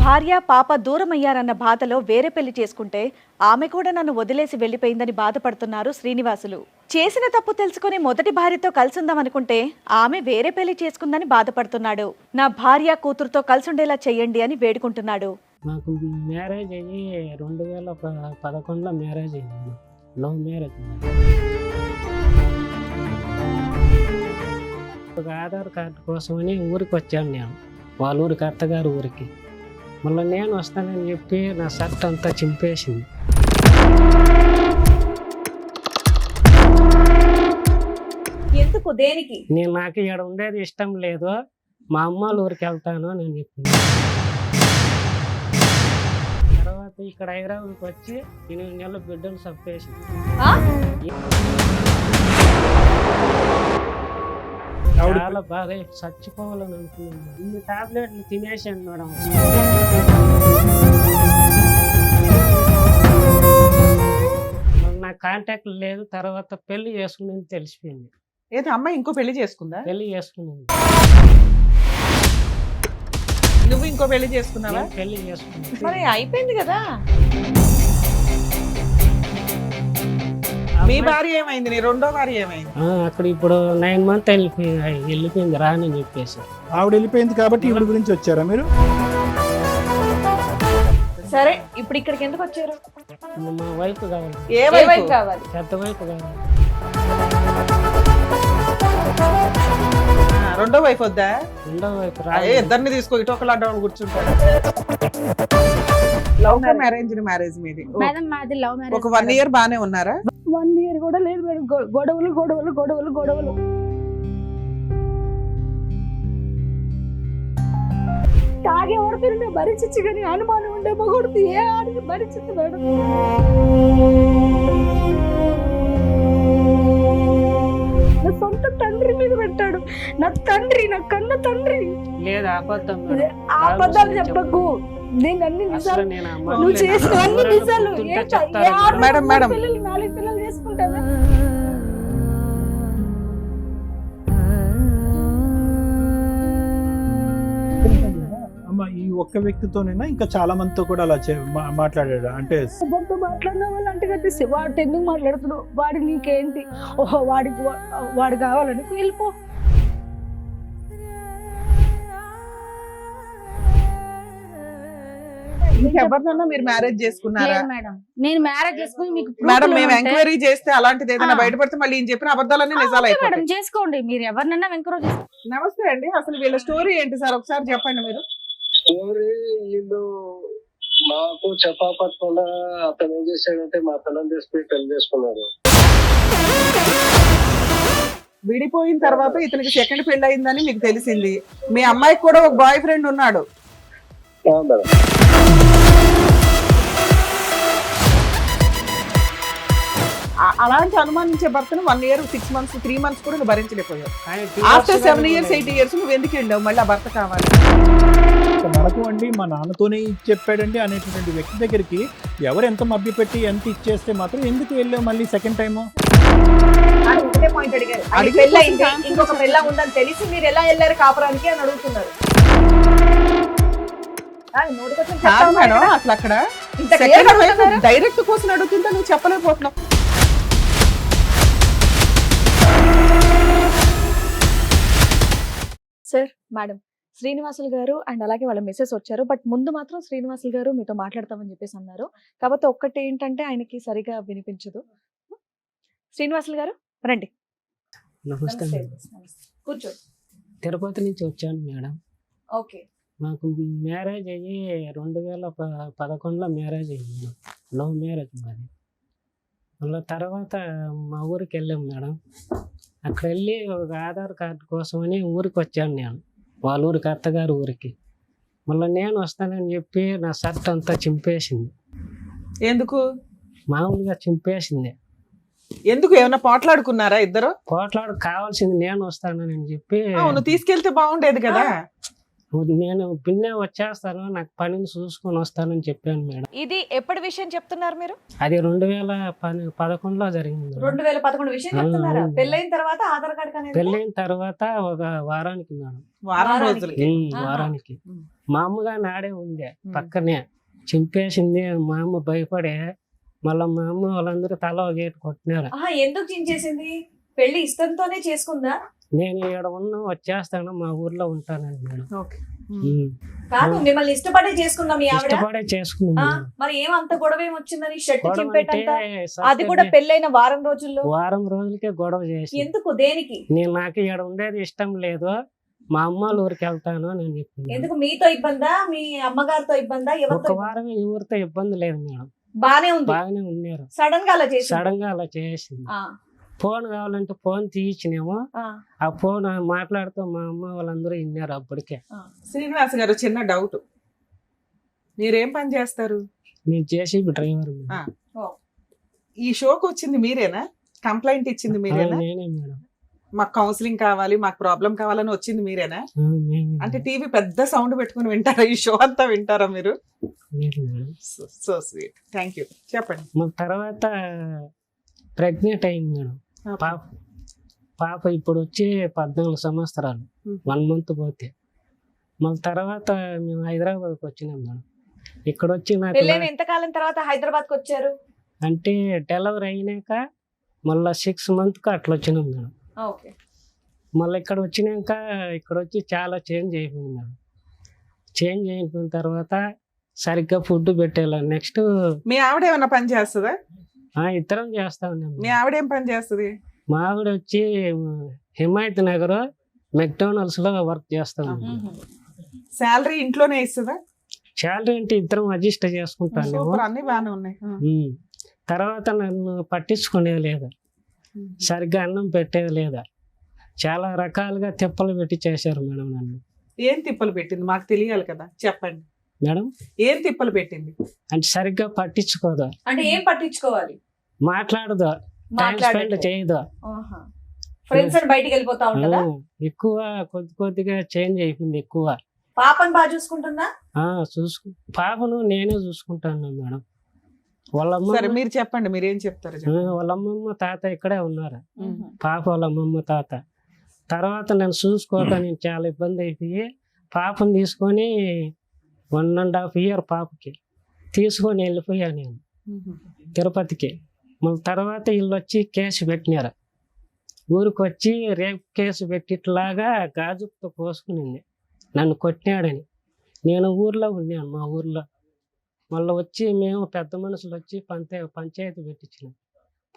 భార్య పాప దూరమయ్యారన్న బాధలో వేరే పెళ్లి చేసుకుంటే ఆమె కూడా నన్ను వదిలేసి వెళ్లిపోయిందని బాధపడుతున్నారు శ్రీనివాసులు. చేసిన తప్పు తెలుసుకుని మొదటి భార్యతో కలిసుందామనుకుంటే ఆమె వేరే పెళ్లి చేసుకుందని బాధపడుతున్నాడు. నా భార్య కూతురుతో కలిసుండేలా చెయ్యండి అని వేడుకుంటున్నాడు. నాకు మ్యారేజ్ అయ్యి 2011లో మ్యారేజ్ అయింది. Love marriage. ఒక ఆధార్ కార్డు కోసమని ఊరికి వచ్చాను నేను, వాళ్ళ ఊరికి, అత్తగారు ఊరికి. మళ్ళీ నేను వస్తానని చెప్పి నా షర్ట్ అంతా చింపేసింది. ఎందుకు, దేనికి? నాకు ఇక్కడ ఉండేది ఇష్టం లేదు, మా అమ్మాళ్ళ ఊరికి వెళ్తాను అని చెప్పింది. తర్వాత ఇక్కడ హైదరాబాద్కి వచ్చి 8 నెలల బిడ్డలు చంపేసింది. చాలా బాగా చచ్చిపోవాలని అనుకున్నాను. ఇన్ని టాబ్లెట్లు తినేసాను మేడం. నాకు కాంటాక్ట్ లేదు. తర్వాత పెళ్లి చేసుకుని తెలిసిపోయింది. ఏదో అమ్మాయి ఇంకో పెళ్లి చేసుకుందా? పెళ్లి చేసుకున్నాను. నువ్వు ఇంకో పెళ్లి చేసుకున్నావా? పెళ్లి చేసుకున్నాను. మరి అయిపోయింది కదా. మీ భార్య ఏమైంది? నీ రెండో భార్య ఏమైంది? అక్కడ ఇప్పుడు 9 months వెళ్ళిపోయింది రాని చెప్పేసి. ఆవిడ వెళ్ళిపోయింది కాబట్టి ఈవిడ గురించి వచ్చారా మీరు? సరే, ఇప్పుడు ఇక్కడికి ఎందుకు వచ్చారు? మా వైఫ్ కావాలి. ఏ వైపు కావాలి? పెద్ద వైఫ్ కావాలి. రెండో వైపు వద్దా? రెండో వైఫ్ ఇద్దరిని తీసుకో, ఇటు ఒకళ్ళు అడ్డం కూర్చుంటాడు. లవ్ మ్యారేజ్ మీది? మేడం మాది లవ్ మ్యారేజ్. ఒక 1 year బానే ఉన్నారా? 1 year కూడా లేదు మేడం. గొడవలు గొడవలు గొడవలు గొడవలు. తాగే వరకు భరించచ్చు కానీ అనుమానం ఉండే మొగొడుతూ ఏ ఆడికి భరించదు మేడం. నా సొంత తండ్రి మీద పెట్టాడు. నా తండ్రి, నా కన్న తండ్రి. లేదు, అబద్ధం. అబద్ధాలు చెప్పకు. నేను అన్ని నిజాలు, నువ్వు చేసిన అన్ని నిజాలు. మేడం 4 పిల్లలు చేసుకుంటావా? అమ్మ, ఈ ఒక్క వ్యక్తితోనైనా ఇంకా చాలా మందితో కూడా అలా మాట్లాడాడు అంటే? ఎవరితో మాట్లాడిన వాళ్ళు అంటే కదా, వాడు ఎందుకు మాట్లాడుతున్నావు, వాడి నీకేంటి, ఓహో వాడు కావాలని వెళ్ళిపో. ఎవరినన్నా మీరు మ్యారేజ్ చేసుకున్నారా? మేడం నేను మ్యారేజ్ చేసుకుని మీకు మేడం మేము ఎంక్వైరీ చేస్తే అలాంటిది ఏదైనా బయటపడితే మళ్ళీ ఈయన చెప్పిన అబద్ధాలన్నీ నిజాలు అయిపోతాయి. మేడం చేసుకోండి, మీరు ఎవరినన్నా ఎంకరేజ్ చేసుకోండి. నమస్తే అండి, అసలు వీళ్ళ స్టోరీ ఏంటి సార్ ఒకసారి చెప్పండి మీరు. స్టోరీ వీళ్ళు మాకు చెప్పకుండా అతను ఏం చేశాడంటే మా పిల్లలు తీసుకుని పెళ్లి చేసుకున్నారు. విడిపోయిన తర్వాత ఇతనికి సెకండ్ పెళ్లి అయిందని మీకు తెలిసింది. మీ అమ్మాయికి కూడా ఒక బాయ్ ఫ్రెండ్ ఉన్నాడు. అలాంటి అనుమానించే భర్తను 1 year 6 months 3 months కూడా నువ్వు భరించలేకపోయావు. ఆఫ్టర్ 7 years 8 years నువ్వు ఎందుకు వెళ్ళావు? మళ్ళీ ఆ భర్త కావాలి మనకు అండి, మా నాన్నతోనే చెప్పాడండి అనేటువంటి వ్యక్తి దగ్గరికి ఎవరు ఎంత మభ్యపెట్టి ఎంత ఇచ్చేస్తే మాత్రం ఎందుకు వెళ్ళావు మళ్ళీ సెకండ్ టైము? ఒకటే పాయింట్ అడిగారు. ఇంకొక పిల్ల ఉందని తెలిసి మీరు ఎలా వెళ్ళారు కాపురానికి అని అడుగుతున్నారు. మేడం అసలు అక్కడ డైరెక్ట్ కోసం అడుగుతుంటే నువ్వు చెప్పలేకపోతున్నావు. సార్, మేడం శ్రీనివాసులు గారు అండ్ అలాగే వాళ్ళ మెసేజ్ వచ్చారు. బట్ ముందు మాత్రం శ్రీనివాసులు గారు మీతో మాట్లాడతామని చెప్పేసి అన్నారు. కాబట్టి ఒక్కటి ఏంటంటే ఆయనకి సరిగా వినిపించదు. శ్రీనివాసులు గారు రండి. నమస్తే. కూర్చో. తిరుపతి నుంచి వచ్చాను మేడం. ఓకే. నాకు మ్యారేజ్ అయ్యి 2011లో మ్యారేజ్ అయ్యింది. లవ్ మ్యారేజ్ మాది. మళ్ళీ తర్వాత మా ఊరికి వెళ్ళాం మేడం. అక్కడ వెళ్ళి ఒక ఆధార్ కార్డు కోసమని ఊరికి వచ్చాను నేను, వాళ్ళ ఊరికి, అత్తగారు ఊరికి. మళ్ళీ నేను వస్తానని చెప్పి నా షర్ట్ అంతా చింపేసింది. ఎందుకు? మామూలుగా చింపేసింది. ఎందుకు? ఏమన్నా పోట్లాడుకున్నారా ఇద్దరు? కావాల్సింది నేను వస్తానని చెప్పి. నువ్వు తీసుకెళ్తే బాగుండేది కదా. నేను పిన్నే వచ్చేస్తాను, నాకు పనిని చూసుకొని వస్తానని చెప్పాను మేడం. ఇది ఎప్పటి విషయం చెప్తున్నారు మీరు? అది 2011లో జరిగింది మేడం. 2011 విషయం చెప్తున్నారా? అవును. పెళ్ళైన తర్వాత ఆధార్ కార్డ్ అనేది పెళ్ళైన తర్వాత ఒక వారానికి మేడం. వారం వారానికి. రోజులకి ఆహా. వారానికి ఉమ్. మా అమ్మగా నాడే ఉంది పక్కనే, చింపేసింది. మా అమ్మ భయపడే, మళ్ళీ మా అమ్మ వాళ్ళందరూ తల ఒక గేటు కొట్టినారు. ఎందుకు చించేసింది? పెళ్లి ఇష్టంతోనే చేసుకుందా? నేను ఇక్కడ వచ్చేస్తాను, మా ఊర్లో ఉంటానండి మేడం. ఓకే. ఉమ్. కాదు, మిమ్మల్ని ఇష్టపడే చేసుకుందాం మీ ఆవిడ. ఇష్టపడే చేసుకున్నాను మేడం. మరి ఏమంత గొడవ ఏమొచ్చిందని షర్ట్ గొడవ చింపేటంత? అంటే అది కూడా పెళ్ళైన వారం రోజుల్లో. వారం రోజులకే గొడవ చేసి, ఎందుకు? దేనికి? నాకు ఇక్కడ ఉండేది ఇష్టం లేదు, మా అమ్మ వాళ్ళ ఊరికి వెళ్తాను అని చెప్పింది. ఎందుకు? మీతో ఇబ్బందా? మీ అమ్మగారితో ఇబ్బందా? ఒక ఎవరితో? వారం ఎవరితో ఇబ్బంది లేదు మేడం, బానే ఉంది. బాగానే ఉన్నారు. సడన్ గా అలా చేసి సడన్ గా అలా చేసింది. ఫోన్ కావాలంటే ఫోన్ తీయించినేమో, ఆ ఫోన్ మాట్లాడుతూ మా అమ్మ వాళ్ళందరూ విన్నారు అప్పటికే. శ్రీనివాస్ గారు, చిన్న డౌట్, మీరేం పని చేస్తారు? నేను జేసీబీ డ్రైవర్. ఈ షోకి వచ్చింది మీరేనా? కంప్లైంట్ ఇచ్చింది మీరేనా? నేనే మేడం. మాకు కౌన్సిలింగ్ కావాలి, మాకు ప్రాబ్లం కావాలని వచ్చింది మీరేనా? నేనే అంటే టీవీ పెద్ద సౌండ్ పెట్టుకుని వింటారా? ఈ షో అంతా వింటారా మీరు? Madam. So sweet, thank you. చెప్పండి. మళ్ళీ తర్వాత ప్రెగ్నెంట్ అయింది మేడం. పాప ఇప్పుడు వచ్చి 14 సంవత్సరాలు, 1 month పోతే. మళ్ళీ తర్వాత మేము హైదరాబాద్కి వచ్చినాం మేడం. ఇక్కడ వచ్చి నాకు పెళ్ళైన ఎంతకాలం తర్వాత హైదరాబాద్ కి వచ్చారు? అంటే డెలివరీ అయినాక మళ్ళీ 6 months అట్లా వచ్చినాం మేడం. ఓకే. మళ్ళీ ఇక్కడ వచ్చినాక ఇక్కడ వచ్చి చాలా చేంజ్ అయిపోయింది మేడం. చేంజ్ అయిపోయిన తర్వాత సరిగ్గా ఫుడ్ పెట్టేలా. నెక్స్ట్ మీ ఆవిడ ఏమైనా పని చేస్తుందా? ఇద్దరం చేస్తా ఉన్నాం. మీ ఆవిడ ఏం పని చేస్తుంది? మా ఆవిడ వచ్చి హిమాయత్ నగర్ మెక్డోనల్డ్స్ లో వర్క్ చేస్తా ఉన్నాం. శాలరీ ఇంట్లోనే ఇస్తుందా? శాలరీ అంటే ఇద్దరం అడ్జస్ట్ చేసుకుంటాను. సూపర్, అన్ని బాగానే ఉన్నాయి. తర్వాత నన్ను పట్టించుకునేది లేదా, సరిగ్గా అన్నం పెట్టేది లేదా, చాలా రకాలుగా తిప్పలు పెట్టి చేశారు మేడం నన్ను. ఏం తిప్పలు పెట్టింది మాకు తెలియాలి కదా, చెప్పండి మేడం. ఏం తిప్పలు పెట్టింది? అంటే సరిగ్గా పట్టించుకోదా, అంటే ఏం పట్టించుకోవాలి? మాట్లాడదా, టైం స్పెండ్ చేయదా, ఫ్రెండ్స్ అని బయటికి వెళ్ళిపోతా ఉంటుందా? ఎక్కువ కొద్దిగా చేంజ్ అయిపోయింది. ఎక్కువ పాపని బాగా చూసుకుంటుందా? పాపను నేనే చూసుకుంటాను మేడం. వాళ్ళ సరే అమ్మ మీరు చెప్పండి, మీరేం చెప్తారు చెప్పండి. వాళ్ళ అమ్మమ్మ తాత ఇక్కడే ఉన్నారు. పాప వాళ్ళ అమ్మమ్మ తాత. తర్వాత నన్ను చూసుకోవటానికి చాలా ఇబ్బంది అయిపోయి పాపను తీసుకొని 1.5 year పాపకి తీసుకొని వెళ్ళిపోయాను నేను తిరుపతికి. మళ్ళీ తర్వాత వీళ్ళు వచ్చి కేసు పెట్టినారు. ఊరికి వచ్చి రేపు కేసు పెట్టిట్లాగా గాజుతో పోసుకునింది, నన్ను కొట్టినాడని. నేను ఊర్లో ఉన్నాను, మా ఊర్లో. మళ్ళీ వచ్చి మేము పెద్ద మనుషులు వచ్చి పంచాయతీ పెట్టించినాం.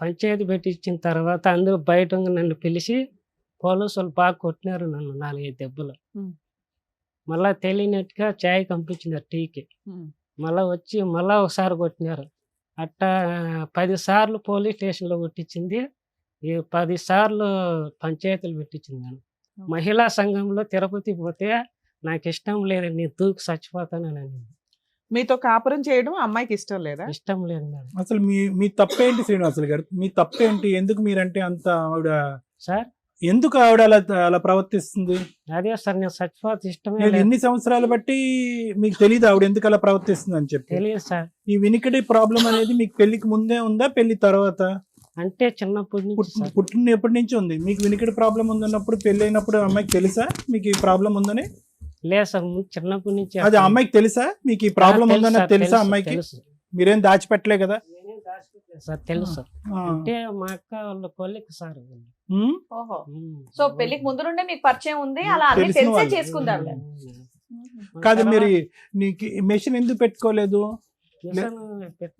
పంచాయతీ పెట్టించిన తర్వాత అందరూ బయట నన్ను పిలిచి పోలీసు వాళ్ళు బాగా కొట్టినారు నన్ను 4-5 దెబ్బలు. మళ్ళీ తెలియనట్టుగా చాయ్ పంపించినారు టీకి. మళ్ళీ వచ్చి మళ్ళీ ఒకసారి కొట్టినారు. అట్టా 10 సార్లు పోలీస్ స్టేషన్లో కొట్టించింది, 10 సార్లు పంచాయతీలు పెట్టించింది నేను. మహిళా సంఘంలో తిరుపతి పోతే నాకు ఇష్టం లేదండి, నేను దూకి చచ్చిపోతానని అనింది. మీతో కాపురం చేయడం అమ్మాయికి ఇష్టం లేదా? ఇష్టం లేదు మేడం. అసలు మీ తప్పేంటి శ్రీనివాసులు గారు? మీ తప్పేంటి? ఎందుకు మీరంటే అంత ఆవిడ, సార్ ఎందుకు ఆవిడ అలా ప్రవర్తిస్తుంది? అదే సార్, నేను చచ్చిపోతే ఇష్టమే మీరు లేదు. ఎన్ని సంవత్సరాలు బట్టి మీకు తెలియదు ఆవిడ ఎందుకు అలా ప్రవర్తిస్తుంది అని చెప్పి? తెలియదు సార్. ఈ వినికిడి ప్రాబ్లం అనేది మీకు పెళ్లికి ముందే ఉందా, పెళ్లి తర్వాత? అంటే చిన్నప్పటి నుంచి సార్. పుట్టినప్పటి నుంచి ఉంది. మీకు వినికిడి ప్రాబ్లం ఉందన్నప్పుడు పెళ్లి అయినప్పుడు అమ్మాయికి తెలుసా మీకు ఈ ప్రాబ్లం ఉందని? లేదు సార్, చిన్నప్పటి నుంచి. అది అమ్మాయికి తెలుసా మీకు ఈ ప్రాబ్లం ఉందని? తెలుసా అమ్మాయికి? మీరేం దాచిపెట్టలే కదా? నేనేం దాచిపెట్టలేదు సార్, తెలుసు. అంటే మా అక్క వాళ్ళ కొలిక్ సార్. ఓహో. సో పెళ్లికి ముందు నుండే మీకు పరిచయం ఉంది, అలా అన్ని తెలిసిన తెలిసే వాళ్ళు. చేసుకుందాం. కాదు, మీరు నీకు మెషిన్ ఎందుకు పెట్టుకోలేదు?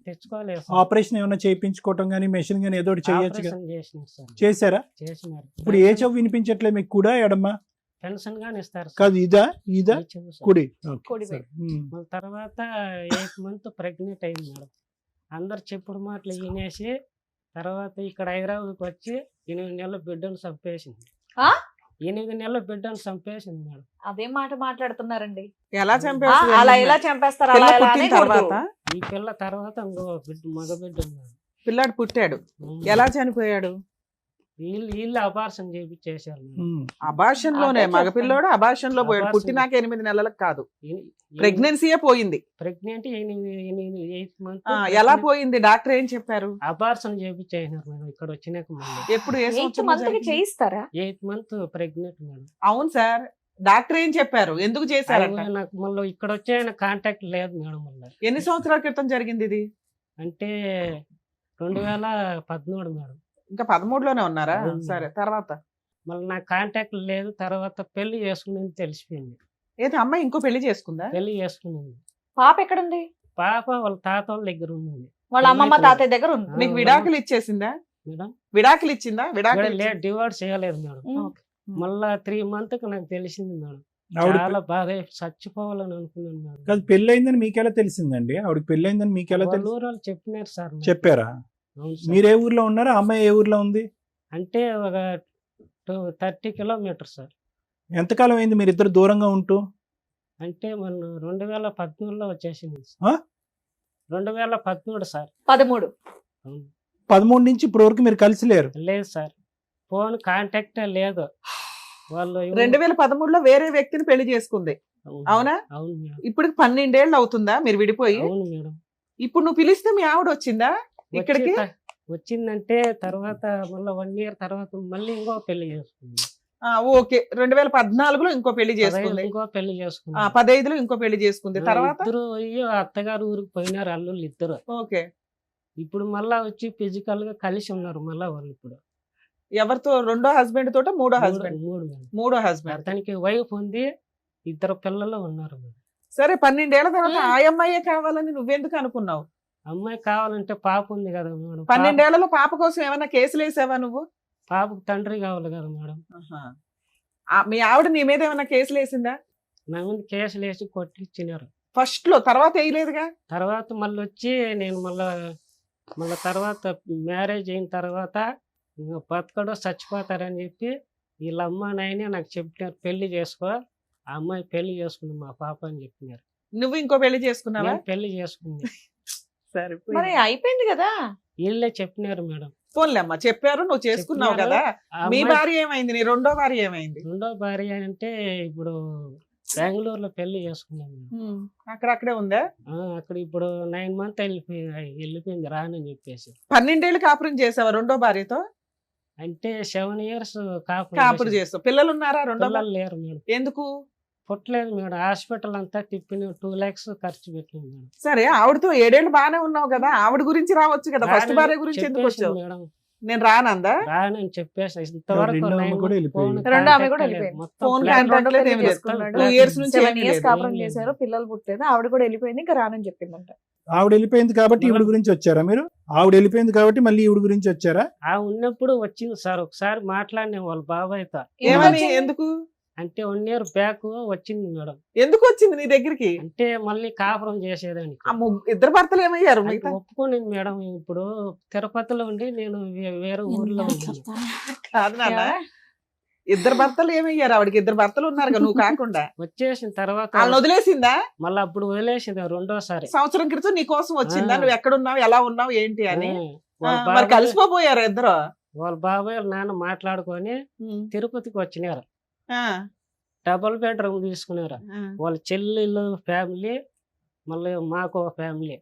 తెచ్చుకోలేదు. ఆపరేషన్ ఏమైనా చేయించుకోవటం కానీ మెషిన్ కానీ ఏదో ఒకటి చేయొచ్చు కదా? చేశారా? చేసినారు. ఇప్పుడు ఏ చెవు వినిపించట్లే మీకు, కూడా ఎడమా? పెన్షన్ గాని ఇస్తారు సార్. కాదు, ఇదా కుడి? కుడి సరే. మళ్ళీ తర్వాత 8 months ప్రెగ్నెంట్ అయింది మేడం. అందరు చెప్పుడు మాటలు వినేసి తర్వాత ఇక్కడ హైదరాబాద్కి వచ్చి 8 నెలల బిడ్డను చంపేసింది. 8 నెలల బిడ్డను చంపేసింది మేడం. అదే మాట మాట్లాడుతున్నారండి. ఎలా చంపేస్తారు? అలా ఎలా చంపేస్తారు? పిల్ల అలా ఎలా పుట్టిన అనేకూడదు. తర్వాత ఈ పిల్ల తర్వాత ఇంకో మగ బిడ్డ ఉన్నాడు. పిల్లాడు పుట్టాడు, ఎలా చనిపోయాడు? వీళ్ళు అబార్షన్ చేపించేశారు మేడం. అబార్షన్ లోనే అదే మగపిల్లోడు అబార్షన్ లో పోయాడు. అబార్షన్. పుట్టినాక 8 నెలలకు కాదు, ప్రెగ్నెన్సీయే పోయింది. ప్రెగ్నెంట్ 8 మంత్ ఎలా పోయింది? డాక్టర్ ఏం చెప్పారు? అబార్షన్ చేపించేసినారు మేడం. ఇక్కడ వచ్చినాక మళ్ళీ ఎప్పుడు ఏ 8 సంవత్సరంలో మంత్కి జరిగింది? చేయిస్తారా? 8 మంత్ ప్రెగ్నెంట్ మేడం. అవును సార్, డాక్టర్ ఏం చెప్పారు? ఎందుకు చేశారంట? అది నాకు మళ్ళీ ఇక్కడ వచ్చే కాంటాక్ట్ లేదు మేడం. మళ్ళీ ఎన్ని సంవత్సరాల క్రితం జరిగింది ఇది? అంటే 2013 మేడం. ఇంకా 13లోనే ఉన్నారా? అవును. సరే, తర్వాత మళ్ళీ నాకు కాంటాక్ట్ లేదు. తర్వాత పెళ్లి చేసుకునేది తెలిసిపోయింది. ఏది అమ్మాయి ఇంకో పెళ్లి చేసుకుందా? పెళ్లి చేసుకునేది పాప ఎక్కడుంది? పాప వాళ్ళ తాత వాళ్ళ దగ్గర ఉంది వాళ్ళ అమ్మమ్మ తాతయ్య దగ్గర ఉంది. మీకు విడాకులు ఇచ్చేసిందా? మేడం. విడాకులు ఇచ్చిందా? విడాకులు లేదు, డివోర్స్ చేయలేదు మేడం. ఉమ్. మళ్ళా 3 మంత్ నాకు తెలిసింది మేడం. ఆవిడ చాలా బాధ, చచ్చిపోవాలని అనుకున్నాను మేడం. కాదు, పెళ్ళయిందని మీకెలా తెలిసిందండి? ఆవిడకి పెళ్ళయిందని మీకెలా వాళ్ళ తెలుసు? ఊరు వాళ్ళు చెప్పినారు సార్ నాకు. చెప్పారా? అవును సార్. మీరు ఏ ఊర్లో ఉన్నారా? అమ్మాయి ఏ ఊర్లో ఉంది? అంటే ఒక 30 కిలోమీటర్ సార్. ఎంతకాలం అయింది మీరు ఇద్దరు దూరంగా ఉంటూ? అంటే మనం 2013లో వచ్చేసింది ఆ? 2013 సార్. 13. అవును. 13 నుంచి ఇప్పటి వరకు మీరు కలిసి లేరు? లేదు సార్, ఫోన్ కాంటాక్ట్ లేదు. వాళ్ళు 2013లో వేరే వ్యక్తిని పెళ్లి చేసుకుంది, అవును. అవునా? అవును మేడం. ఇప్పుడు 12 ఏళ్ళు అవుతుందా మీరు విడిపోయి? అవును మేడం. ఇప్పుడు నువ్వు పిలిస్తే మీ ఆవిడ వచ్చిందా ఇక్కడికి? వచ్చిందంటే తర్వాత మళ్ళీ 1 ఇయర్ తర్వాత మళ్ళీ ఇంకో పెళ్లి చేసుకుంది. ఓకే, 2014లో ఇంకో పెళ్లి చేసుకుంది. ఇంకో పెళ్లి చేసుకుంది. 15లో ఇంకో పెళ్లి చేసుకుంది. తర్వాత ఇద్దరు అయ్యో అత్తగారు ఊరికి పోయినారు అల్లుళ్ళు ఇద్దరు. ఓకే, ఇప్పుడు మళ్ళా వచ్చి ఫిజికల్ గా కలిసి ఉన్నారు మళ్ళా వాళ్ళు. ఇప్పుడు ఎవరితో? రెండో హస్బెండ్ తోట? మూడో హస్బెండ్? మూడు మేడం. మూడో హస్బెండ్. అతనికి వైఫ్ ఉంది, 2 పిల్లలు ఉన్నారు మేడం. సరే, 12 ఏళ్ల తర్వాత ఆ అమ్మాయే కావాలని నువ్వెందుకు అనుకున్నావు? అమ్మాయి కావాలంటే పాప ఉంది కదా మేడం. 12 ఏళ్లలో పాప కోసం ఏమైనా కేసులు వేసావా నువ్వు? పాపకు తండ్రి కావాలి కదా మేడం. మీ ఆవిడ నీ మీద ఏమైనా కేసులు వేసిందా? నా మీద కేసులు వేసి కొట్టిచ్చినారు ఫస్ట్ లో, తర్వాత వేయలేదుగా? తర్వాత మళ్ళీ వచ్చి నేను మళ్ళీ తర్వాత మ్యారేజ్ అయిన తర్వాత ఇంకా బతకడో చచ్చిపోతారని చెప్పి వీళ్ళ అమ్మ నాయనే నాకు చెప్పినారు, పెళ్లి చేసుకో, ఆ అమ్మాయి పెళ్లి చేసుకుంది మా పాప అని చెప్పినారు. నువ్వు ఇంకో పెళ్లి చేసుకున్నావా? నేను పెళ్లి చేసుకుంది. సరే, మరి అయిపోయింది కదా. వీళ్ళే చెప్పినారు మేడం. పోన్లే అమ్మా, చెప్పారు, నువ్వు చేసుకున్నావు చెప్పినారు. కదా. ఆ మీ అమ్మాయి భార్య ఏమైంది? నీ రెండో భార్య ఏమైంది? రెండో భార్య అంటే ఇప్పుడు బెంగళూరులో పెళ్లి చేసుకున్నాను మేడం. అక్కడక్కడే ఉందా? అక్కడ ఇప్పుడు 9 మంత్ వెళ్ళిపోయింది రానని చెప్పేసి. 12 ఏళ్ళు కాపురం చేసావా రెండో భార్యతో? అంటే 7 ఇయర్స్ కాపురం చేస్తావు. పిల్లలు ఉన్నారా రెండో భార్య? పిల్లలు లేరు మేడం. ఎందుకు పుట్టలేదు మేడం. హాస్పిటల్ అంతా తిప్పిన 2 lakhs ఖర్చు పెట్టినాం మేడం. సరే, ఆవిడతో 7 ఏళ్ళు బాగానే ఉన్నావు కదా, ఆవిడ గురించి రావచ్చు కదా. ఫస్ట్ రానని భార్య గురించి ఎందుకు చెప్పేసింది వచ్చావు? మేడం. నేను రానందా? రానని చెప్పేసి ఇంతవరకు రెండో ఆమె 9 కూడా months వెళ్ళిపోయింది. phone రెండో ఆమె కూడా contact లేదు. వెళ్ళిపోయింది. మొత్తం ఫోన్ black కాంటాక్ట్ లేదు, ఏమి లేదు. చేసుకున్నాడు. 2 years నుంచి 7 ఏమీ years లేదు. కాపురం ఏం లేదు. చేశారు, పిల్లలు పుట్టలేదు, ఆవిడ కూడా వెళ్ళిపోయింది, ఇంకా రానని చెప్పిందంట. ఆవిడ వెళ్ళిపోయింది కాబట్టి ఈవిడ గురించి వచ్చారా మీరు? ఆవిడ వెళ్ళిపోయింది కాబట్టి మళ్ళీ ఈవిడ గురించి వచ్చారా? ఉన్నప్పుడు వచ్చింది సార్, ఒకసారి మాట్లాడిన వాళ్ళ బాబాయ్తో. ఏమని? వచ్చింది? ఎందుకు? అంటే 1 year బ్యాక్ వచ్చింది మేడం. ఎందుకు వచ్చింది నీ దగ్గరికి? అంటే మళ్ళీ కాపురం చేసేదానికి. ఇద్దరు భర్తలు ఏమయ్యారు? అంటే మిగతా ఒప్పుకునింది మేడం. ఇప్పుడు తిరుపతిలో ఉండి నేను వేరే ఊర్లో ఉన్నాను. కాదు నాన్న, ఇద్దరు భర్తలు ఏమయ్యారు? ఆవిడకి 2 భర్తలు ఉన్నారు కదా, నువ్వు కాకుండా. వచ్చేసిన తర్వాత వాళ్ళని వదిలేసిందా? మళ్ళీ అప్పుడు వదిలేసింది రెండోసారి. సంవత్సరం క్రితం నీ కోసం వచ్చిందా? నువ్వు ఎక్కడున్నావు, ఎలా ఉన్నావు, ఏంటి అని? వాళ్ళ మరి బాబాయ్ కలిసిపోయారు ఇద్దరు? వాళ్ళ బాబాయ్ వాళ్ళ నాన్న మాట్లాడుకొని తిరుపతికి వచ్చినారు. ఆ, 2 bedroom తీసుకున్నారు. ఆ. వాళ్ళ చెల్లెలు ఫ్యామిలీ, మళ్ళీ మాకు ఒక ఫ్యామిలీ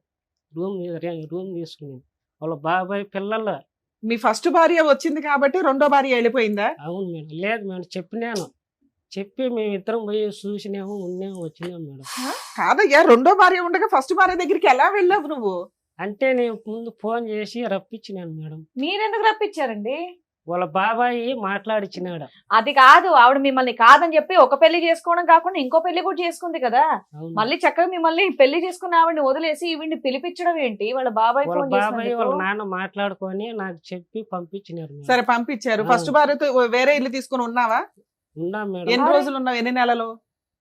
రూమ్ తీసుకుని వాళ్ళ బాబాయ్ పిల్లలు. మీ ఫస్ట్ భార్య వచ్చింది కాబట్టి రెండో భార్య వెళ్ళిపోయిందా? అవును మేడం. లేదు మేడం, చెప్పినాను. చెప్పి మేమిద్దరం పోయి చూసినాము, ఉన్నాము, వచ్చినాము మేడం. కాదయ్యా, రెండో భార్య ఉండగా ఫస్ట్ భార్య దగ్గరికి ఎలా వెళ్ళావు నువ్వు? అంటే నేను ముందు ఫోన్ చేసి రప్పించినాను మేడం. మీరెందుకు రప్పించారండి? వాళ్ళ బాబాయ్ మాట్లాడిచ్చినాడు. అది కాదు, ఆవిడ మిమ్మల్ని కాదని చెప్పి ఒక పెళ్లి చేసుకోవడం కాకుండా ఇంకో పెళ్లి కూడా చేసుకుంది కదా. అవును. మళ్ళీ చక్కగా మిమ్మల్ని పెళ్లి చేసుకున్న ఆవిడని వదిలేసి ఈవిడ్ని పిలిపించడం ఏంటి? వాళ్ళ బాబాయ్ వాళ్ళ ఫోన్ బాబాయ్ వాళ్ళ చేసినందుకు. నాన్న మాట్లాడుకొని నాకు చెప్పి పంపించినారు మేడం. సరే, పంపించారు. ఆ. ఫస్ట్ భార్యతో వేరే ఇల్లు తీసుకుని ఉన్నావా? ఉన్నాం మేడం. ఎన్ని రోజులు ఉన్నావు? ఎన్ని నెలలు?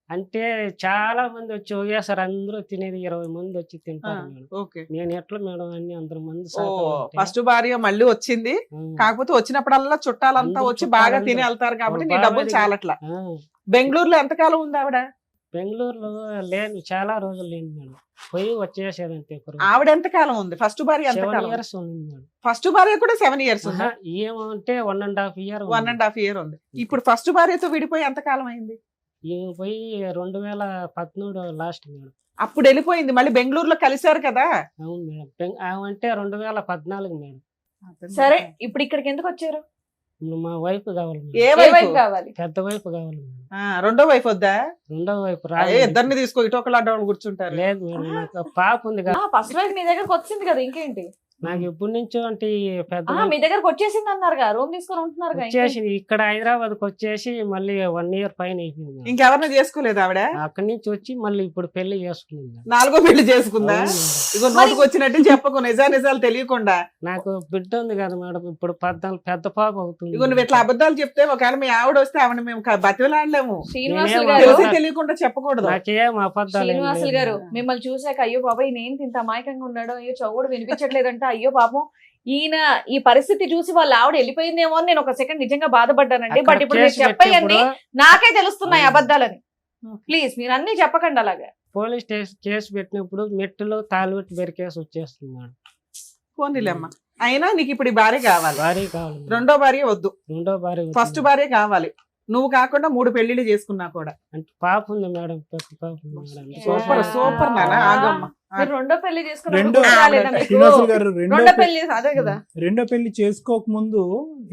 అంటే చాలా మంది వచ్చి ఒకేసారి అందరూ తినేది 20 మంది వచ్చి తింటారు మేడం. ఓకే. నేను ఎట్లా మేడం అన్ని అందరు మంది ఓ, ఫస్ట్ భార్య మళ్ళీ వచ్చింది, కాకపోతే వచ్చినప్పుడల్లా చుట్టాలంతా అందరూ వచ్చి బాగా చుట్టాలందరూ. తిని వెళ్తారు కాబట్టి నీ వాళ్ళ డబ్బులు బాబాయ్ చాలట్లా. బెంగళూరులో ఎంతకాలం ఉంది ఆవిడ? బెంగళూరులో లేను, చాలా రోజులు లేను మేడం. పోయి వచ్చేసేది అంతే. ఆవిడ ఎంత కాలం ఉంది? ఫస్ట్ భార్య ఎంత 7 కాలం? years ఉంది మేడం. ఫస్ట్ భార్య కూడా 7 years ఉంది. ఏమంటే 1.5 year 1.5 year ఉంది. ఇప్పుడు ఫస్ట్ భార్యతో విడిపోయి ఎంత కాలం అయింది? ఈమె పోయి 2013 లాస్ట్ మేడం. అప్పుడు వెళ్ళిపోయింది, మళ్ళీ బెంగళూరులో కలిశారు కదా. అవును మేడం. ఆమె అంటే 2014 మేడం. సరే ఇప్పుడు ఇక్కడికి ఎందుకు వచ్చారు? మా వైఫ్ కావాలి మేడం. ఏ ఏ వైపు? వైపు కావాలి? పెద్ద వైఫ్ కావాలి మేడం. రెండో వైపు వద్దా? రెండో వైపు ఏ, రాదు. ఇద్దరిని తీసుకో, ఇటు ఒకళ్ళు అడ్డవాళ్ళు కూర్చుంటారు. లేదు మేడం, నాకు పాప ఉంది కదా. ఫస్ట్ వైపు మీ దగ్గరకు వచ్చింది కదా, ఇంకేంటి? నాకు ఎప్పటి నుంచో అంటే ఈ పెద్ద మీ దగ్గరకు వచ్చేసింది అన్నారుగా, రూమ్ తీసుకొని ఉంటున్నారు వచ్చేసి ఇక్కడ హైదరాబాద్ కి వచ్చేసి మళ్ళీ 1 year పైన అయిపోయింది మేడం. ఇంకెవరిని చేసుకోలేదు ఆవిడ? అక్కడి నుంచి వచ్చి మళ్ళీ ఇప్పుడు పెళ్లి చేసుకున్నాను మేడం. 4వ పెళ్లి చేసుకుందా? అవును మేడం. ఇగో నోటికి వచ్చినట్టు చెప్పకు, నిజాలు తెలియకుండా. నాకు బిడ్డ ఉంది కదా మేడం, ఇప్పుడు 14 పెద్ద పాప అవుతుంది. ఇగో నువ్వు ఇట్లా అబద్ధాలు చెప్తే ఒకవేళ మీ ఆవిడ వస్తే ఆవిడ మేము బతిలాడలేము. శ్రీనివాసులు నేనేం గారు, తెలిసి తెలియకుండా చెప్పకూడదు. నాకేం అబద్ధాలు ఏం శ్రీనివాసులు లేవు గారు మేడం. మిమ్మల్ని చూసాక అయ్యో బాబాయ్ నేను ఇంత అమాయకంగా ఉన్నాడు, అయ్యో చౌడు వినిపించట్లేదంట, అయ్యో పాపం ఈయన ఈ పరిస్థితి చూసి వాళ్ళ ఆవిడ వెళ్ళిపోయిందేమో అని నేను ఒక సెకండ్ నిజంగా బాధపడ్డానండి. బట్ అక్కడ ఇప్పుడు మీరు కేసు చెప్పేయండి, పెట్టినప్పుడు నాకే తెలుస్తున్నాయి అవును. అబద్ధాలని. ప్లీజ్ మీరు అన్ని చెప్పకండి అలాగా. పోలీస్ స్టేషన్ కేసు పెట్టినప్పుడు మెట్టులో తాళుబెట్టి బెరికేసి వచ్చేస్తుంది మేడం. పోనీలేమ్మా. అయినా నీకు ఇప్పుడు ఈ భార్య కావాలి, భార్య కావాలి మేడం. రెండో భార్య వద్దు, రెండో భార్య ఫస్ట్ వచ్చింది. భార్య కావాలి. నువ్వు కాకుండా 3 పెళ్లిళ్ళు చేసుకున్నా కూడా. అంటే పాప ఉంది మేడం, పెద్ద పాప ఉంది మేడం. సూపర్ సూపర్ నాన్న, ఆగమ్మ. మీరు రెండో పెళ్లి రెండో చేసుకున్నప్పుడు రాలేదా మీకు? శ్రీనివాసులు గారు రెండో పెళ్లి అదే కదా. రెండో పెళ్లి చేసుకోక ముందు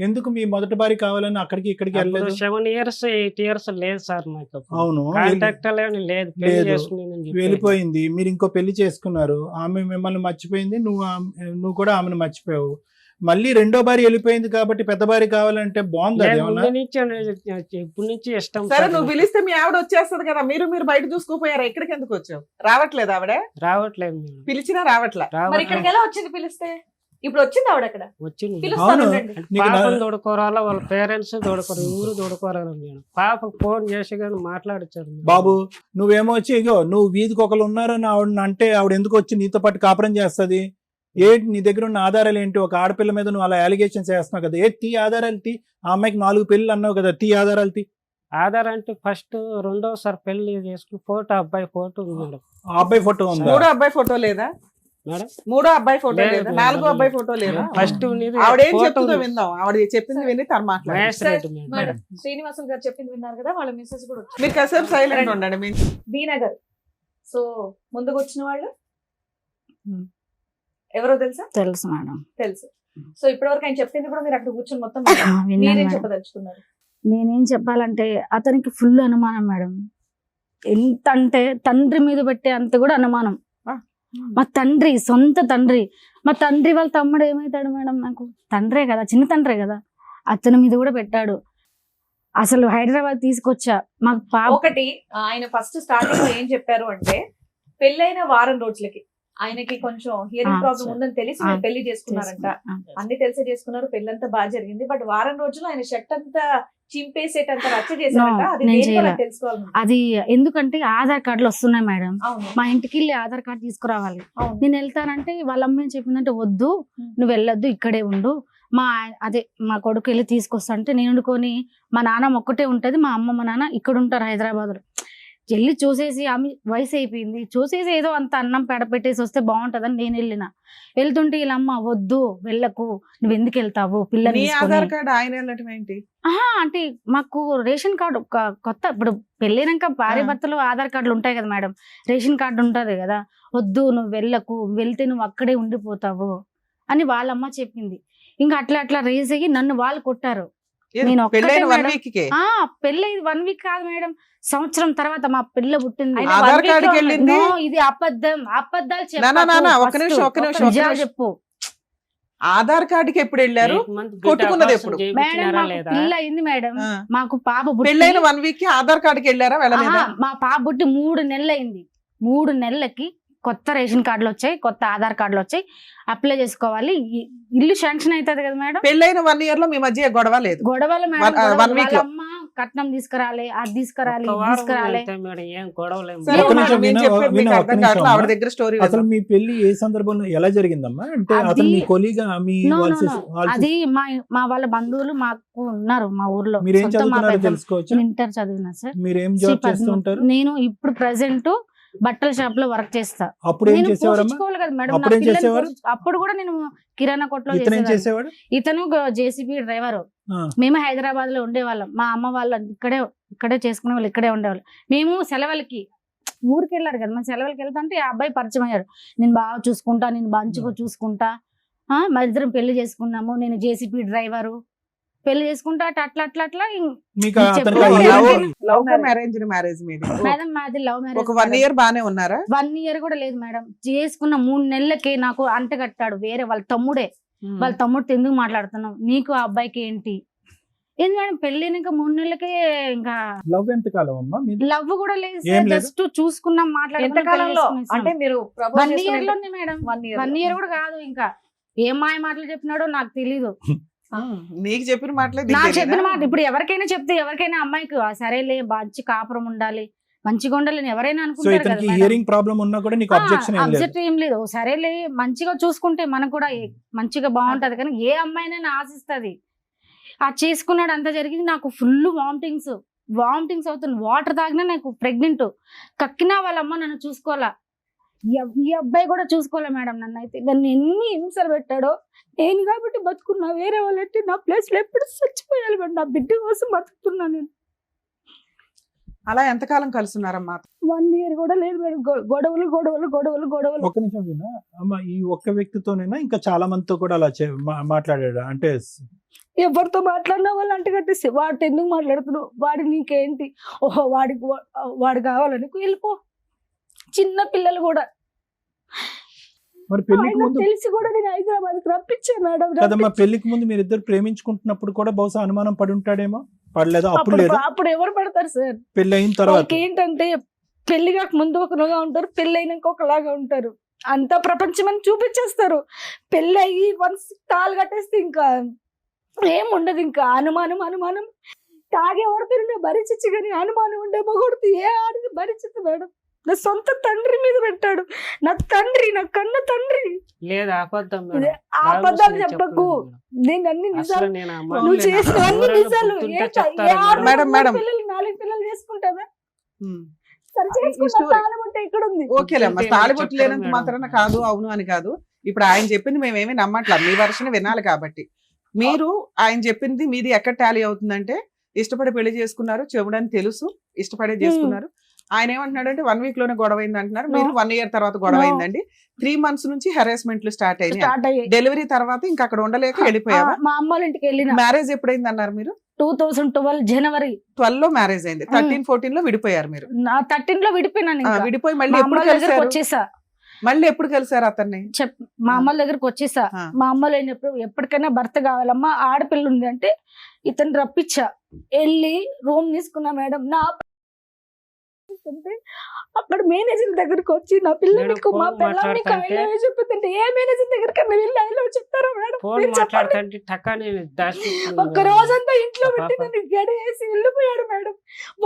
ఎందుకు మీ మొదటి భార్య కావాలని అక్కడికి ఇక్కడికి వెళ్ళలేదు? 7 years 8 years లేదు సార్ నాకు అప్పుడు. అవును, కాంటాక్ట్ లేదు, పెళ్లి లేదు. చేసుకున్నానని చెప్పి. వెళ్ళిపోయింది. మీరు ఇంకో పెళ్లి చేసుకున్నారు, ఆమె మిమ్మల్ని మర్చిపోయింది, నువ్వు కూడా ఆమెను మర్చిపోయావు. మళ్ళీ రెండో భార్య వెళ్ళిపోయింది కాబట్టి పెద్ద భార్య కావాలంటే బాగుంది. లేదు, అదేమన్నా ముందు నుంచి ఇప్పటి నుంచి ఇష్టం సరే సార్ నువ్వు నాకు. పిలిస్తే మీ ఆవిడ వచ్చేస్తది కదా, మీరు బయట చూసుకోపోయారా? ఇక్కడికి ఎందుకు వచ్చావు? రావట్లేదు ఆవిడ? రావట్లేదు మేడం. పిలిచినా రావట్లే. మరి రావట్లేదు. ఇక్కడికి ఎలా వచ్చింది పిలిస్తే? ఇప్పుడు వచ్చింది ఆవిడ అక్కడ, వచ్చింది మేడం. పిలుస్తాను అవును. రండి. నీకు నా- పాపను తోడుకోరాలా, వాళ్ళ పేరెంట్స్ తోడుకోరు, ఊరు తోడుకోరాలి మేడం. పాపకు ఫోన్ చేసి కానీ మాట్లాడించారు మేడం. బాబు నువ్వేమో వచ్చి ఇగో నువ్వు వీధికి ఒకరు ఉన్నారని ఆవిడ అంటే ఆవిడ ఎందుకు వచ్చి నీతో పాటు కాపురం చేస్తుంది? ఏంటి నీ దగ్గర ఉన్న ఆధారాలు ఏంటి? ఒక ఆడపిల్ల మీద నువ్వు అలా అలిగేషన్స్ వేస్తున్నావు కదా, తీ ఆధారాలు తీ. ఆ అమ్మాయికి 4 పెళ్ళిళ్ళు అన్నావు కదా, తీ ఆధారాలు తీ. ఆధార్ అంటే ఫస్ట్ రెండోసారి పెళ్లి చేసుకుని ఫోటో, అబ్బాయి ఫోటో ఉంది మేడం. ఆ అబ్బాయి ఫోటో ఉందా? 3వ అబ్బాయి ఫోటో లేదా? మేడం 3వ అబ్బాయి ఫోటో లేదు, లేదా? లేదు. 4వ అబ్బాయి ఫోటో లేదా? ఫస్ట్ ఆవిడ ఏం చెప్తుందో విందాం. ఆవిడ చెప్పింది విని తను మాట్లాడు. Magistrate madam. మేడం శ్రీనివాసులు గారు చెప్పింది విన్నారు కదా, వాళ్ళ మిస్సెస్ కూడా వచ్చారు. మీరు కాసేపు సైలెంట్ ఉండండి. మీ బీనగర్. సో ముందుకు వచ్చిన వాళ్ళు ఎవరో తెలుసా? తెలుసు మేడం. తెలుసు. సో ఇప్పటివరకు ఆయన చెప్పింది కూడా మీరు అక్కడ కూర్చొని మొత్తం విన్నారు. విన్నాను మీరేం మేడం. చెప్పదలుచుకున్నారు? నేనేం చెప్పాలంటే అతనికి ఫుల్ అనుమానం మేడం. ఎంత అంటే తండ్రి మీద పెట్టే అంత కూడా అనుమానం. మా తండ్రి, సొంత తండ్రి, మా తండ్రి వాళ్ళ తమ్ముడు ఏమవుతాడు మేడం? నాకు తండ్రే కదా, చిన్న తండ్రే కదా, అతని మీద కూడా పెట్టాడు. అసలు హైదరాబాద్ తీసుకొచ్చా మాకు పాప. ఒకటి ఆయన ఫస్ట్ స్టార్టింగ్ లో ఏం చెప్పారు అంటే, పెళ్ళైన వారం రోజులకి ఆయనకి కొంచెం హియరింగ్ ప్రాబ్లం ఉందని తెలిసి మీరు పెళ్లి చేసుకున్నారంట. అన్ని తెలిసే చేసుకున్నారు, పెళ్ళంతా బాగా జరిగింది. బట్ వారం రోజులు ఆయన షర్ట్ అంతా చింపేసేటంత రచ్చ చేశారంట. అది నేను దేనికో చేయలే. నాకు తెలుసుకోవాలి. అది ఎందుకంటే ఆధార్ కార్డులు వస్తున్నాయి మేడం, అవును మా ఇంటికి వెళ్ళి ఆధార్ కార్డు తీసుకురావాలి. అవును. నేను వెళ్తానంటే వాళ్ళ అమ్మ ఏం చెప్పిందంటే, వద్దు నువ్వు వెళ్ళొద్దు, ఇక్కడే ఉండు. మా కొడుకు వెళ్ళి తీసుకొస్తా అంటే నేను వండుకొని, మా నాన్న ఒక్కటే ఉంటది, మా అమ్మ మా నాన్న ఇక్కడ ఉంటారు హైదరాబాద్ లో. వెళ్ళి చూసేసి ఆమె వయసు అయిపోయింది, చూసేసి ఏదో అంత అన్నం పెట్టేసి వస్తే బాగుంటదని నేను వెళ్ళిన. వెళ్తుంటే వీళ్ళమ్మ వద్దు వెళ్ళకు, నువ్వు ఎందుకు వెళ్తావు పిల్లల్ని నీ తీసుకొని. ఆధార్ కార్డు ఆయన వెళ్ళటం ఏంటి? అంటే మాకు రేషన్ కార్డు కొత్త, ఇప్పుడు పెళ్ళైనాక భార్య భర్తలు ఆధార్ కార్డులు ఉంటాయి కదా మేడం, రేషన్ కార్డు ఉంటది కదా. వద్దు నువ్వు వెళ్ళకు, వెళ్తే నువ్వు అక్కడే ఉండిపోతావు అని వాళ్ళమ్మ చెప్పింది. ఇంకా అట్లా రేస్ అయ్యి నన్ను వాళ్ళు కొట్టారు. నేను ఒక్కటే పెళ్ళైన 1 మేడం. week కే పెళ్ళి 1 week కాదు మేడం, సంవత్సరం తర్వాత మా పిల్ల పుట్టింది. ఆయన ఆధార్ 1 week కార్డుకి లో వెళ్ళింది. No, ఇది అబద్ధాలు నానా, ఒక్క నిమిషం. చెప్పు. ఆధార్ కార్డుకి ఎప్పుడు వెళ్ళారు? 8 month కొట్టుకున్నది బిడ్డ ఎప్పుడు? అబార్షన్ మేడం చేయించినారా మాకు లేదా? పిల్ల అయింది మేడం, ఆ. మాకు పాప పెళ్ళైన పుట్టి 1 week కి ఆధార్ కార్డుకి వెళ్ళారా? వెళ్ళలేదా? మా పాప పుట్టి 3 నెలలు అయింది. 3 నెలలకి కొత్త రేషన్ కార్డులు వచ్చాయి, కొత్త ఆధార్ కార్డులు వచ్చాయి, అప్లై చేసుకోవాలి. ఇల్లు శాంక్షన్ అవుతుంది కదా మేడం. పెళ్ళైన 1 year లో మీ మధ్య గొడవ లేదు? గొడవలు మేడం, One week వాళ్ళ లో. అమ్మ కట్నం తీసుకురాలే, అది తీసుకురాలి, ఒక్క ఇది వారం తీసుకురాలే. అంతే మేడం, ఏం గొడవలేం సరే ఒక్క మేడం, నిమిషం నేను విను, చెప్పేది మీకు విను, ఒక్క అర్థం నిమిషం కావట్లేదు. ఆవిడ అమ్మా. దగ్గర స్టోరీ అసలు మీ పెళ్లి ఏ సందర్భంలో ఎలా జరిగిందమ్మా? అంటే అది- అతను మీ కొలీగా మీ No, no, వాళ్ళ no. అది మా వాళ్ళ బంధువులు మాకు ఉన్నారు మా ఊర్లో. మీరేం సొంత మా చదువుతున్నారో పెద్దమ్మ. తెలుసుకోవచ్చు. నేను ఇంటర్ చదివినా సార్. మీరేం శ్రీ జాబ్ చేస్తూ పద్మ. ఉంటారు? నేను ఇప్పుడు ప్రెసెంట్ బట్టల షాప్ లో వర్క్ చేస్తా. అప్పుడు ఏం నేను చేసేవారమ్మా? పోషించుకోవాలి కదా మేడం, అప్పుడు ఏం చేసేవారు? అప్పుడు కూడా నేను కిరాణా కొట్లో ఇతను ఏం చేసేదాన్ని. చేసేవాడు? ఇతను జేసీబీ డ్రైవర్. ఆ. మేము హైదరాబాద్ లో ఉండేవాళ్ళం. మా అమ్మ వాళ్ళు ఇక్కడే చేసుకునే వాళ్ళు, ఇక్కడే ఉండేవాళ్ళు. మేము సెలవులకి ఊరికి వెళ్ళారు కదా, మేము సెలవులకి వెళ్తుంటే ఆ అబ్బాయి పరిచయం అయ్యారు. నేను బాగా చూసుకుంటా, నేను మంచిగా చూసుకుంటా, మా ఇద్దరం పెళ్లి చేసుకున్నాము, నేను జేసీబీ డ్రైవరు, పెళ్లి చేసుకుంటా అట్లా అట్లా అట్లా. మీకు మీరు అతనికి చెప్పండి. ఆ లవ్ ఏం- లవ్ కమ్ అరేంజ్ మ్యారేజ్ మీది? మేడం మాది లవ్ మ్యారేజ్. ఒక 1 year బానే ఉన్నారా? 1 year కూడా లేదు మేడం. చేసుకున్న 3 నెలలకే నాకు అంట కట్టాడు వేరే వాళ్ళ తమ్ముడే. వాళ్ళ తమ్ముడితో ఎందుకు మాట్లాడుతున్నావు, నీకు ఆ అబ్బాయికి ఏంటి? ఏంది మేడం, పెళ్ళైన ఇంకా 3 నెలలకే ఇంకా లవ్ ఎంత కాలం అమ్మా మీది? లవ్ కూడా లేదు ఏం సార్. లేదు? జస్ట్ చూసుకున్నాం, ఎంత మాట్లాడుకున్నాం, కాలంలో పెళ్లి చేసుకునేసాం. అంటే మీరు 1 year లోనే మేడం. 1 year 1 year కూడా కాదు. ఇంకా ఏం మాయ మాటలు చెప్పినాడో నాకు తెలీదు. నీకు చెప్పిన మాటలే నాకు చెప్పిన మాట ఇప్పుడు ఎవరికైనా చెప్తే, ఎవరికైనా అమ్మాయికి సరేలే మంచి కాపురం ఉండాలి, మంచిగా ఉండాలి అని ఎవరైనా సో అనుకుంటారు కదా ఇతనికి మేడం. హియరింగ్ ప్రాబ్లం ఉన్నా కూడా నీకు అబ్జెక్షన్ ఏం లేదు? అబ్జెక్ట్ ఏం లేదు. సరేలే మంచిగా చూసుకుంటే మనకు కూడా మంచిగా బాగుంటది. కానీ ఏ అమ్మాయినైనా ఆశిస్తది. ఆ చేసుకున్నాడు, అంత జరిగింది. నాకు ఫుల్ వామిటింగ్స్ అవుతుంది. వాటర్ తాగినా నాకు ప్రెగ్నెంట్. కక్కినా వాళ్ళ అమ్మ నన్ను చూసుకోవాలా, ఈ అబ్బాయి కూడా చూసుకోలే మేడం. నన్ను అయితే నన్ను ఎన్ని హింసలు పెట్టాడో. నేను కాబట్టి బతుకున్నా, వేరే వాళ్ళంటే నా ప్లేస్ లో ఎప్పుడు చచ్చిపోయాలి మేడం. నా బిడ్డ కోసం బతుకుతున్నా నేను. అలా ఎంతకాలం కలుసున్నారమ్మా? 1 year కూడా లేదు మేడం. గొడవలు. ఒక్క నిమిషం వినా అమ్మ, ఈ ఒక్క వ్యక్తితోనైనా ఇంకా చాలా మందితో కూడా అలా మాట్లాడాడు అంటే? ఎవరితో మాట్లాడినా వాళ్ళు అంటే కట్టేసి, వాడితో ఎందుకు మాట్లాడుతున్నావు, వాడి నీకేంటి, ఓహో వాడు కావాలని వెళ్ళిపో. చిన్న పిల్లలు కూడా మరి పెళ్లికి ఆయన ముందు తెలిసి కూడా నేను హైదరాబాద్ రప్పించాను మేడం. కదమ్మా, పెళ్లికి ముందు మీరిద్దరు ప్రేమించుకుంటున్నప్పుడు కూడా బహుశా అనుమానం పడి ఉంటాడేమో. పడలేదు అప్పుడు? లేదా అప్పుడు ఎవరు పడతారు సార్? పెళ్లి అయిన తర్వాత వాళ్ళకి ఏంటంటే పెళ్లి కాక ముందు ఒకలాగా ఉంటారు, పెళ్లి అయినాక ఒకలాగా ఉంటారు. అంతా ప్రపంచం అని చూపించేస్తారు. పెళ్లి అయ్యి వన్స్ తాళి కట్టేస్తే ఇంకా ఏముండదు. ఇంకా అనుమానం తాగే వాడితే భరించచ్చు, కానీ అనుమానం ఉండే మగొడితే ఏ ఆడిది భరించదు మేడం. నా సొంత తండ్రి మీద పెట్టాడు. నా తండ్రి, నా కన్న తండ్రి. లేదు, అబద్ధం మేడం. అబద్ధాలు నేను చెప్పకు. చెప్పలేదు నేను అన్ని మేడం. నిజాలు, అసలు నేను అమ్మ నువ్వు నేను చేసిన అన్ని ఎవరైనా నిజాలు. గుర్తుంటే ఏ చెప్తారా ఆరు మేడం? మేడం. పిల్లలు 4 పిల్లలు చేసుకుంటావా? ఉమ్. సరే చేసుకుంటా, story- తాళం ఉంటే ఇక్కడ ఉంది. ఓకేలేమ్మా, చెప్తాను తాళిబొట్టు మేడం. లేనంత మాత్రాన కాదు, అవును అని కాదు. ఇప్పుడు ఆయన చెప్పింది మేమేమి నమ్మట్లా, మీ వర్షన్ వినాలి కాబట్టి. మీరు ఆయన చెప్పింది మీది ఎక్కడ టాలీ అవుతుందంటే, ఇష్టపడి పెళ్లి చేసుకున్నారు, చెవుడని తెలుసు, ఇష్టపడే చేసుకున్నారు. ఆయన ఏమంటున్నాడు అంటే 1 week లోనే గొడవ అయింది అంటున్నారు. మీరు 1 year తర్వాత గొడవ No. అయిందండి. 3 months నుంచి హెరాస్మెంట్లు స్టార్ట్ అయినాయి. స్టార్ట్ అయ్యాయి. డెలివరీ తర్వాత ఇంకా అక్కడ ఉండలేక వెళ్ళిపోయావా? మా అమ్మ వాళ్ళ ఇంటికి వెళ్ళిన మ్యారేజ్ ఎప్పుడైంది అన్నారు మీరు? 2012 జనవరి 12 లో మ్యారేజ్ అయింది. 13-14 లో విడిపోయారు మీరు. నా 13 లో విడిపోయినాను. ఇంకా విడిపోయి మా మళ్ళీ అమ్మ ఎప్పుడు వాళ్ళ దగ్గరకు కలిసారు? వచ్చేసా. మళ్ళీ ఎప్పుడు కలిసారు అతన్ని? మా అమ్మ వాళ్ళ దగ్గరకు వచ్చేసా. ఆ. మా అమ్మ లేనప్పుడు ఎప్పటికైనా భర్త కావాలమ్మా, ఆడపిల్ల ఉంది అంటే ఇతను రప్పించా. వెళ్ళి రూమ్ తీసుకున్నా మేడం. నా అక్కడ మేనేజర్ దగ్గరకు వచ్చి నా పిల్ల మేడం, నీకు మా ఫోన్ పిల్లల్ని మాట్లాడుతుంటే- చెప్పిందంటే ఏ మేనేజర్ దగ్గరికి వెళ్ళి ఐలో చెప్తారా మేడం? ఫోన్ మీరు చెప్పండి. మాట్లాడుతుంటే టకాని ఒక్క రోజంతా ఇంట్లో ఆ పెట్టి పాప. నన్ను గడియేసి వెళ్ళిపోయాడు మేడం.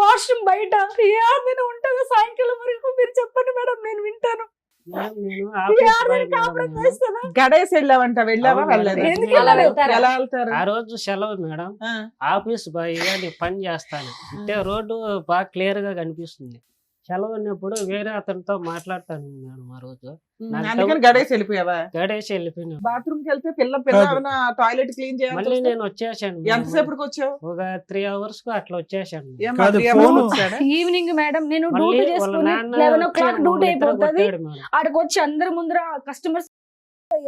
వాష్రూమ్ బయట ఏ ఆడదైనా ఉంటుందో సాయంకాలం వరకు? మీరు చెప్పండి మేడం, నేను వింటాను. మేడం, నేను ఏ ఆఫీస్ ఆడదాన్ని బాయ్ మేడం కాపురం నేను. చేస్తుందా? గడేసి వెళ్ళావంట, వెళ్ళావా అవును వెళ్ళలేదా? మేడం. ఎందుకు అలా వెళ్ళలేదు? వెళ్తారా? ఎలా వెళ్తారు? ఆ రోజు సెలవు మేడం. ఆ. ఆఫీస్ బాయ్ గా నేను పని చేస్తాను. అంటే రోడ్డు బాగా క్లియర్ గా కనిపిస్తుంది. సెలవు ఉన్నప్పుడు వేరే అతనితో మాట్లాడతాను మేడం. ఆ రోజు నాకు అందుకని గడేసి వెళ్ళిపోయావా? గడేసి వెళ్ళిపోయినా. బాత్రూమ్ కి వెళ్తే పిల్ల ఏమైనా టాయిలెట్ క్లీన్ మళ్ళీ చేయాలి. నేను వచ్చేసాను మేడం. ఎంతసేపటికి వచ్చావు? ఒక 3 hours కు అట్లా వచ్చేసాను. ఏమ్మా, కాదు, 3 hours ఫోను. వచ్చాడా? ఈవినింగ్ మేడం నేను మళ్ళీ డ్యూటీ వాళ్ళ చేసుకుని నాన్న 11 వచ్చి o'clock డ్యూటీ మమ్మల్ని ఇద్దరు అయిపోతుంది. కొట్టాడు మేడం. ఆడకు వచ్చి అందరి ముందర కస్టమర్స్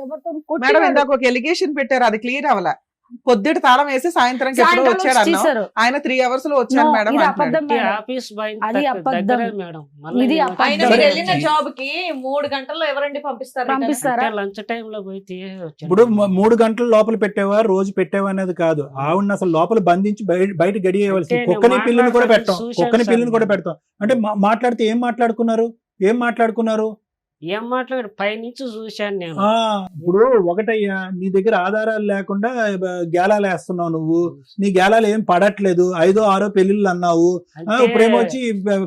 ఎవరితో మేడం కొట్టినాడు. ఇందాక ఒక ఎలిగేషన్ పెట్టారు, అది క్లియర్ అవ్వాల. పొద్దుట తాళం వేసి సాయంత్రంకి ఎప్పుడో సాయంకాలం వచ్చాడు అన్నావు. వచ్చేసారు. ఆయన 3 hours లో వచ్చాను No, మేడం ఇది అంటున్నాడు. అబద్ధం మేడం. ఆఫీస్ బాయ్ అది అబద్ధం. దగ్గరే మేడం. మళ్ళీ ఇది నేను అబద్ధం. ఆయన వచ్చి- మీరు సరే. వెళ్ళిన జాబ్ కి 3 గంటల్లో ఎవరండి పంపిస్తారు? పంపిస్తారా? అంటే లంచ్ టైం లో పోయి తీసేసి వచ్చాను. ఇప్పుడు 3 గంటలు లోపల పెట్టేవా, రోజు పెట్టేవా అనేది కాదు. ఆవిడని అసలు లోపల బంధించి బయట గడియేయవలసి. అంటే కుక్కని నేను పిల్లని కూడా పెట్టాం, మాట్లాడుతుంటే కుక్కని చూశాను పిల్లని కూడా సార్. పెడతాం. అంటే మాట్లాడితే ఏం మాట్లాడుకున్నారు? ఏం మాట్లాడు పైనుంచి చూశాను నేను. ఆ, ఇప్పుడు ఒకటయ్యా, నీ దగ్గర ఆధారాలు లేకుండా గేలాలు వేస్తున్నావు నువ్వు. నీ గేలాలు ఏం పడట్లేదు, 5 6 పెళ్లిళ్ళు అన్నావు. అంటే ఇప్పుడేమో వచ్చి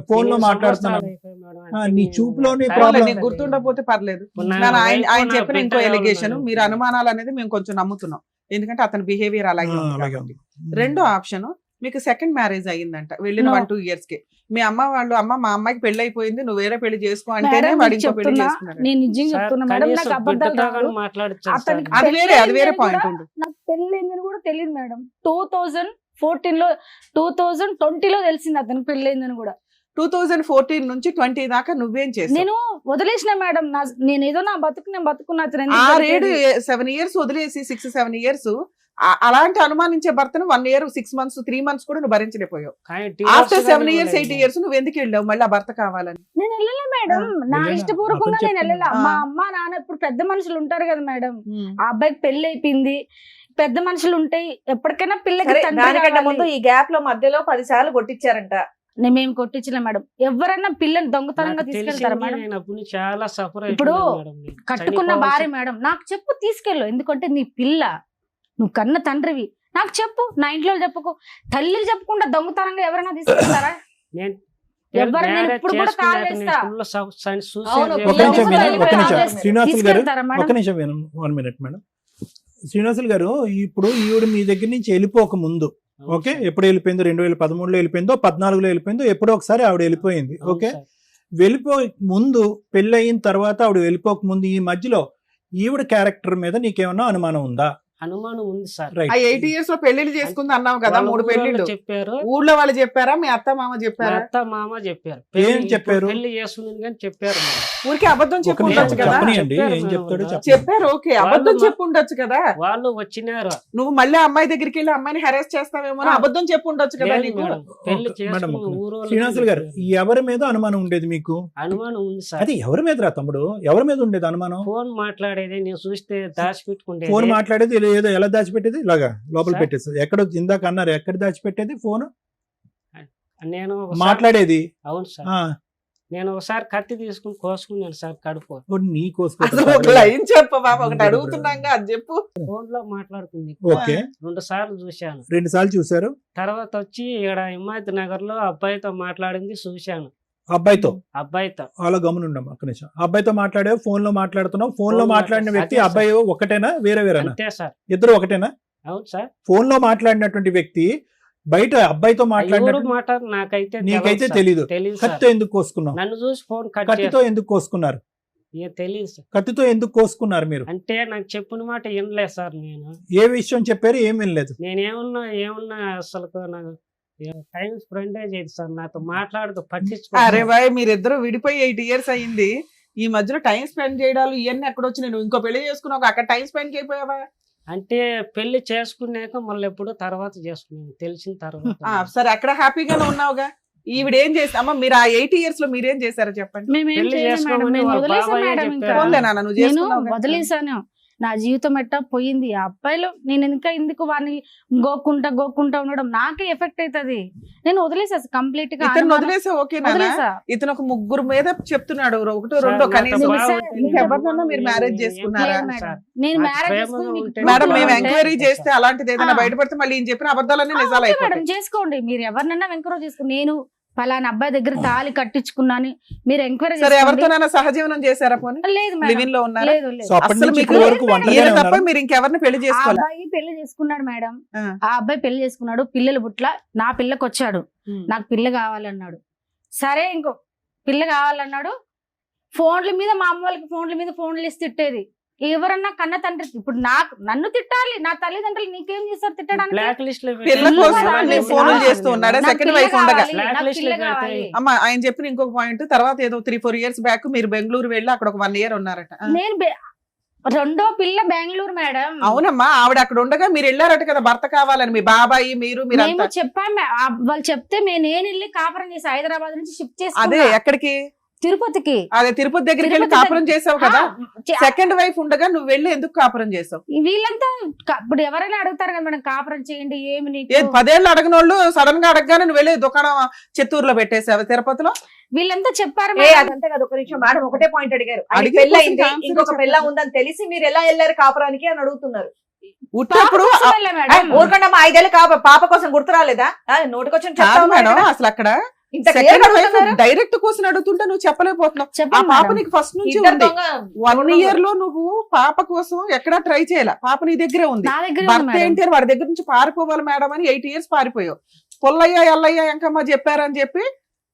ఫోన్ లో ఎన్ని మాట్లాడుతున్నావు. సంవత్సరాలు అయిపోయి మేడం, ఆ, అంటే నీ నేను చూపులోనే టైం problem. నీకు గుర్తుండకపోతే పర్లేదు. ఇప్పుడు నా నేను ఆయన వైఫ్, నా చెప్పిన ఇంకో బిడ్డ ఎవరు ఎలిగేషన్, ఉన్నారు? మీరు అనుమానాలు అనేది మేము కొంచెం నమ్ముతున్నాం, ఎందుకంటే అతని బిహేవియర్ అలాగే ఉంది అలాగే కాబట్టి. ఉంది. రెండో ఆప్షన్, మీకు సెకండ్ మ్యారేజ్ అయ్యిందంట వెళ్ళిన No. 1-2 years కి. మీ అమ్మ వాళ్ళు, అమ్మ మా అమ్మాయికి పెళ్లి అయిపోయింది, నువ్వు వేరే పెళ్లి చేసుకో అంటేనే మేడం, వాడు నీకు ఇంకో పెళ్లి చెప్తున్నా, చేసుకున్నాడు. నేను నిజంగా సార్, చెప్తున్నా మేడం, నాకు కనీసం అబద్ధాలు బిడ్డతో రావు. కానీ మాట్లాడచ్చు సార్. అతనికి అది వేరే పెళ్ళయిందని పాయింట్ కూడా ఉండు. నాకు పెళ్ళైందని కూడా తెలియదు మేడం. 2014 లో 2020 లో తెలిసింది అతనికి పెళ్ళైందని కూడా. 2014 నుంచి 20 దాకా నువ్వేం చేసావు? నేను వదిలేసిన మేడం, నేను ఏదో నా బతుకు నేను బతుకున్నా, అతను ఎందుకు 6-7 దొరికాడు? 7 years వదిలేసి 6-7 years అలాంటి అనుమానించే భర్తను 1 year 6 months 3 months కూడా నువ్వు భరించలేకపోయావు. కానీ ఆఫ్టర్ divorce 7 కానీ years 8 ఇవ్వలేదు. years నువ్వు ఎందుకు వెళ్ళావు మళ్ళీ ఆ భర్త కావాలని? నేను వెళ్ళలే మేడం, నా వెళ్ళానా? ఇష్టపూర్వకంగా అతను నేను వెళ్ళలే. చెప్పింది. మా అమ్మ నాన్న ఇప్పుడు పెద్ద మనుషులు ఉంటారు కదా మేడం, ఆ అబ్బాయికి పెళ్లి అయిపోయింది, పెద్ద మనుషులు ఉంటాయి, ఎప్పటికైనా పిల్లకి సరే, తండ్రి దానికంటే కావాలి. ముందు ఈ గ్యాప్ లో మధ్యలో 10 సార్లు కొట్టించారంట. మేము కొట్టించలే మేడం. ఎవరన్నా పిల్లని దొంగతనంగా నాకు తీసుకెళ్తారా తెలిసింది, మేడం? నేను అప్పుడు నుంచి చాలా సఫర్ ఇప్పుడు అయిపోయాను మేడం. నేను కట్టుకున్న చనిపోవాల్సి- భార్య మేడం, నాకు చెప్పు తీసుకెళ్ళు, ఎందుకంటే నీ పిల్ల, నువ్వు కన్న తండ్రివి, నాకు చెప్పు, నా ఇంట్లో చెప్పుకో. తల్లికి చెప్పకుండా దొంగతనంగా ఎవరైనా తీసుకెళ్తారా? నేను ఎవరు, నేను marriage ఇప్పుడు కూడా చేసుకున్నాక కాల్ నేను చేస్తా. full suicide అవును, ఒక పిల్లలు నిమిషం కూడా వినండి, ఒక నిమిషం. వెళ్ళిపోయారు. శ్రీనివాసులు గారు, తీసుకెళ్తారా మేడం? ఒక నిమిషం వినండి, 1 minute మేడం. శ్రీనివాసులు గారు, ఇప్పుడు ఈవిడ మీ దగ్గర నుంచి వెళ్ళిపోక ముందు, అవును ఓకే, సార్. ఎప్పుడు వెళ్ళిపోయిందో, 2013లో వెళ్ళిపోయిందో, 14లో వెళ్ళిపోయిందో, ఎప్పుడో ఒకసారి ఆవిడ వెళ్ళిపోయింది. అవును ఓకే, సార్. వెళ్ళిపోక ముందు, పెళ్ళి అయిన తర్వాత ఆవిడ వెళ్ళిపోక ముందు, ఈ మధ్యలో ఈవిడ క్యారెక్టర్ మీద నీకేమన్నా అనుమానం ఉందా? అనుమానం ఉంది సార్. రైట్. ఆ 8 years లో పెళ్లిళ్ళు చేసుకుంది అన్నావు కదా, వాళ్ళ 3 ఊరోళ్ళు పెళ్లిళ్ళు. చెప్పారు, ఊర్లో వాళ్ళు చెప్పారా, మీ అత్త మామ మా చెప్పారా? అత్త మామ చెప్పారు. ఏం పెళ్లి- చెప్పారు? ఇప్పుడు పెళ్లి చేస్తుంది కానీ చెప్పారు మేడం. ఊరికి అబద్ధం ఒక చెప్పు నిమిషం ఉండొచ్చు కదా. చెప్పనియండి, చెప్పారు ఏం మేడం చెప్తాడో వాళ్ళు. చెప్పండి. చెప్పారు, ఓకే, అబద్ధం వాళ్ళు చెప్పు ఉండొచ్చు కదా. వాళ్ళు వచ్చినారు. నువ్వు మళ్ళీ ఆ అమ్మాయి దగ్గరికి వెళ్ళి అమ్మాయిని హెరాస్ చేస్తావేమో అని అబద్ధం చెప్పు ఉండొచ్చు కదా లేదు నీకు. మేడం, పెళ్లి ఒక- మేడం, చేసుకున్న ఒక ఊరోళ్ళకి శ్రీనివాసులు గారు, చెప్పారు. ఎవరి మీద అనుమానం ఉండేది మీకు? అనుమానం ఉంది సార్. అది ఎవరి మీద రా తమ్ముడు, ఎవరి మీద ఉండేది అనుమానం? ఫోన్ మాట్లాడేది నేను చూస్తే దాచిపెట్టుకుంటే ఫోన్ మాట్లాడేది ఏదో ఎలా దాచిపెట్టేది, ఇలాగా లోపల సార్. పెట్టేది. ఎక్కడ ఇందాక అన్నారు, ఎక్కడ దాచిపెట్టేది ఫోన్ నేను ఒకసారి- మాట్లాడేది? అవును సార్, ఆ, నేను ఒకసారి కత్తి తీసుకుని కోసుకున్నాను సార్ కడుపు. ఓ, నీ అసలు ఒక లైన్ చెప్పు బాబు, ఒకటి అడుగుతున్నాగా అది చెప్పు. ఫోన్ లో మాట్లాడుతుంది. ఓకే, 2 సార్లు చూశాను. 2 సార్లు చూసారు. తర్వాత వచ్చి ఇక్కడ హిమాయత్ నగర్ లో అబ్బాయితో మాట్లాడింది చూశాను. అబ్బాయితో అబ్బాయితో అలా గమనుండం ఒక్క నిమిషం. అబ్బాయితో మాట్లాడావు, ఫోన్ లో మాట్లాడుతున్నావు. ఫోన్ లో ఫోన్ మాట్లాడిన వ్యక్తి అదే సార్. అబ్బాయి ఒకటేనా, వేరే వేరేనా? అంతే సార్. ఇద్దరు ఒకటేనా? అవును సార్. ఫోన్ లో మాట్లాడినటువంటి వ్యక్తి బయట అబ్బాయితో ఎవరు మాట్లాడినట్టు మాట నాకైతే నీకైతే సార్. తెలీదు. తెలీదు సార్. కత్తితో ఎందుకు కోసుకున్నావు? నన్ను చూసి ఫోన్ కట్ కత్తితో ఎందుకు కోసుకున్నారు? తెలియదు సార్. కత్తితో ఎందుకు కోసుకున్నారు మీరు? అంటే నాకు చెప్పిన మాట వినలేదు సార్. నేను ఏ విషయం చెప్పారు, ఏం వినలేదు? ఏమున్నా అసలు నాకు టైం స్పెండ్ చేయదు సార్, నాతో మాట్లాడుతూ అరే పట్టించుకో. బాయ్, మీరిద్దరు విడిపోయి 8 years అయింది. ఈ మధ్యలో టైం స్పెండ్ చేయడాలు ఇవన్నీ ఎక్కడ వచ్చినాయి? నువ్వు ఇంకో పెళ్లి చేసుకున్నావు, అక్కడ టైం స్పెండ్ చేయపోయావా? అంటే పెళ్లి చేసుకున్నాక మళ్ళీ ఎప్పుడు తర్వాత చేసుకున్నాను తెలిసిన తర్వాత. సరే, అక్కడ హ్యాపీగానే ఉన్నావుగా. ఈవిడ ఏం చేస్తా అమ్మ, మీరు ఆ 8 years లో మీరేం చేశారో చెప్పండి. మేమేం పెళ్లి చేయలేదు మేడం, చేసుకోమని నేను వాళ్ళ వదిలేసాను బాబాయే మేడం. ఇంకా చెప్పారు. పోన్లే నాన్న, నువ్వు నేను చేసుకున్నావు కదా. వదిలేసాను. నా జీవితం ఎట్టా పోయింది. ఆ అబ్బాయిలో నేను ఎందుకు వాడిని గోక్కుంటా ఉండడం నాకే ఎఫెక్ట్ అవుతుంది. నేను వదిలేసా కంప్లీట్ గా. ఇతను వదిలేసా, ఓకే నాన్న. వదిలేసా. ఇతను ఒక 3 మీద చెప్తున్నాడు, 1 సార్, 2 నాతో కనీసం. బాగుంటుంది. ఇంకెవరినన్నా మీరు మ్యారేజ్ ఏం చేసుకున్నారా? లేదు మేడం. సార్. నేను నాకు మ్యారేజ్ ప్రేమగా చేసుకుని మీకు ఉంటే మేడం, మేము బాగుంటే- ఎంక్వైరీ చేస్తే అలాంటిది ఏదైనా ఆ. బయటపడితే మళ్ళీ ఈయన చెప్పిన అబద్ధాలన్నీ నిజాలు ఓకే మేడం, అయిపోతాయి. చేసుకోండి. మీరు ఎవరినన్నా ఎంకరేజ్ చేసుకోండి. నేను పలానా అబ్బాయి దగ్గర తాళి కట్టించుకున్నాను, మీరు ఎంక్వైరీ సరే, ఎవరితోనైనా సహజీవనం చేశారా పోనీ? లేదు మేడం. లివింగ్ లో ఉన్నారా? లేదు లేదు. సో అప్పటి అసలు నుంచి మీకు ఇప్పటి వరకు లేదు ఒంటరిగానే ఈయన తప్ప ఉన్నారా? మీరు ఇంకెవరిని పెళ్లి ఆ చేసుకోవాలి? అబ్బాయి పెళ్లి చేసుకున్నాడు మేడం. ఆ. ఆ అబ్బాయి పెళ్లి చేసుకున్నాడు, పిల్లలు పుట్ల, నా పిల్లకి వచ్చాడు, నాకు పిల్ల కావాలన్నాడు. సరే, ఇంకో పిల్ల కావాలన్నాడు. ఫోన్ల మీద మా అమ్మ వాళ్ళకి ఫోన్లు ఇస్తే తిట్టేది. ఎవరన్నా కన్న తండ్రి ఇప్పుడు నన్ను తిట్టాలి, నా తల్లిదండ్రులు నీకేం చేస్తారు తిట్టడానికి? బ్లాక్ లిస్ట్ లో పిల్ల కోసం కోసం ఆయన నేను ఫోన్లు ఆ. చేస్తూ ఉన్నాడా? నాకు సెకండ్ పిల్ల వైఫ్ ఉండగా. కావాలి, నాకు Blacklist పిల్ల లో పెడతాయి. కావాలి. అమ్మ, ఆయన చెప్పిన ఇంకొక పాయింట్, తర్వాత ఏదో 3-4 years బ్యాక్ మీరు బెంగళూరు వెళ్ళి అక్కడ ఒక 1 year ఉన్నారట. నేను రెండో పిల్ల బెంగళూరు మేడం. అవునమ్మా, ఆవిడ అక్కడ ఉండగా మీరు వెళ్ళారట కదా భర్త కావాలని, మీ బాబాయి మీరు మేము మీరంతా. చెప్పాము, వాళ్ళు చెప్తే నేను వెళ్ళి కాపురం చేసి హైదరాబాద్ నుంచి షిఫ్ట్ అదే చేసి ఎక్కడికి? తిరుపతికి. అదే తిరుపతి దగ్గరికి వెళ్ళి తిరుపతి కాపురం చేసావు కదా, చే- సెకండ్ వైఫ్ ఉండగా నువ్వు వెళ్ళి ఎందుకు కాపురం చేసావు? వీళ్ళంతా ఇప్పుడు ఎవరైనా అడుగుతారు కదా మేడం కాపురం చేయండి ఏమి నీకు. 10 ఏళ్ళు అడగని వాళ్ళు సడన్ గా అడగగానే నువ్వు వెళ్ళి దుకాణం చిత్తూరులో పెట్టేసావు తిరుపతిలో. వీళ్ళంతా చెప్పారు ఏ మేడం. అదంతే కదా, ఒక నిమిషం మేడం ఒకటే పాయింట్ అడిగారు. ఆయన అడిగే పెళ్ళయింది, question కి ఇంకొక answer పెళ్ళ చెప్పండి. ఉందని తెలిసి మీరు ఎలా వెళ్ళారు కాపురానికి అని అడుగుతున్నారు. ఉట్టప్పుడు పాప కోసం వెళ్ళా మేడం. ఊరుకంటే మా 5 ఏళ్ళు పాప కోసం గుర్తు రాలేదా? నోటికొచ్చిన కాదు చెప్తావు మేడం, మేడం. అసలు అక్కడ ఇంత clear గా అడుగుతున్నారు. డైరెక్ట్ క్వశ్చన్ అడుగుతుంటే నువ్వు చెప్పలేకపోతున్నావు. ఆ చెప్పండి పాప మేడం. నీకు ఫస్ట్ నుంచి ఇద్దరు ఉంది. దొంగ 1 ఇయర్ లో నువ్వు పాప కోసం ఎక్కడా ట్రై చేయాల, పాప నీ దగ్గరే ఉంది. నా దగ్గర భర్త ఏంటి అని వాడి దగ్గర నుంచి పారిపోవాలి మేడం అని 8 ఇయర్స్ పారిపోయావు. పుల్లయ్య ఎల్లయ్య ఎంకమ్మ చెప్పారని చెప్పి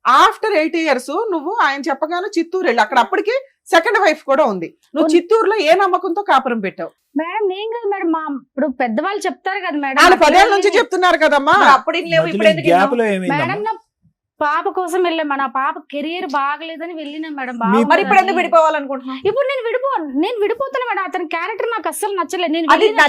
ఆఫ్టర్ 8 ఇయర్స్ నువ్వు ఆయన చెప్పగానే చిత్తూరు వెళ్ళి అక్కడ అప్పటికి సెకండ్ వైఫ్ కూడా ఉంది. నువ్వు చిత్తూరులో ఏ నమ్మకంతో కాపురం పెట్టావు? మేడం నేను కదా మేడం, మా ఇప్పుడు పెద్దవాళ్ళు చెప్తారు కదా మేడం. వాళ్ళు 10 ఏళ్ళ నుంచి చెప్తున్నారు కదమ్మా. మరి అప్పుడు ఇన్ని లేవు, ఇప్పుడు ఎందుకు గ్యాప్ ఇన్నావు? లో ఏమైందమ్మా? మేడం నా పాప కోసం వెళ్ళాం. నా పాప కెరియర్ బాగలేదని వెళ్ళినా మేడం. మరి ఇప్పుడు ఎందుకు విడిపోవాలనుకుంటున్నావు? ఇప్పుడు నేను విడిపోతున్నా మేడం. అతని క్యారెక్టర్ నాకు అస్సలు నచ్చలేదు. నేను అది వెళ్ళిన-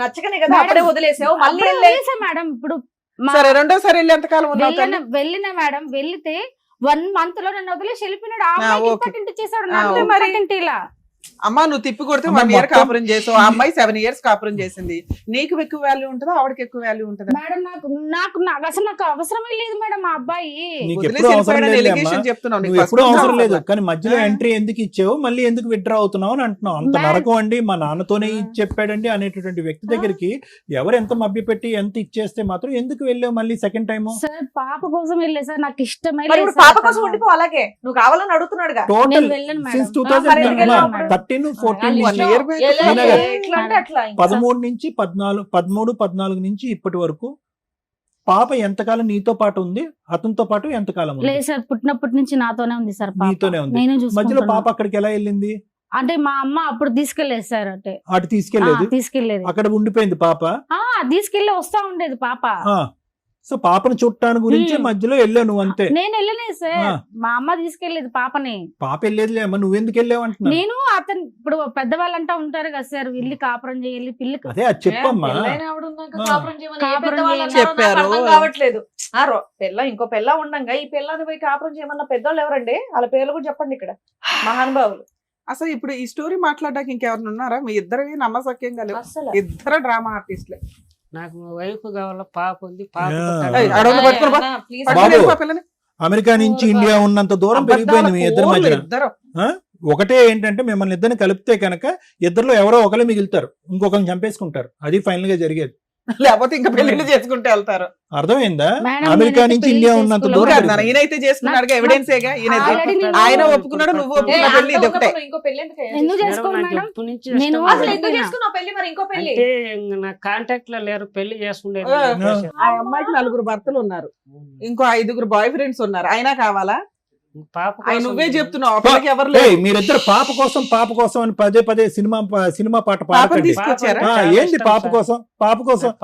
నచ్చకనే కదా మేడం, అప్పుడే వదిలేసావు. మళ్ళీ అప్పుడే వెళ్ళే- వదిలేసా మేడం. ఇప్పుడు మా- సరే రెండోసారి వెళ్ళి ఎంతకాలం ఉన్నావు తల్లి? వెళ్ళిన మేడం, వెళ్తే 1 month లో నన్ను వదిలేసి వెళ్ళిపోయినాడు. ఆ ఆ, అమ్మాయికి ఓకే. ఇంపార్టెంట్ చేశాడు. ఆ, నాకు ఓకే. ఇంపార్టెంట్ ఇలా. అమ్మా నువ్వు తిప్పి కొడితే అమ్మ, 1 ఇయర్ మొత్తం- కాపురం చేసావు, ఆ అమ్మాయి 7 ఇయర్స్ కాపురం చేసింది. నీకు ఎక్కువ వాల్యూ ఉంటుందా ఆవిడకి ఎక్కువ వాల్యూ ఉంటుందా? మేడం నాకు అసలు నాకు అవసరమే లేదు మేడం ఆ అబ్బాయి. నీకు వదిలేసి ఎప్పుడు అవసరం వెళ్ళిపోయాడని లేదు allegation అమ్మా. చెప్తున్నావు. నీకు నువ్వు first ఎప్పుడు నుంచి అవసరం లేదు, అవసరం. కానీ మధ్యలో ఆ. ఎంట్రీ ఎందుకు ఇచ్చావు, మళ్ళీ ఎందుకు విత్డ్రా అవుతున్నావు అని అంటున్నావు. అంత మేడం. నరకం అండి, మా నాన్నతోనే ఇచ్చి చెప్పాడండి అనేటటువంటి వ్యక్తి దగ్గరికి ఎవరు ఎంత మభ్యపెట్టి ఎంత ఇచ్చేస్తే మాత్రం ఎందుకు వెళ్ళావు మళ్ళీ సెకండ్ టైం? సార్ పాప కోసం వెళ్ళే సార్, నాకు ఇష్టమే మరి లేదు ఇప్పుడు సార్ పాప కోసం అతను. ఉండిపో, అలాగే నువ్వు కావాలని అడుగుతున్నాడుగా. టోటల్ నేను వెళ్ళను మేడం. సిన్స్ మరి ఎందుకు వెళ్ళావు అప్పుడు? 2013 14 1 నుంచి year back. ఎలా- ఈయన ఎట్లా అంటే అట్లా ఇంకా. 13 నుంచి 14 నుంచి ఇప్పటి వరకు పాప ఎంతకాలం నీతో పాటు ఉంది, అతనితో పాటు ఎంతకాలం ఉంది? లేదు సార్, పుట్టినప్పటి నుంచి నాతోనే ఉంది సార్ పాప. నీతోనే ఉంది. నేనే మధ్యలో చూసుకుంటున్నా. పాప అక్కడికి ఎలా వెళ్ళింది? అంటే మా అమ్మ అప్పుడు తీసుకెళ్లేదు సార్. అంటే అటు తీసుకెళ్లేదు, తీసుకెళ్లేదు. అక్కడ ఉండిపోయింది పాప. తీసుకెళ్లి వస్తా ఉండేది పాప. సో పాపను చూడటానికి గురించి మ్మ్. మధ్యలో వెళ్ళావు నువ్వు అంతే. నేను వెళ్ళలేదు సార్, ఆ. మా అమ్మ తీసుకెళ్లేదు పాపని. పాప వెళ్ళేదిలే అమ్మ, నువ్వెందుకు వెళ్ళావు అంటున్నా. నేను అతను ఇప్పుడు పెద్దవాళ్ళంటా ఉంటారు కదా సార్, వెళ్ళి కాపురం చేయాలి పిల్లకి. అదే అది చెప్పమ్మా. పెళ్ళైన ఆవిడ ఉన్నాక ఆ. కాపురం చేయమని ఏ కాపురం పెద్దవాళ్ళు చేయమని అన్నారో నాకు చెప్పారు. అర్థం కావట్లేదు. ఇంకో పెళ్ళ ఉండంగా ఈ పిల్లని పోయి కాపురం చేయమన్న పెద్దోళ్ళు ఎవరండి? వాళ్ళ పేర్లు కూడా చెప్పండి ఇక్కడ, మహానుభావులు. అసలు ఇప్పుడు ఈ స్టోరీ మాట్లాడడానికి ఇంకెవరైనా ఉన్నారా? మీ ఇద్దరు నమ్మసక్యంగా లేవు, అసలు ఇద్దరు డ్రామా ఆర్టిస్ట్లే. నాకు వైఫ్ కావాలా, పాప ఉంది, పాప యా. అడవులు పట్టుకుని పో. ప్లీజ్ పట్టుకుని బాబు. వెళ్ళిపో పిల్లని. అమెరికా నుంచి ఇండియా ఉన్నంత దూరం పెరిగిపోయింది మీ ఇద్దరి అబద్ధాల మధ్య. కోర్లు ఇద్దరు. ఒకటే ఏంటంటే మిమ్మల్ని ఇద్దరిని కలిపితే కనుక ఇద్దరిలో ఎవరో ఒకరు మిగులుతారు, ఇంకొకరిని చంపేసుకుంటారు. అది ఫైనల్ గా జరిగేది. లేకపోతే ఇంకా పెళ్లిళ్ళు చేసుకుంటే వెళ్తారు. అర్థమైందా? మేడం, అమెరికా నేనైతే నుంచి పెళ్లి ఇండియా ఉన్నంత చేసుకోలేదు. దూరం నువ్వు కాదు పెరిగిపోయింది. ఈయనైతే చేసుకున్నాడుగా, ఎవిడెన్స్ ఏగా ఈయన. Already నేను- ఆయన ఒప్పుకున్నాడు, నువ్వు ఒప్పుకున్న పెళ్లి ఇది ఒకటే. ఇంకో పెళ్లి ఎందుకు అయ్యా? ఎందుకు మేడం, చేసుకోను నాకు మేడం? ఎప్పటి నుంచి నేను ఇష్టం అసలు లేదు. ఎందుకు చేసుకున్నావు పెళ్లి? మరి ఇంకో పెళ్లి అంటే ఇంక నా కాంటాక్ట్ లో లేరు, పెళ్లి చేసుకుండేది. ఆ. అని చెప్పేసి. ఆ అమ్మాయికి 4 భర్తలు ఉన్నారు, ఇంకో 5 బాయ్ ఫ్రెండ్స్ ఉన్నారు. అయినా కావాలా? పాప ఆయన కోసం నువ్వే చెప్తున్నావు, ఆ పిల్లకి ఎవరు ఏయ్, లేరు. మీరిద్దరు పాప కోసం అని పదే సినిమా పాట పాపని పాడకండి. తీసుకొచ్చారా? పాప ఆ, చాలా ఏంది ఇష్టం పాప సార్. కోసం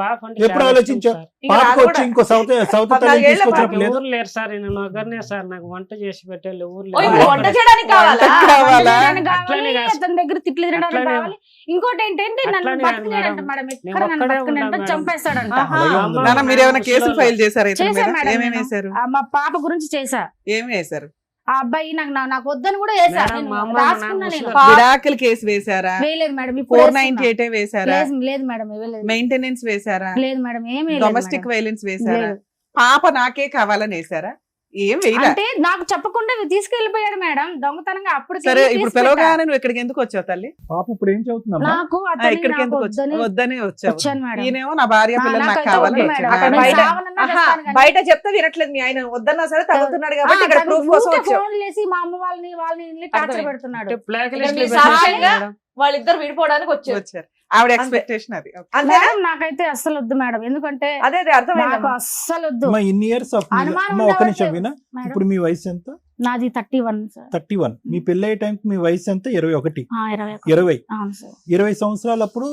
పాప అంటే ఎప్పుడు చాలా ఆలోచించావు? ఇష్టం సార్. ఇంకా పాపకు రాదు వచ్చి కూడా. ఇంకో సౌత్ 14 తల్లి ఏళ్ళ తీసుకొచ్చినప్పుడు నాకు లేదు. ఎవరు లేరు సార్, నేను ఒకరినే సార్, నాకు వంట చేసి పెట్టాలి, ఎవరు ఓ, లేరు. ఇప్పుడు వంట చేయడానికి కావాలా? వంట కావాలా? వంట చేయడానికి అట్లనే కావాలి, కాదు. అతని దగ్గర తిట్లు తినడానికి అట్లనే కావాలి. ఇంకోటి ఏంటంటే నన్ను అట్లనే బతకలేడంట మేడం. మేడం, నేను ఎక్కడ నన్ను ఒక్కడే బతకలేడంట, ఉన్నా మేడం. చంపేస్తాడంట. ఆహా. అలాగే ఉంది. నాన్న మీరు ఏమైనా కేసులు ఫైల్ చేశారా ఇతని చేశా మీద? మేడం ఏమేమి నేను. వేశారు? మా పాప గురించి చేశా. ఏమి వేశారు? ఆ అబ్బాయి నాకు వద్దని కూడా వేసా. మేడం, నేను మా అమ్మ, రాసుకున్నా మా నేను. నాన్న విడాకుల కేసు వేశారా? వేయలేదు మేడం, ఇప్పుడు 498 వేశారా? లేదు మేడం, ఇవ్వలేదు. మెయింటెనెన్స్ వేశారా? లేదు మేడం, ఏమీ లేదు డొమెస్టిక్ మేడం. వైలెన్స్ వేశారా? లేదు. పాప నాకే కావాలని వేశారా? ఏం వేయలే. అంటే నాకు చెప్పకుండా తీసుకెళ్లిపోయాడు మేడం దొంగతనంగా. అప్పుడు సరే ఇప్పుడు పిలవగానే నువ్వు ఇక్కడికి ఎందుకు వచ్చావు తల్లి? పాప ఇప్పుడు ఏం చదువుతుందమ్మా? నాకు ఆ, అతన్ని ఇక్కడికి నాకు ఎందుకు వద్దని వద్దనే వచ్చావు. వచ్చాను మేడం. ఈయనేమో నా భార్య పిల్లలు నాకు నాకైతే కావాలని వద్దు వచ్చాడు. మేడం. అక్కడ నేను బయట- సావనన్నా ఆహా, చేస్తాను కానీ. బయట చెప్తే వినట్లేదు మీ ఆయన, వద్దన్నా సరే తగ్గుతున్నాడు కాబట్టి ఇక్కడ తను ప్రూఫ్ కోసం ఊరికే వచ్చావు. ఫోన్లు చేసి మా అమ్మ వాళ్ళని టార్చర్ అర్థమైంది. పెడుతున్నాడు. అంటే బ్లాక్ ఇక్కడ లిస్ట్ మీ లో పెట్టేసి సాక్ష్యంగా మేడం. వాళ్ళిద్దరు విడిపోవడానికి వచ్చారు. వచ్చారు. ఆవిడ ఎక్స్పెక్టేషన్ అది. అంతేనా? మేడం నాకైతే అస్సలు వద్దు మేడం, ఎందుకంటే అదే నాకు అర్థమైంది. అస్సలు వద్దు అమ్మా, ఇన్ని ఇయర్స్ ఆఫ్ అనుమానం అమ్మ ఒక నిమిషం ఉండవట్లేదు. వినా. మేడం ఇప్పుడు మీ వయసు ఎంత? నాది 31 సార్. 31. మీ పెళ్ళి అయ్యే టైంకి మీ వయసు ఎంత? 21. 21. 20. అవును సార్. 20 సంవత్సరాలప్పుడు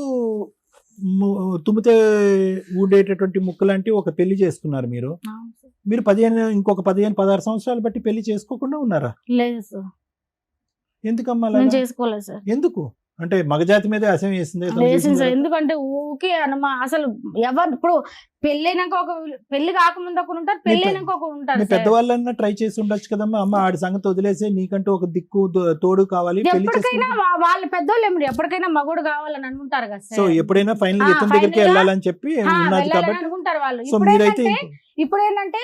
తుమ్మితే ఊడేటటువంటి ముక్క లాంటి ఒక పెళ్లి చేసుకున్నారు మీరు. అవును సార్. మీరు ఇంకొక 15-16 సంవత్సరాలు బట్టి పెళ్లి చేసుకోకుండా ఉన్నారా? లేదు సార్, ఎందుకమ్మా నేను అలాగా? చేసుకోలేదు సార్. ఎందుకు అంటే మగజాతి మీదే అసహ్యం వేసింది లేచింది సార్, ఎందుకంటే ఊకే అసలు ఎవరు ఇప్పుడు పెళ్ళైనాక పెళ్లి కాకముందు ఒకరు ఉంటారు, పెళ్ళైనాక ఒకరు ఉంటారు మీ సార్. పెద్దవాళ్ళన్నా ట్రై చేసి ఉండొచ్చు కదమ్మా. అమ్మ ఆడి సంగతి వదిలేసి నీకంటూ ఒక దిక్కు తోడు కావాలి, పెళ్లి ఎప్పటికైనా చేసుకుంటే. వాళ్ళ పెద్దోళ్ళు ఏమిటి ఎప్పటికైనా మగోడు కావాలని అనుకుంటారు కదా సో సార్. ఎప్పుడైనా ఫైనల్ ఇతని దగ్గరికి final గా, వెళ్ళాలని చెప్పి ఉన్నది వెళ్ళాలని కాబట్టి. అనుకుంటారు వాళ్ళు. సో మీరైతే ఇప్పుడు ఏంటంటే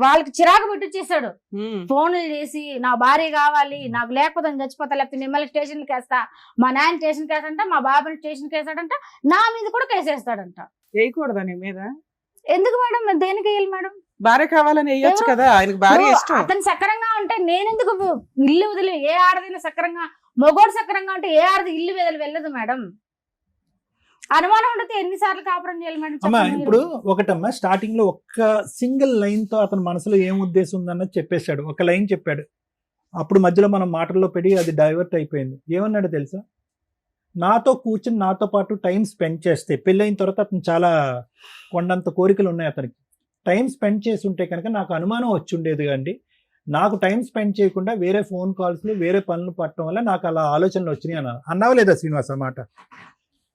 వాళ్ళకి చిరాకు పెట్టిచ్చేసాడు. ఉమ్. ఫోన్లు చేసి నా భార్య కావాలి, నాకు లేకపోతే నేను చచ్చిపోతా, లేకపోతే మిమ్మల్ని స్టేషన్కి వేస్తా, మా నాయన స్టేషన్కి వేస్తాడంట, మా బాబాని స్టేషన్కి వేస్తాడంట, నా మీద కూడా కేసేస్తాడంట. వేయకూడదా నీ మీద? ఎందుకు మేడం, నేను దేనికి వేయాలి మేడం? భార్య కావాలని వేయొచ్చు కదా, ఆయనకు భార్య ఇప్పుడు ఇష్టం. అతను సక్రంగా ఉంటే నేనెందుకు ఇల్లు వదిలి, ఏ ఆడదైనా సక్రంగా, మగోడు సక్రంగా ఉంటే ఏ ఆడది ఇల్లు వదిలి వెళ్ళదు మేడం. అనుమానం ఉండితే ఎన్నిసార్లు కాపురం చేయాలి మేడం? అమ్మా చెప్పండి మీరు. ఇప్పుడు ఒకటమ్మా, స్టార్టింగ్ లో ఒక్క సింగిల్ లైన్ తో అతని మనసులో ఏం ఉద్దేశం ఉందన్నది చెప్పేశాడు. ఒక లైన్ చెప్పాడు, అప్పుడు మధ్యలో మనం మాటల్లో పెట్టి అది డైవర్ట్ అయిపోయింది. ఏమన్నాడు తెలుసా? నాతో కూర్చుని నాతో పాటు టైం స్పెండ్ చేస్తే, పెళ్ళైన తర్వాత అతను చాలా కొండంత కోరికలు ఉన్నాయి అతనికి. టైం స్పెండ్ చేసి ఉంటే కనుక నాకు అనుమానం వచ్చి ఉండేది అండి. నాకు టైం స్పెండ్ చేయకుండా వేరే ఫోన్ కాల్స్లు, వేరే పనులు పట్టడం వల్ల నాకు అలా ఆలోచనలు వచ్చినాయి అన్నావా లేదా శ్రీనివాస్ అన్నమాట?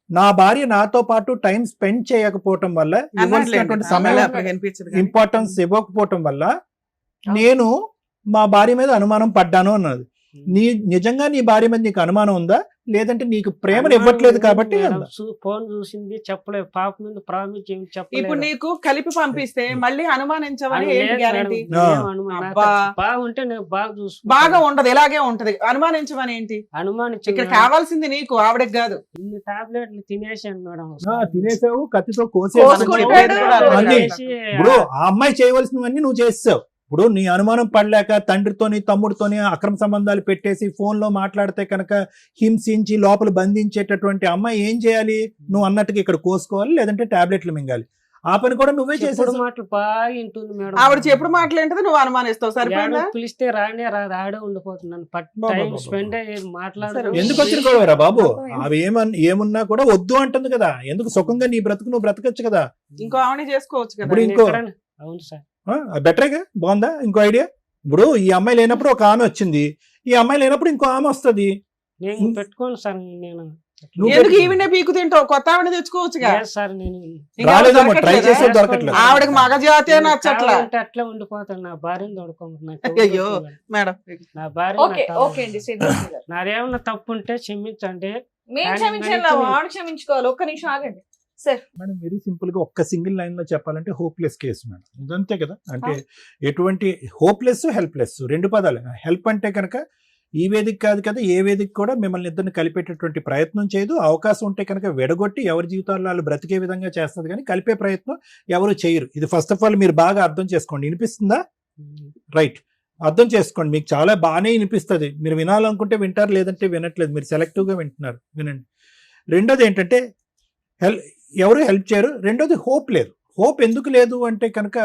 నా భార్య నాతో పాటు టైం స్పెండ్ చేయకపోవటం వల్ల, ఇవ్వాల్సినటువంటి సమయం ఇంపార్టెన్స్ ఇవ్వకపోవటం వల్ల నేను మా భార్య మీద అనుమానం పడ్డాను అన్నది. నిజంగా నీ భార్య మీద నీకు అనుమానం ఉందా, లేదంటే నీకు ప్రేమను ఇవ్వట్లేదు కాబట్టి ఉందా? ఫోన్ చూసింది చెప్పలేదు, పాప మీద ప్రామిస్ ఇప్పుడు చెప్పలేదు. నీకు కలిపి పంపిస్తే మళ్ళీ అనుమానించవని అది ఏంటి లేదు గ్యారంటీ? మేడం, నేనేం అనుమానం- నాకు అబ్బా. బాగుంటే నేను బాగా చూసుకుంటాను. బాగా ఉండదు, ఇలాగే ఉంటది. అనుమానించమని ఏంటి? అనుమానించి ఇక్కడ కావాల్సింది నీకు, ఆవిడకి కాదు. ఇన్ని టాబ్లెట్లు తినేసాను మేడం. తినేసావు, కత్తితో కోసుకుంటాడు కూడా అన్నీ. చేసి, ఇప్పుడు ఆ అమ్మాయి చేయవలసినవన్నీ నువ్వు చేస్తావు. ఇప్పుడు నీ అనుమానం పడలేక తండ్రితోని తమ్ముడితోని అక్రమ సంబంధాలు పెట్టేసి ఫోన్ లో మాట్లాడితే కనుక హింసించి లోపల బంధించేటటువంటి అమ్మాయి ఏం చేయాలి? నువ్వు అన్నట్టుగా ఇక్కడ కోసుకోవాలి, లేదంటే టాబ్లెట్లు మింగాలి. ఆ పని కూడా నువ్వే చెప్పుడు చేసేది. మాటలు బాగా వింటుంది మేడం. ఆవిడ చెప్పుడు మాట్లాడితే నువ్వు అనుమానిస్తావు, సరిపోయిందా? ఏడో పిలిస్తే రానే రాదు, ఆడే ఉండిపోతున్నాను. బాబా టైం బాబా. స్పెండ్ అయ్యేది మాట్లాడదు. ఎందుకు వచ్చిన గొడవరా బాబు? అవి ఏమున్నా కూడా వద్దు అంటుంది కదా. ఎందుకు సుఖంగా నీ బ్రతుకు నువ్వు బ్రతకచ్చు కదా. ఇంకో ఆవిడ చేసుకోవచ్చు కదా. ఇప్పుడు ఇంకో అవును సార్. బెటరేగా, బాగుందా? ఇంకో ఐడియా. ఇప్పుడు ఈ అమ్మాయి లేనప్పుడు ఒక ఆమె వచ్చింది, ఈ అమ్మాయి లేనప్పుడు ఇంకో ఆమె వస్తుంది. నేను పెట్టుకోను సార్. నేను నువ్వు ఎందుకు పెట్టుకో. ఈవినే పీకు తింటావు? కొత్త ఆవిడ తెచ్చుకోవచ్చుగా. లేదు సార్, నేను ఇంకా రాలేదేమో, ట్రై దొరకట్లేదా? చేసే దొరకట్లేదు. ఆవిడకి మగ జాతే నచ్చట్లా. కావాలంటే అట్లా ఉండిపోతాను. నా భార్యను తోడుకోమంటున్నా. అయ్యో మేడం, నా భార్య ఓకే ఓకే అండి శ్రీనివాస్ గారు, నాదేమన్నా తప్పు ఉంటే క్షమించండి. మేము కానీ క్షమించాలి, మరి వాడు క్షమించుకోవాలి. ఒక్క నిమిషం ఆగండి సార్. మేడం వెరీ సింపుల్ గా ఒక్క సింగిల్ లైన్ లో చెప్పాలంటే హోప్లెస్ కేసు మేడం. ఇదంతే కదా. అంటే ఎటువంటి హోప్లెస్, హెల్ప్లెస్ రెండు పదాలు. హెల్ప్ అంటే కనుక ఈ వేదిక కాదు కదా, ఏ వేదిక కూడా మిమ్మల్ని ఇద్దరిని కలిపేటటువంటి ప్రయత్నం చేయదు. అవకాశం ఉంటే కనుక వెడగొట్టి ఎవరి జీవితాల్లో వాళ్ళు బ్రతికే విధంగా చేస్తుంది, కానీ కలిపే ప్రయత్నం ఎవరు చేయరు. ఇది ఫస్ట్ ఆఫ్ ఆల్ మీరు బాగా అర్థం చేసుకోండి. వినిపిస్తుందా? రైట్, అర్థం చేసుకోండి. మీకు చాలా బాగానే వినిపిస్తుంది. మీరు వినాలనుకుంటే వింటారు, లేదంటే వినట్లేదు. మీరు సెలెక్టివ్గా వింటున్నారు, వినండి. రెండోది ఏంటంటే ఎవరు హెల్ప్ చేయరు. రెండోది హోప్ లేదు. హోప్ ఎందుకు లేదు అంటే కనుక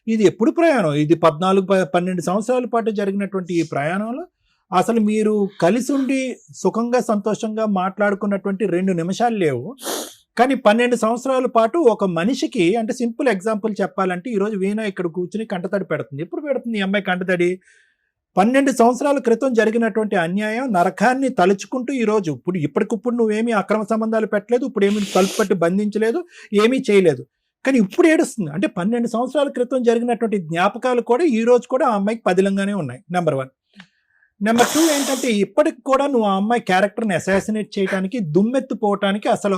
ఇది ఎప్పుడు ప్రయాణం, ఇది 14-12 సంవత్సరాల పాటు జరిగినటువంటి ఈ ప్రయాణంలో అసలు మీరు కలిసి ఉండి సుఖంగా సంతోషంగా మాట్లాడుకున్నటువంటి 2 నిమిషాలు లేవు. కానీ 12 సంవత్సరాల పాటు ఒక మనిషికి, అంటే సింపుల్ ఎగ్జాంపుల్ చెప్పాలంటే ఈరోజు వీణ ఇక్కడ కూర్చుని కంటతడి పెడుతుంది. ఎప్పుడు పెడుతుంది ఈ అమ్మాయి కంటతడి? 12 సంవత్సరాల క్రితం జరిగినటువంటి అన్యాయం, నరకాన్ని తలుచుకుంటూ ఈరోజు ఇప్పటికిప్పుడు నువ్వేమీ అక్రమ సంబంధాలు పెట్టలేదు, ఇప్పుడు ఏమీ తలుపు పట్టి బంధించలేదు, ఏమీ చేయలేదు, కానీ ఇప్పుడు ఏడుస్తుంది. అంటే 12 సంవత్సరాల క్రితం జరిగినటువంటి జ్ఞాపకాలు కూడా ఈ రోజు కూడా ఆ అమ్మాయికి పదిలంగానే ఉన్నాయి. నెంబర్ 1. నెంబర్ 2 ఏంటంటే ఇప్పటికి కూడా నువ్వు ఆ అమ్మాయి క్యారెక్టర్ని అసాసినేట్ చేయడానికి, దుమ్మెత్తిపోవటానికి అసలు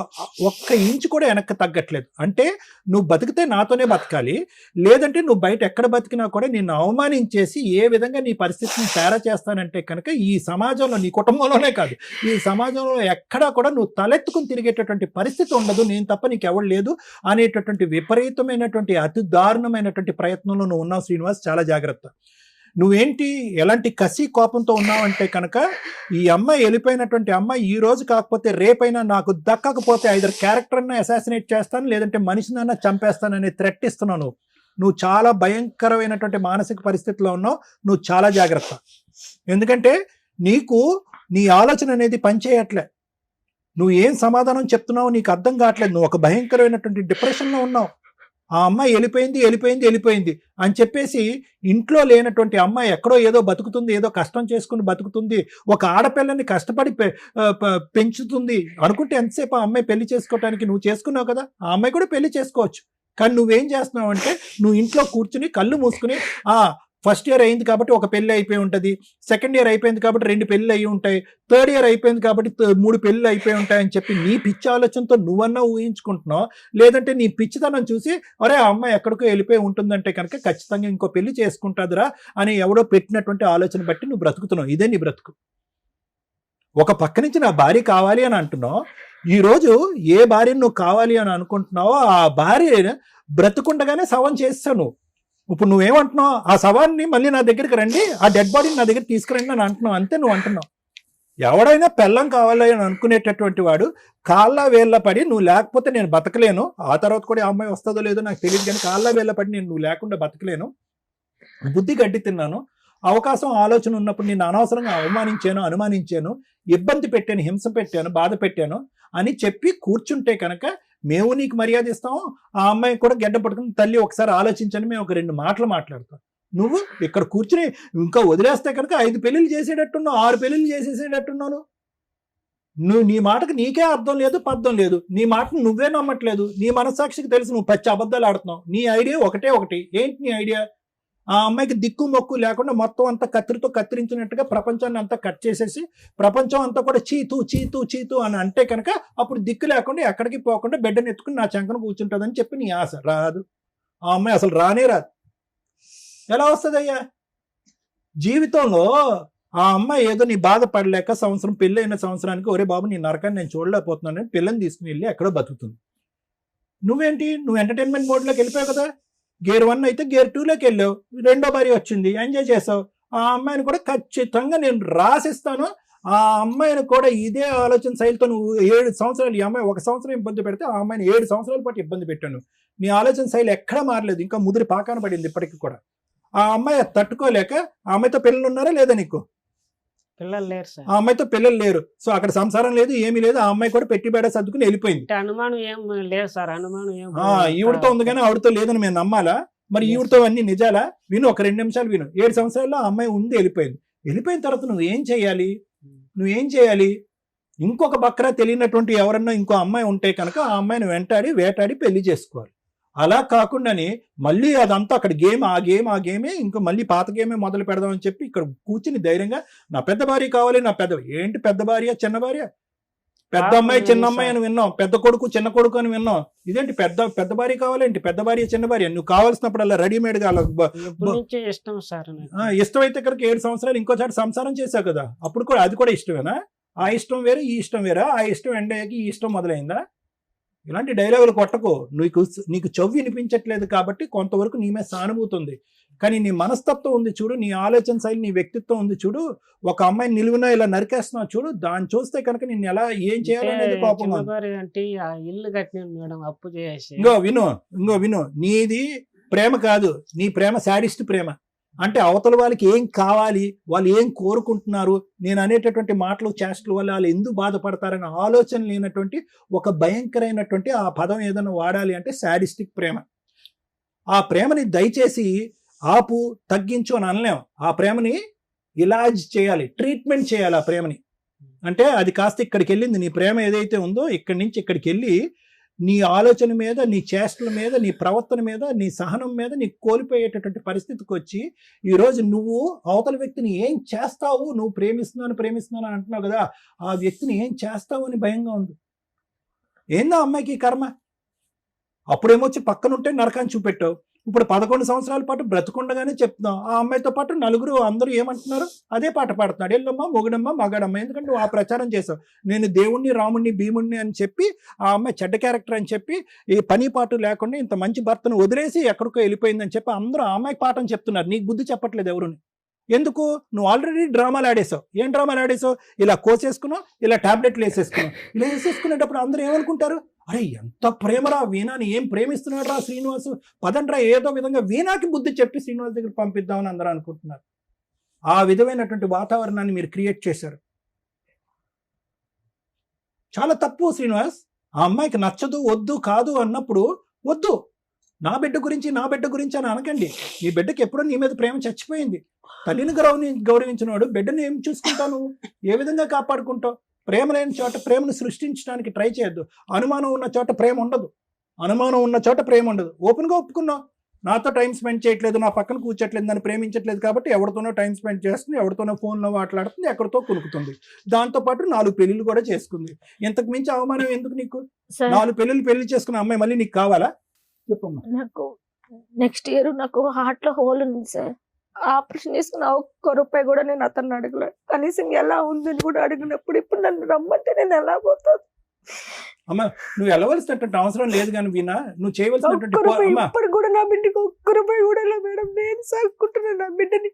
ఒక్క ఇంచు కూడా వెనక్కి తగ్గట్లేదు. అంటే నువ్వు బతికితే నాతోనే బతకాలి, లేదంటే నువ్వు బయట ఎక్కడ బతికినా కూడా నిన్ను అవమానించేసి ఏ విధంగా నీ పరిస్థితిని తేడా చేస్తానంటే కనుక ఈ సమాజంలో, నీ కుటుంబంలోనే కాదు, ఈ సమాజంలో ఎక్కడా కూడా నువ్వు తలెత్తుకుని తిరిగేటటువంటి పరిస్థితి ఉండదు, నేను తప్ప నీకు ఎవరు లేదు అనేటటువంటి విపరీతమైనటువంటి అతి దారుణమైనటువంటి ప్రయత్నంలో నువ్వు ఉన్నావు శ్రీనివాస్. చాలా జాగ్రత్త. నువ్వేంటి ఎలాంటి కసి కోపంతో ఉన్నావంటే కనుక ఈ అమ్మాయి వెళ్ళిపోయినటువంటి అమ్మాయి ఈ రోజు కాకపోతే రేపైనా నాకు దక్కకపోతే ఐదర్ క్యారెక్టర్ని అసాసినేట్ చేస్తాను, లేదంటే మనిషినైనా చంపేస్తానని థ్రెట్ ఇస్తున్నావు. నువ్వు చాలా భయంకరమైనటువంటి మానసిక పరిస్థితిలో ఉన్నావు. నువ్వు చాలా జాగ్రత్త. ఎందుకంటే నీకు నీ ఆలోచన అనేది పనిచేయట్లే. నువ్వు ఏం సమాధానం చెప్తున్నావు నీకు అర్థం కావట్లేదు. నువ్వు ఒక భయంకరమైనటువంటి డిప్రెషన్లో ఉన్నావు. ఆ అమ్మాయి వెళ్ళిపోయింది అని చెప్పేసి ఇంట్లో లేనటువంటి అమ్మాయి ఎక్కడో ఏదో బతుకుతుంది, ఏదో కష్టం చేసుకుని బతుకుతుంది, ఒక ఆడపిల్లని కష్టపడి పెంచుతుంది అనుకుంటే ఎంతసేపు ఆ అమ్మాయి పెళ్లి చేసుకోవటానికి? నువ్వు చేసుకున్నావు కదా, ఆ అమ్మాయి కూడా పెళ్లి చేసుకోవచ్చు. కానీ నువ్వేం చేస్తున్నావు అంటే నువ్వు ఇంట్లో కూర్చుని కళ్ళు మూసుకుని ఫస్ట్ ఇయర్ అయింది కాబట్టి ఒక పెళ్లి అయిపోయి ఉంటుంది, సెకండ్ ఇయర్ అయిపోయింది కాబట్టి 2 పెళ్లి అయి ఉంటాయి, థర్డ్ ఇయర్ అయిపోయింది కాబట్టి 3 పెళ్లి అయిపోయి ఉంటాయని చెప్పి నీ పిచ్చి ఆలోచనతో నువ్వన్నా ఊహించుకుంటున్నావు. లేదంటే నీ పిచ్చితనం చూసి అరే ఆ అమ్మాయి ఎక్కడికో వెళ్ళిపోయి ఉంటుందంటే కనుక ఖచ్చితంగా ఇంకో పెళ్లి చేసుకుంటుందిరా అని ఎవడో పెట్టినటువంటి ఆలోచన బట్టి నువ్వు బ్రతుకుతున్నావు. ఇదే నీ బ్రతుకు. ఒక పక్క నుంచి నా భార్య కావాలి అని అంటున్నావు, ఈరోజు ఏ భార్యను నువ్వు కావాలి అని అనుకుంటున్నావో ఆ భార్య బ్రతుకుండగానే శవం చేస్తావు నువ్వు. ఇప్పుడు నువ్వేమంటున్నావు, ఆ శవాన్ని మళ్ళీ నా దగ్గరికి రండి, ఆ డెడ్ బాడీని నా దగ్గర తీసుకురండి అని అంటున్నావు, అంతే నువ్వు అంటున్నావు. ఎవడైనా పెళ్ళం కావాలి అని అనుకునేటటువంటి వాడు కాళ్ళ వేళ్ళ పడి నువ్వు లేకపోతే నేను బతకలేను, ఆ తర్వాత కూడా ఆ అమ్మాయి వస్తుందో లేదో నాకు తెలియదు కానీ కాళ్ళ వేళ్ళ పడి నేను నువ్వు లేకుండా బతకలేను, బుద్ధి గడ్డి తిన్నాను, అవకాశం ఆలోచన ఉన్నప్పుడు నేను అనవసరంగా అనుమానించాను, ఇబ్బంది పెట్టాను, హింస పెట్టాను, బాధ పెట్టాను అని చెప్పి కూర్చుంటే కనుక మేము నీకు మర్యాద ఇస్తాము. ఆ అమ్మాయి కూడా గడ్డ పట్టుకుని తల్లి ఒకసారి ఆలోచించని మేము ఒక 2 మాటలు మాట్లాడతాం. నువ్వు ఇక్కడ కూర్చుని ఇంకా వదిలేస్తే కనుక 5 పెళ్లిళ్ళు చేసేటట్టున్నావు, 6 పెళ్లిళ్ళు చేసేసేటట్టున్నాను. నువ్వు నీ మాటకు నీకే అర్థం లేదు, పద్ధం లేదు, నీ మాటను నువ్వే నమ్మట్లేదు, నీ మనస్సాక్షికి తెలుసు నువ్వు పచ్చి అబద్ధాలు ఆడుతున్నావు. నీ ఐడియా ఒకటి. ఏంటి నీ ఐడియా? ఆ అమ్మాయికి దిక్కు మొక్కు లేకుండా మొత్తం అంతా కత్తిరితో కత్తిరించినట్టుగా ప్రపంచాన్ని అంతా కట్ చేసేసి ప్రపంచం అంతా కూడా చీతూ అని అంటే కనుక అప్పుడు దిక్కు లేకుండా ఎక్కడికి పోకుండా బిడ్డను ఎత్తుకుని నా చంకను కూర్చుంటుందని చెప్పి నీ ఆశ. రాదు. ఆ అమ్మాయి అసలు రానే రాదు. ఎలా వస్తుందయ్యా? జీవితంలో ఆ అమ్మాయి ఏదో నీ బాధపడలేక సంవత్సరం పెళ్ళైన సంవత్సరానికి ఒరే బాబు నీ నరకాన్ని నేను చూడలేకపోతున్నాను పిల్లని తీసుకుని వెళ్ళి ఎక్కడో బతుకుతుంది. నువ్వేంటి, నువ్వు ఎంటర్టైన్మెంట్ మోడ్లోకి వెళ్ళిపోయావు కదా. గేర్ 1 అయితే గేర్ 2లోకి వెళ్ళావు, రెండో భార్య వచ్చింది, ఎంజాయ్ చేసావు. ఆ అమ్మాయిని కూడా ఖచ్చితంగా నేను రాసిస్తాను. ఆ అమ్మాయిని కూడా ఇదే ఆలోచన శైలితో నువ్వు 7 సంవత్సరాలు, ఈ అమ్మాయి 1 సంవత్సరం ఇబ్బంది పెడితే ఆ అమ్మాయిని 7 సంవత్సరాల పాటు ఇబ్బంది పెట్టాను. నీ ఆలోచన శైలి ఎక్కడా మారలేదు, ఇంకా ముదిరి పాకాన పడింది ఇప్పటికి కూడా. ఆ అమ్మాయి తట్టుకోలేక ఆ అమ్మాయితో పిల్లలు ఉన్నారా లేదా నీకు? పిల్లలు లేరు సార్. ఆ అమ్మాయితో పిల్లలు లేరు, సో అక్కడ సంసారం లేదు, ఏమీ లేదు. ఆ అమ్మాయి కూడా పెట్టి బేడ సర్దుకుని వెళ్ళిపోయింది. అనుమానం ఏం లేదు సార్, అనుమానం ఏం ఈవిడతో ఉంది కానీ ఆవిడతో లేదని మేము నమ్మాలా? మరి ఈవిడతో అన్ని నిజాలా? విను, ఒక 2 నిమిషాలు విను. 7 సంవత్సరాల్లో ఆ అమ్మాయి ఉంది, వెళ్ళిపోయిన తర్వాత నువ్వేం చేయాలి? ఇంకొక బక్రా తెలియనటువంటి ఎవరన్నా ఇంకో అమ్మాయి ఉంటే కనుక ఆ అమ్మాయిని వేటాడి పెళ్లి చేసుకోవాలి. అలా కాకుండానే మళ్ళీ అదంతా అక్కడ ఆ గేమే ఇంకా మళ్ళీ పాత గేమే మొదలు పెడదామని చెప్పి ఇక్కడ కూర్చుని ధైర్యంగా నా పెద్ద భార్య కావాలి, ఏంటి పెద్ద భార్య చిన్న భార్య? పెద్ద అమ్మాయి చిన్న అమ్మాయి అని విన్నాం, పెద్ద కొడుకు చిన్న కొడుకు అని విన్నాం. ఇదేంటి పెద్ద భార్య కావాలేంటి? పెద్ద భార్య చిన్న భార్య నువ్వు కావాల్సినప్పుడు అలా రెడీమేడ్ గా ఇష్టం సార్. ఇష్టమైతే కనుక 7 సంవత్సరాలు ఇంకోసారి సంసారం చేశావు కదా, అప్పుడు కూడా అది కూడా ఇష్టమేనా? ఆ ఇష్టం వేరే ఈ ఇష్టం వేరా? ఆ ఇష్టం ఎండయ్యాకి ఈ ఇష్టం మొదలైందా? ఇలాంటి డైలాగులు కొట్టకు. నీకు చెవి వినిపించట్లేదు కాబట్టి కొంతవరకు నీ మీద సానుభూతి ఉంది, కానీ నీ మనస్తత్వం ఉంది చూడు, నీ ఆలోచన శైలి, నీ వ్యక్తిత్వం ఉంది చూడు. ఒక అమ్మాయిని నిలువునా ఇలా నరికేస్తున్నావు చూడు, దాన్ని చూస్తే కనుక నిన్ను ఎలా ఏం చేయాలనేది కోపం. అంటే ఇల్లు కట్టిన మేడం అప్పు చేసి. ఇంకో విను, నీది ప్రేమ కాదు, నీ ప్రేమ శాడిస్ట్ ప్రేమ. అంటే అవతల వాళ్ళకి ఏం కావాలి, వాళ్ళు ఏం కోరుకుంటున్నారు, నేను అనేటటువంటి మాటలు చేష్టల వల్ల వాళ్ళు ఎందుకు బాధపడతారనే ఆలోచన లేనటువంటి ఒక భయంకరమైనటువంటి ఆ పదం ఏదైనా వాడాలి అంటే శాడిస్టిక్ ప్రేమ. ఆ ప్రేమని దయచేసి ఆపు, తగ్గించు అని అనలేం. ఆ ప్రేమని ఇలాజ్ చేయాలి, ట్రీట్మెంట్ చేయాలి ఆ ప్రేమని. అంటే అది కాస్త ఇక్కడికి వెళ్ళింది, నీ ప్రేమ ఏదైతే ఉందో ఇక్కడి నుంచి ఇక్కడికి వెళ్ళి నీ ఆలోచన మీద, నీ చేష్టల మీద, నీ ప్రవర్తన మీద, నీ సహనం మీద నీకు కోల్పోయేటటువంటి పరిస్థితికి వచ్చి ఈరోజు నువ్వు అవతల వ్యక్తిని ఏం చేస్తావు, నువ్వు ప్రేమిస్తున్నాను అంటున్నావు కదా, ఆ వ్యక్తిని ఏం చేస్తావు అని భయంగా ఉంది. ఏందో అమ్మాయికి కర్మ. అప్పుడేమొచ్చి పక్కనుంటే నరకాన్ని చూపెట్టావు, ఇప్పుడు 11 సంవత్సరాల పాటు బ్రతుకుండగానే చెప్తున్నావు. ఆ అమ్మాయితో పాటు నలుగురు అందరూ ఏమంటున్నారు, అదే పాట పాడుతున్నాడు, ఎల్లమ్మ మొగుడమ్మ మగాడమ్మ. ఎందుకంటే నువ్వు ఆ ప్రచారం చేసావు, నేను దేవుణ్ణి రాముణ్ణి భీముణ్ణి అని చెప్పి ఆ అమ్మాయి చెడ్డ క్యారెక్టర్ అని చెప్పి ఈ పని పాటు లేకుండా ఇంత మంచి భర్తను వదిలేసి ఎక్కడికో వెళ్ళిపోయిందని చెప్పి అందరూ ఆ అమ్మాయికి పాఠం చెప్తున్నారు. నీకు బుద్ధి చెప్పట్లేదు ఎవరుని. ఎందుకు? నువ్వు ఆల్రెడీ డ్రామాలు ఆడేసావు. ఏం డ్రామాలు ఆడేసావు? ఇలా కోసేసుకున్నావు, ఇలా టాబ్లెట్లు వేసేసుకున్నావు. ఇలా వేసేసుకునేటప్పుడు అందరూ ఏమనుకుంటారు, అరే ఎంత ప్రేమరా వీణాని, ఏం ప్రేమిస్తున్నాడు రా శ్రీనివాసు, పదండ్రా ఏదో విధంగా వీణాకి బుద్ధి చెప్పి శ్రీనివాస్ దగ్గర పంపిద్దామని అందరూ అనుకుంటున్నారు. ఆ విధమైనటువంటి వాతావరణాన్ని మీరు క్రియేట్ చేశారు. చాలా తప్పు శ్రీనివాస్. ఆ అమ్మాయికి నచ్చదు, వద్దు, కాదు అన్నప్పుడు వద్దు. నా బిడ్డ గురించి అని అనకండి. నీ బిడ్డకి ఎప్పుడో నీ మీద ప్రేమ చచ్చిపోయింది. తల్లిని గౌరవించినవాడు బిడ్డను ఏం చూసుకుంటావు, ఏ విధంగా కాపాడుకుంటావు? ప్రేమ లేని చోట ప్రేమను సృష్టించడానికి ట్రై చేయొద్దు. అనుమానం ఉన్న చోట ప్రేమ ఉండదు. అనుమానం ఉన్న చోట ప్రేమ ఉండదు. ఓపెన్గా ఒప్పుకున్నావు, నాతో టైం స్పెండ్ చేయట్లేదు, నా పక్కన కూర్చోట్లేదు, నన్ను ప్రేమించట్లేదు కాబట్టి ఎవరితోనో టైం స్పెండ్ చేస్తుంది, ఎవరితోనో ఫోన్లో మాట్లాడుతుంది, ఎక్కడితో కులుకుతుంది. దాంతోపాటు 4 పెళ్ళిళ్ళు కూడా చేసుకుంది. ఇంతకు మించి అవమానం ఎందుకు నీకు? సార్ 4 పెళ్లి చేసుకున్న అమ్మాయి మళ్ళీ నీకు కావాలా? చెప్పమ్మా. నాకు నెక్స్ట్ ఇయర్ నాకు హార్ట్ లో హోల్ ఉంది సార్. ఆపరేషన్ చేసుకున్న ఒక్క రూపాయి కూడా నేను అతన్ని అడగలేదు. కనీసం ఎలా ఉందని కూడా అడిగినప్పుడు ఇప్పుడు నన్ను రమ్మంటే నేను ఎలా పోతాను? అమ్మ, నువ్వు వెళ్ళవలసినటువంటి అవసరం లేదు కానీ వీణా, నువ్వు చేయవలసినటువంటి ఒక్క రూపాయి అమ్మా, ఇప్పుడు కూడా నా బిడ్డకి ఒక్క రూపాయి కూడా లేదు మేడం. నేను సాగుకుంటున్నాను నా బిడ్డని.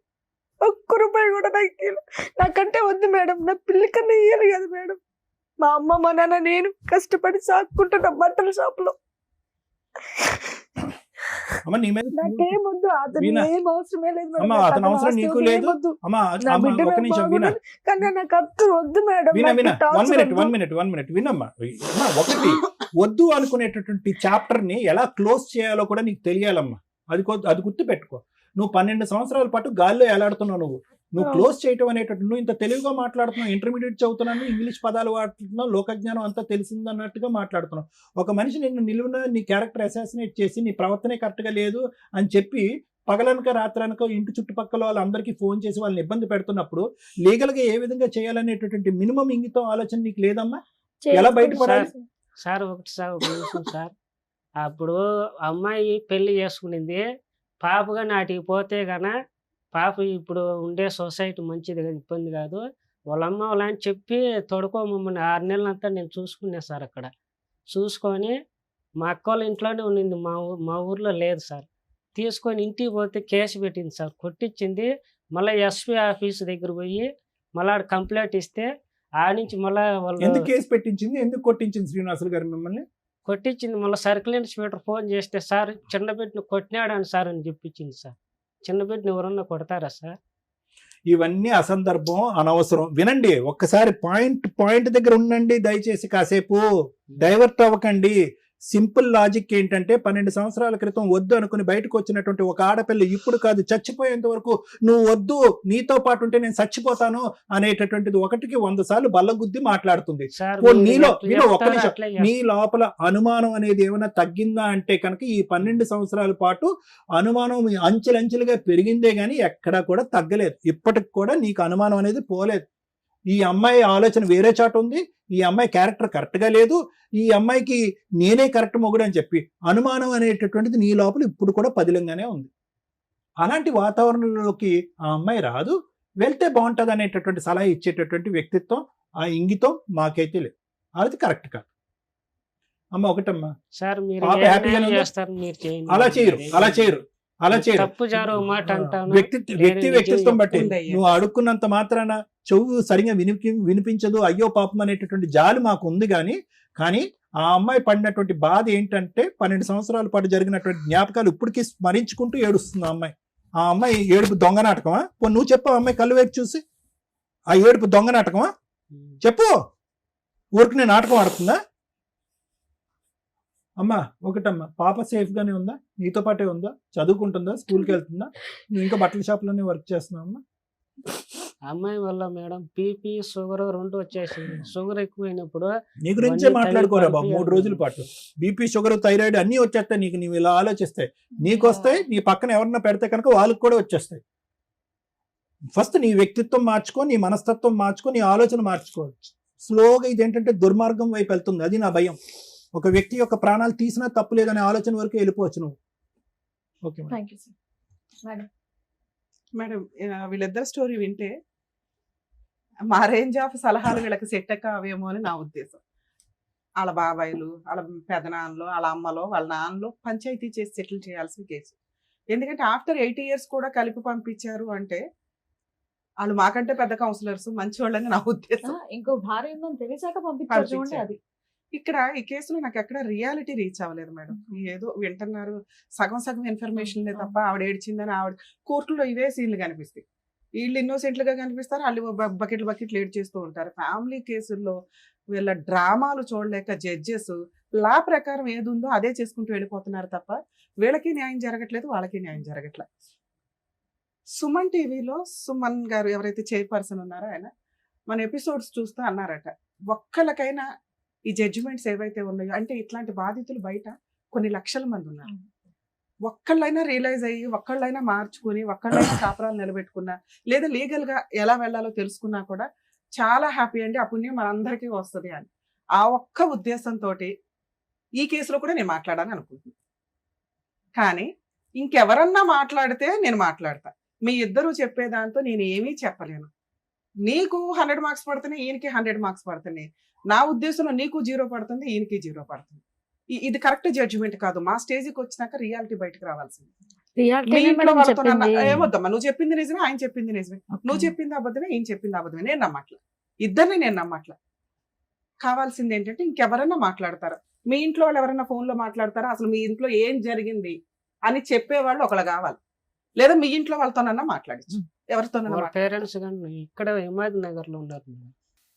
ఒక్క రూపాయి కూడా నాకు ఇయ్యలేదు. నాకంటే వద్దు మేడం, నా పిల్లి కన్నా ఇయ్యాలి కదా మేడం. మా అమ్మ మా నాన్న నేను కష్టపడి సాగుకుంటున్నా బట్టల షాప్ లో. అమ్మ నీ మీద నాకేం వద్దు, అతను వీణా, ఏం అవసరమే లేదు మేడం. అమ్మ నాకు అతని అవసరం ఆస్తి నీకు ఏం లేదు. వద్దు. అమ్మా నా అమ్మ, బిడ్డ ఒక్క నాకు నిమిషం వీణా, బాగుండాలి. కానీ నాకు అత్తు వద్దు మేడం. వినా నాకు వినా టార్చర్ వన్ వద్దు. మినిట్ వినమ్మా. అమ్మా, ఒకటి వద్దు అనుకునేటటువంటి చాప్టర్ ని ఎలా క్లోజ్ చేయాలో కూడా నీకు తెలియాలమ్మా. అది గుర్తు పెట్టుకో. నువ్వు 12 సంవత్సరాల పాటు గాల్లో ఎలాడుతున్నావు. నువ్వు క్లోజ్ చేయటం అనేటట్టు, నువ్వు ఇంత తెలుగుగా మాట్లాడుతున్నావు, ఇంటర్మీడియట్ చదువుతున్నాను, ఇంగ్లీష్ పదాలు వాడుతున్నావు, లోకజ్ఞానం అంతా తెలిసిందన్నట్టుగా మాట్లాడుతున్నావు. ఒక మనిషి నిన్ను నిలువున నీ క్యారెక్టర్ అసాసినేట్ చేసి నీ ప్రవర్తనే కరెక్ట్గా లేదు అని చెప్పి పగలనక రాత్రనక ఇంటి చుట్టుపక్కల వాళ్ళందరికీ ఫోన్ చేసి వాళ్ళని ఇబ్బంది పెడుతున్నప్పుడు లీగల్గా ఏ విధంగా చేయాలనేటటువంటి మినిమం ఇంగితం ఆలోచన నీకు లేదమ్మా? ఎలా బయటపడాలి? సార్ ఒక నిమిషం సార్. అప్పుడు అమ్మాయి పెళ్లి చేసుకునింది, పాపగా నాటికి పోతే గన పాప ఇప్పుడు ఉండే సొసైటీ మంచిది కదా, ఇబ్బంది కాదు. వాళ్ళ అమ్మ వాళ్ళ అని చెప్పి తొడుకోమమ్మని 6 నెలలంతా నేను చూసుకున్నా సార్. అక్కడ చూసుకొని మా అక్క వాళ్ళ ఇంట్లోనే ఉన్నింది, మా ఊర్లో లేదు సార్. తీసుకొని ఇంటికి పోతే కేసు పెట్టింది సార్, కొట్టించింది. మళ్ళీ ఎస్పీ ఆఫీస్ దగ్గర పోయి మళ్ళీ ఆడ కంప్లైంట్ ఇస్తే ఆడ నుంచి మళ్ళీ వాళ్ళు ఎందుకు కేసు పెట్టించింది, ఎందుకు కొట్టించింది శ్రీనివాసులు గారు మిమ్మల్ని? కొట్టించింది. మళ్ళీ సర్కిల్ ఇన్స్పెక్టర్ ఫోన్ చేస్తే సార్ చిన్న బిడ్డను కొట్టినాడని సార్ అని చెప్పించింది సార్. చిన్న బిడ్డను ఎవరన్నా కొడతారా సార్? ఇవన్నీ అసందర్భం, అనవసరం. వినండి, ఒక్కసారి పాయింట్ దగ్గర ఉండండి దయచేసి. కాసేపు డైవర్ట్ అవ్వకండి. సింపుల్ లాజిక్ ఏంటంటే 12 సంవత్సరాల క్రితం వద్దు అనుకుని బయటకు వచ్చినటువంటి ఒక ఆడపిల్ల ఇప్పుడు కాదు చచ్చిపోయేంత వరకు నువ్వు వద్దు, నీతో పాటు ఉంటే నేను చచ్చిపోతాను అనేటటువంటిది 1కి 100 సార్లు బల్లగుద్ది మాట్లాడుతుంది. సార్ నీలో ఒక్క నిమిషం, నీ లోపల అనుమానం అనేది ఏమైనా తగ్గిందా అంటే కనుక ఈ 12 సంవత్సరాల పాటు అనుమానం అంచెలంచెలుగా పెరిగిందే గానీ ఎక్కడా కూడా తగ్గలేదు. ఇప్పటికి కూడా నీకు అనుమానం అనేది పోలేదు. ఈ అమ్మాయి ఆలోచన వేరే చాటు ఉంది, ఈ అమ్మాయి క్యారెక్టర్ కరెక్ట్గా లేదు, ఈ అమ్మాయికి నేనే కరెక్ట్ మొగుడు అని చెప్పి అనుమానం అనేటటువంటిది నీ లోపల ఇప్పుడు కూడా పదిలంగానే ఉంది. అలాంటి వాతావరణంలోకి ఆ అమ్మాయి రాదు, వెళ్తే బాగుంటుంది అనేటటువంటి సలహా ఇచ్చేటటువంటి వ్యక్తిత్వం, ఆ ఇంగితం మాకైతే లేదు. అది కరెక్ట్ కాదు అమ్మ. ఒకటమ్మా సార్, మీరు పాప ఏ హ్యాపీగానే న్యాయం ఉందా? చేస్తారు? మీరు చేయండి. అలా చేయరు. తప్పు జారో మాట అంటాను. వ్యక్తిత్వం బట్టి ఉందయ్యా. నువ్వు అడుక్కున్నంత మాత్రాన చెవు సరిగా వినిపించదు, అయ్యో పాపం అనేటటువంటి జాలి మాకు ఉంది. కానీ ఆ అమ్మాయి పడినటువంటి బాధ ఏంటంటే 12 సంవత్సరాల పాటు జరిగినటువంటి జ్ఞాపకాలు ఇప్పటికీ స్మరించుకుంటూ ఏడుస్తుంది ఆ అమ్మాయి. ఆ అమ్మాయి ఏడుపు దొంగ నాటకమా? నువ్వు చెప్పు, ఆ అమ్మాయి కళ్ళు వైపు చూసి ఆ ఏడుపు దొంగ నాటకమా చెప్పు. ఊరికి నేను నాటకం ఆడుతుందా? అమ్మా ఒకటమ్మా, పాప సేఫ్ గానే ఉందా? నీతో పాటే ఉందా? చదువుకుంటుందా? స్కూల్కి వెళ్తుందా? నువ్వు ఇంకా బట్టల షాప్లోనే వర్క్ చేస్తున్నావు అమ్మా? అమ్మాయి వల్ల మేడం బీపీ షుగర్ 2 వచ్చేసింది. షుగర్ ఎక్కువైనప్పుడు నీ గురించే మాట్లాడుకోరా బాబు. 3 రోజుల పాటు బీపీ షుగర్ థైరాయిడ్ అన్నీ వచ్చేస్తాయి నీకు. నీవు ఇలా ఆలోచిస్తాయి, నీకు వస్తాయి, నీ పక్కన ఎవరన్నా పెడితే కనుక వాళ్ళకి కూడా వచ్చేస్తాయి. ఫస్ట్ నీ వ్యక్తిత్వం మార్చుకో, నీ మనస్తత్వం మార్చుకో, నీ ఆలోచన మార్చుకో. స్లోగా ఇదేంటంటే దుర్మార్గం వైపు వెళ్తుంది. అది నా భయం. ఒక వ్యక్తి యొక్క ప్రాణాలు తీసినా తప్పు లేదనే ఆలోచన వరకు వెళ్ళిపోవచ్చు నువ్వు. Okay thank you sir. Madam, వీళ్ళిద్దరు స్టోరీ వింటే మా రేంజ్ ఆఫ్ సలహాలు వీళ్ళకి సెట్ కావేమో అని నా ఉద్దేశం. వాళ్ళ బాబాయిలు, వాళ్ళ పెదనాన్నలు, వాళ్ళ అమ్మలో, వాళ్ళ నాన్నలో పంచాయతీ చేసి సెటిల్ చేయాల్సిన కేసు. ఎందుకంటే ఆఫ్టర్ 8 years కూడా కలిపి పంపించారు అంటే వాళ్ళు మాకంటే పెద్ద కౌన్సిలర్స్, మంచి వాళ్ళని నా ఉద్దేశం. ఇంకో భార్య ఉందని తెలిసాక పంపించారు చూడండి. అది ఇక్కడ ఈ కేసులో నాకు ఎక్కడ రియాలిటీ రీచ్ అవ్వలేదు మేడం. ఏదో వింటున్నారు, సగం ఇన్ఫర్మేషన్ తప్ప ఆవిడ ఏడ్చిందని ఆవిడ కోర్టులో ఇవే సీన్లు కనిపిస్తాయి. వీళ్ళు ఇన్నోసెంట్లుగా కనిపిస్తారు, వాళ్ళు బకెట్లు ఏడ్ చేస్తూ ఉంటారు. ఫ్యామిలీ కేసుల్లో వీళ్ళ డ్రామాలు చూడలేక జడ్జెస్ లా ప్రకారం ఏది ఉందో అదే చేసుకుంటూ వెళ్ళిపోతున్నారు తప్ప వీళ్ళకి న్యాయం జరగట్లేదు, వాళ్ళకి న్యాయం జరగట్లేదు. సుమన్ టీవీలో సుమన్ గారు ఎవరైతే చైర్పర్సన్ ఉన్నారో ఆయన మన ఎపిసోడ్స్ చూస్తూ అన్నారట, ఒక్కళ్ళకైనా ఈ జడ్జిమెంట్స్ ఏవైతే ఉన్నాయో అంటే ఇట్లాంటి బాధితులు బయట కొన్ని లక్షల మంది ఉన్నారు. ఒక్కళ్ళైనా రియలైజ్ అయ్యి, ఒక్కళ్ళైనా మార్చుకుని, ఒక్కళ్ళైనా కాపురాలు నిలబెట్టుకున్నా, లేదా లీగల్ గా ఎలా వెళ్ళాలో తెలుసుకున్నా కూడా చాలా హ్యాపీ అండి. ఆ పుణ్యం మనందరికీ వస్తుంది అని ఆ ఒక్క ఉద్దేశంతో ఈ కేసులో కూడా నేను మాట్లాడాలని అనుకుంటున్నాను. కానీ ఇంకెవరన్నా మాట్లాడితే నేను మాట్లాడతా. మీ ఇద్దరు చెప్పేదాంతో నేను ఏమీ చెప్పలేను. నీకు 100 మార్క్స్ పడుతున్నాయి, ఈయనకి 100 మార్క్స్ పడుతున్నాయి. నా ఉద్దేశంలో నీకు 0 పడుతుంది, ఈయనకి 0 పడుతుంది. ఇది కరెక్ట్ జడ్జిమెంట్ కాదు. మా స్టేజ్కి వచ్చినాక రియాలిటీ బయటకు రావాల్సింది. మీ ఇంట్లో వాళ్ళతో ఏమొద్దమ్మా, నువ్వు చెప్పింది నిజమే, ఆయన చెప్పింది నిజమే, నువ్వు చెప్పింది అబద్ధమే, ఈయన చెప్పింది అబద్ధమే. నేను నమ్మట్లా, ఇద్దరిని నేను నమ్మట్లా. కావాల్సింది ఏంటంటే ఇంకెవరన్నా మాట్లాడతారా, మీ ఇంట్లో వాళ్ళు ఎవరైనా ఫోన్లో మాట్లాడతారా, అసలు మీ ఇంట్లో ఏం జరిగింది అని చెప్పేవాళ్ళు ఒకళ్ళు కావాలి. లేదా మీ ఇంట్లో వాళ్ళతోనన్నా మాట్లాడచ్చు, ఎవరితోనన్నా. పేరెంట్స్ కానీ ఇక్కడ హిమాయత్ నగర్ లో ఉన్నారు మేడం.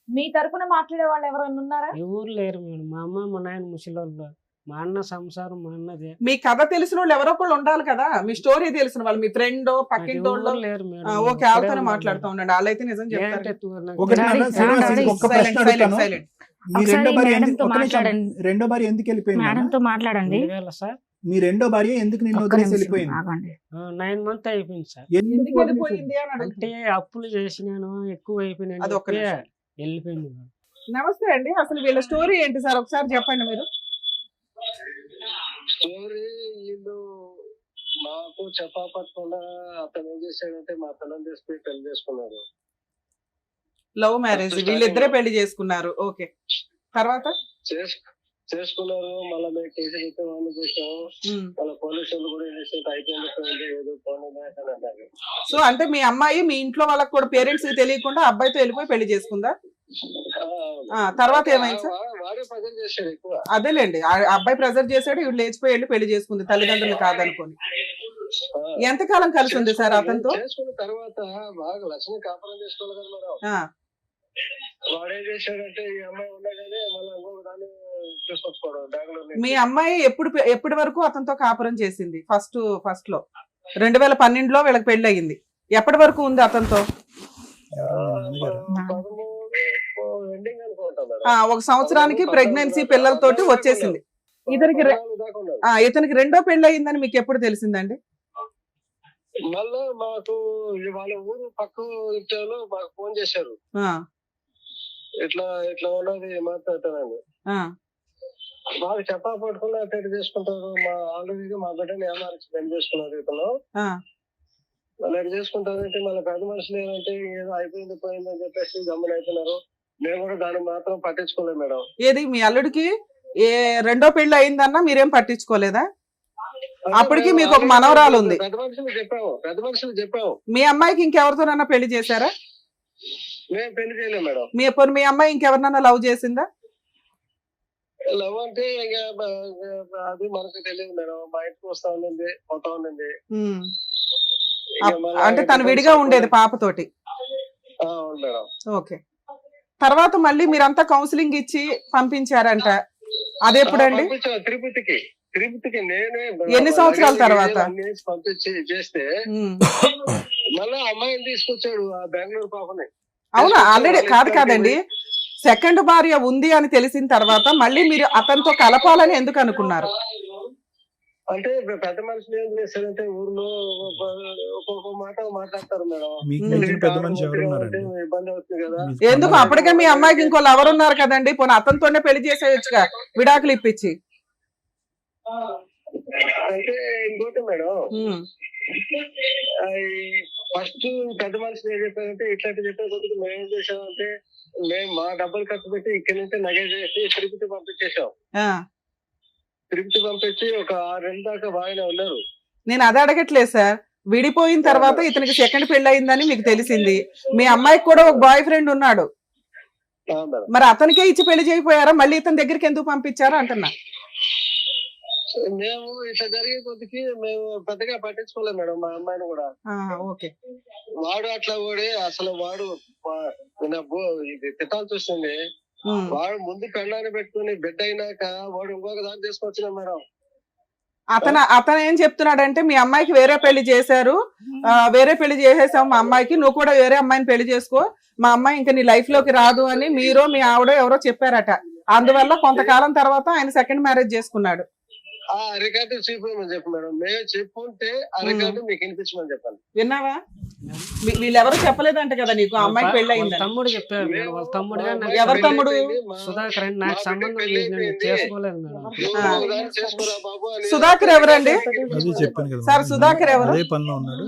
మీ తరపున మాట్లాడే వాళ్ళు ఎవరైనా ఉన్నారా? ఎవరు లేరు మేడం. మా అమ్మ మా నాయన ముసలోళ్ళు, మా అన్న సంసారం మా అన్నదే. మీ కథ తెలిసిన వాళ్ళు ఎవరో ఒకళ్ళు ఉండాలి కదా, మీ స్టోరీ తెలిసిన వాళ్ళు, మీ ఫ్రెండ్ పక్కింటోళ్ళు. లేరు మేడం. ఓకే, వాళ్ళతోనే మాట్లాడుతూ ఉండండి, వాళ్ళైతే నిజం చెప్తారు. ఒకటి నాన్న, శ్రీనివాస్, ఒక్క ప్రశ్న అడుగుతాను. మీ రెండో భార్య మేడంతో ఒక్క నిమిషం, మాట్లాడండి. రెండో భార్య ఎందుకు వెళ్ళిపోయింది నాన్న? మేడంతో మాట్లాడండి. 2000 సార్. మీ రెండో భార్య ఎందుకు నిన్ను ఒక్క వదిలేసి నిమిషం వెళ్ళిపోయింది? ఆగండి. 9 months అయిపోయింది సార్. ఎందుకు ఎందుకు వదిలేసి వెళ్ళిపోయింది అని అంటే అడుగుతున్నా. అప్పులు చేసినాను, ఎక్కువ అయిపోయినాను అది ఒక్క చెప్పి నిమిషం. వెళ్ళిపోయింది మేడం. నమస్తే అండి, అసలు వీళ్ళ స్టోరీ ఏంటి సార్ ఒకసారి చెప్పండి మీరు. స్టోరీ వీళ్ళు మాకు చెప్పకుండా అతను ఏం చేశాడంటే మా పిల్లలు తీసుకుని పెళ్లి చేసుకున్నారు. లవ్ మ్యారేజ్, వీళ్ళిద్దరే పెళ్లి చేసుకున్నారు. ఓకే, తర్వాత చేసుకున్నారు. మళ్ళీ మేము కేసు పెట్టి వాళ్ళు చేసాము. మళ్ళీ పోలీసులు కూడా అయిపోయింది ఏదో ఫోన్ అన్నారు. సో అంటే మీ అమ్మాయి మీ ఇంట్లో వాళ్ళకి కూడా పేరెంట్స్ కి తెలియకుండా అబ్బాయితో వెళ్ళిపోయి పెళ్లి చేసుకుందా? తర్వాత ఏమైంది సార్? వాడే ప్రజలు చేశాడు ఎక్కువ. అదేలేండి, ఆ అబ్బాయి ప్రెజర్ చేశాడు, ఇవి లేచిపోయి వెళ్ళి పెళ్లి చేసుకుంది తల్లిదండ్రులు కాదనుకోని. ఎంతకాలం కలిసి ఉంది సార్ అతనితో? చేసుకున్న తర్వాత బాగా లక్ష్మి కాపురం చేసుకోవాలి కదా మేడం. వాడేం చేశాడంటే ఈ అమ్మాయి ఉండగానే మళ్ళీ ఇంకొక దాన్ని తీసుకొచ్చుకోవడం బెంగళూరు. మీ అమ్మాయి ఎప్పటి వరకు అతనితో కాపురం చేసింది? ఫస్ట్ లో 2012లో వీళ్ళకి పెళ్లి అయ్యింది. ఎప్పటి వరకు ఉంది అతనితో? 13 ఎండింగ్ అనుకుంటా. 1 సంవత్సరానికి ప్రెగ్నెన్సీ పిల్లలతోటి వచ్చేసింది. ఇతనికి రెండో పెళ్లి అయ్యిందని మీకు ఎప్పుడు తెలిసిందండి? మళ్ళా మాకు వాళ్ళ ఊరు పక్క ఇంట్లో మాకు ఫోన్ చేశారు, ఇట్లా ఇట్లా ఉన్నది మాట్లాడతానండి. మాకు చెప్పా పట్టుకున్నా అటెండ్ చేసుకుంటారు. మా ఆల్రెడీ మా బిడ్డని ఏమార్చి పెళ్లి చేసుకున్నారు ఇతను. మళ్ళీ ఎటు చేసుకుంటారంటే మళ్ళీ పెద్ద మనుషులు ఏంటంటే ఏదో అయిపోయింది పోయిందని చెప్పేసి గమ్మున అవుతున్నారు. మేము కూడా దాన్ని మాత్రం పట్టించుకోలేదు మేడం. ఏది మీ అల్లుడికి రెండో పెళ్లి అయిందన్నా మీరేం పట్టించుకోలేదా? అప్పటికి మీకు ఒక మనవరాలు ఉంది. పెద్ద మనుషులు చెప్పాము. మీ అమ్మాయికి ఇంకెవరితోనన్నా పెళ్లి చేశారా? మేము పెళ్లి చేయలేము మేడం. మీ అమ్మాయి ఇంకెవరినన్నా లవ్ చేసిందా? లవ్ అంటే అది మనకు తెలియదు మేడం. మా ఇంటికి వస్తా ఉండింది, పోతా ఉండింది. అంటే తను విడిగా ఉండేది పాపతోటి. మేడం. ఓకే, తర్వాత మళ్ళీ మీరంతా కౌన్సిలింగ్ ఇచ్చి పంపించారంట, అదెప్పుడండి? తిరుపతికి నేనే. ఎన్ని సంవత్సరాల తర్వాత పంపించి చేస్తే మళ్ళీ అమ్మాయిని తీసుకొచ్చాడు, ఆ బెంగళూరు పాపని. అవునా? ఆల్రెడీ కాదండి, సెకండ్ భార్య ఉంది అని తెలిసిన తర్వాత మళ్ళీ మీరు అతనితో కలపాలని ఎందుకు అనుకున్నారు? అంటే పెద్ద మనుషులు ఏం చేస్తారంటే ఊర్లో ఒక్కొక్క మాట మాట్లాడతారు మేడం. ఇబ్బంది అవుతుంది కదా. ఎందుకు? అప్పటికే మీ అమ్మాయికి ఇంకో లవర్ ఉన్నారు కదండి, పోనీ అతనితోనే పెళ్లి చేసేయచ్చుగా, విడాకులు ఇప్పించి. అంటే ఇంకోటి మేడం, ఫస్ట్ పెద్ద మనుషులు ఏం చెప్పారంటే ఇట్లాంటి చెప్పే కొద్దిగా మేము ఏం చేసామంటే మేము మా డబ్బులు ఖర్చు పెట్టి ఇక్కడి నుంచి నగ చేసి తిరుపతి పంపించేసాం. తిరుపతి పంపించి ఒక 6 నెలల దాకా బాగానే ఉన్నారు. నేను అది అడగట్లేదు సార్, విడిపోయిన తర్వాత ఇతనికి సెకండ్ పెళ్లి అయిందని మీకు తెలిసింది, మీ అమ్మాయికి కూడా ఒక బాయ్ ఫ్రెండ్ ఉన్నాడు, మరి అతనికే ఇచ్చి పెళ్లి చేయకపోయారా? మళ్ళీ ఇతని దగ్గరికి ఎందుకు పంపించారా అంటున్నా. మేము ఇట్లా జరిగే కొద్దికి మేము పెద్దగా పట్టించుకోలేదు మేడం మా అమ్మాయిని కూడా. ఓకే, వాడు అట్లా ఓడి అసలు వాడు ఇది తిట్టాల్సి వస్తుంది. వాడు ముందు పెళ్ళాన్ని పెట్టుకుని బిడ్డ అయినాక వాడు ఇంకొక దాన్ని తీసుకొచ్చిన మేడం. అతను ఏం చెప్తున్నాడంటే మీ అమ్మాయికి వేరే పెళ్లి చేశారు, వేరే పెళ్లి చేసేసావు మా అమ్మాయికి, నువ్వు కూడా వేరే అమ్మాయిని పెళ్లి చేసుకో, మా అమ్మాయి ఇంకా నీ లైఫ్ లోకి రాదు అని మీరు మీ ఆవిడ ఎవరో చెప్పారట. అందువల్ల కొంతకాలం తర్వాత ఆయన సెకండ్ మ్యారేజ్ చేసుకున్నాడు. ఆ రికార్డు చూపించమని చెప్పు మేడం. మేము చెప్పుంటే ఆ రికార్డు మీకు వినిపించమని చెప్పాలి. విన్నావా? వీళ్ళెవరు చెప్పలేదంట కదా నీకు ఆ అమ్మాయికి పెళ్లి వాళ్ళ అయిందని. తమ్ముడు చెప్పారు మేడం. వాళ్ళ తమ్ముడు గారు నాకు ఎవరు తమ్ముడు? సుధాకర్ అని నాకు సంబంధం లేదు, నేను చేసుకోలేదు మేడం. చేసుకోరా బాబు అని. సుధాకర్ ఎవరండి? అదే చెప్పాను కదా సార్, సుధాకర్ ఎవరు? అదే పనిలో ఉన్నాడు.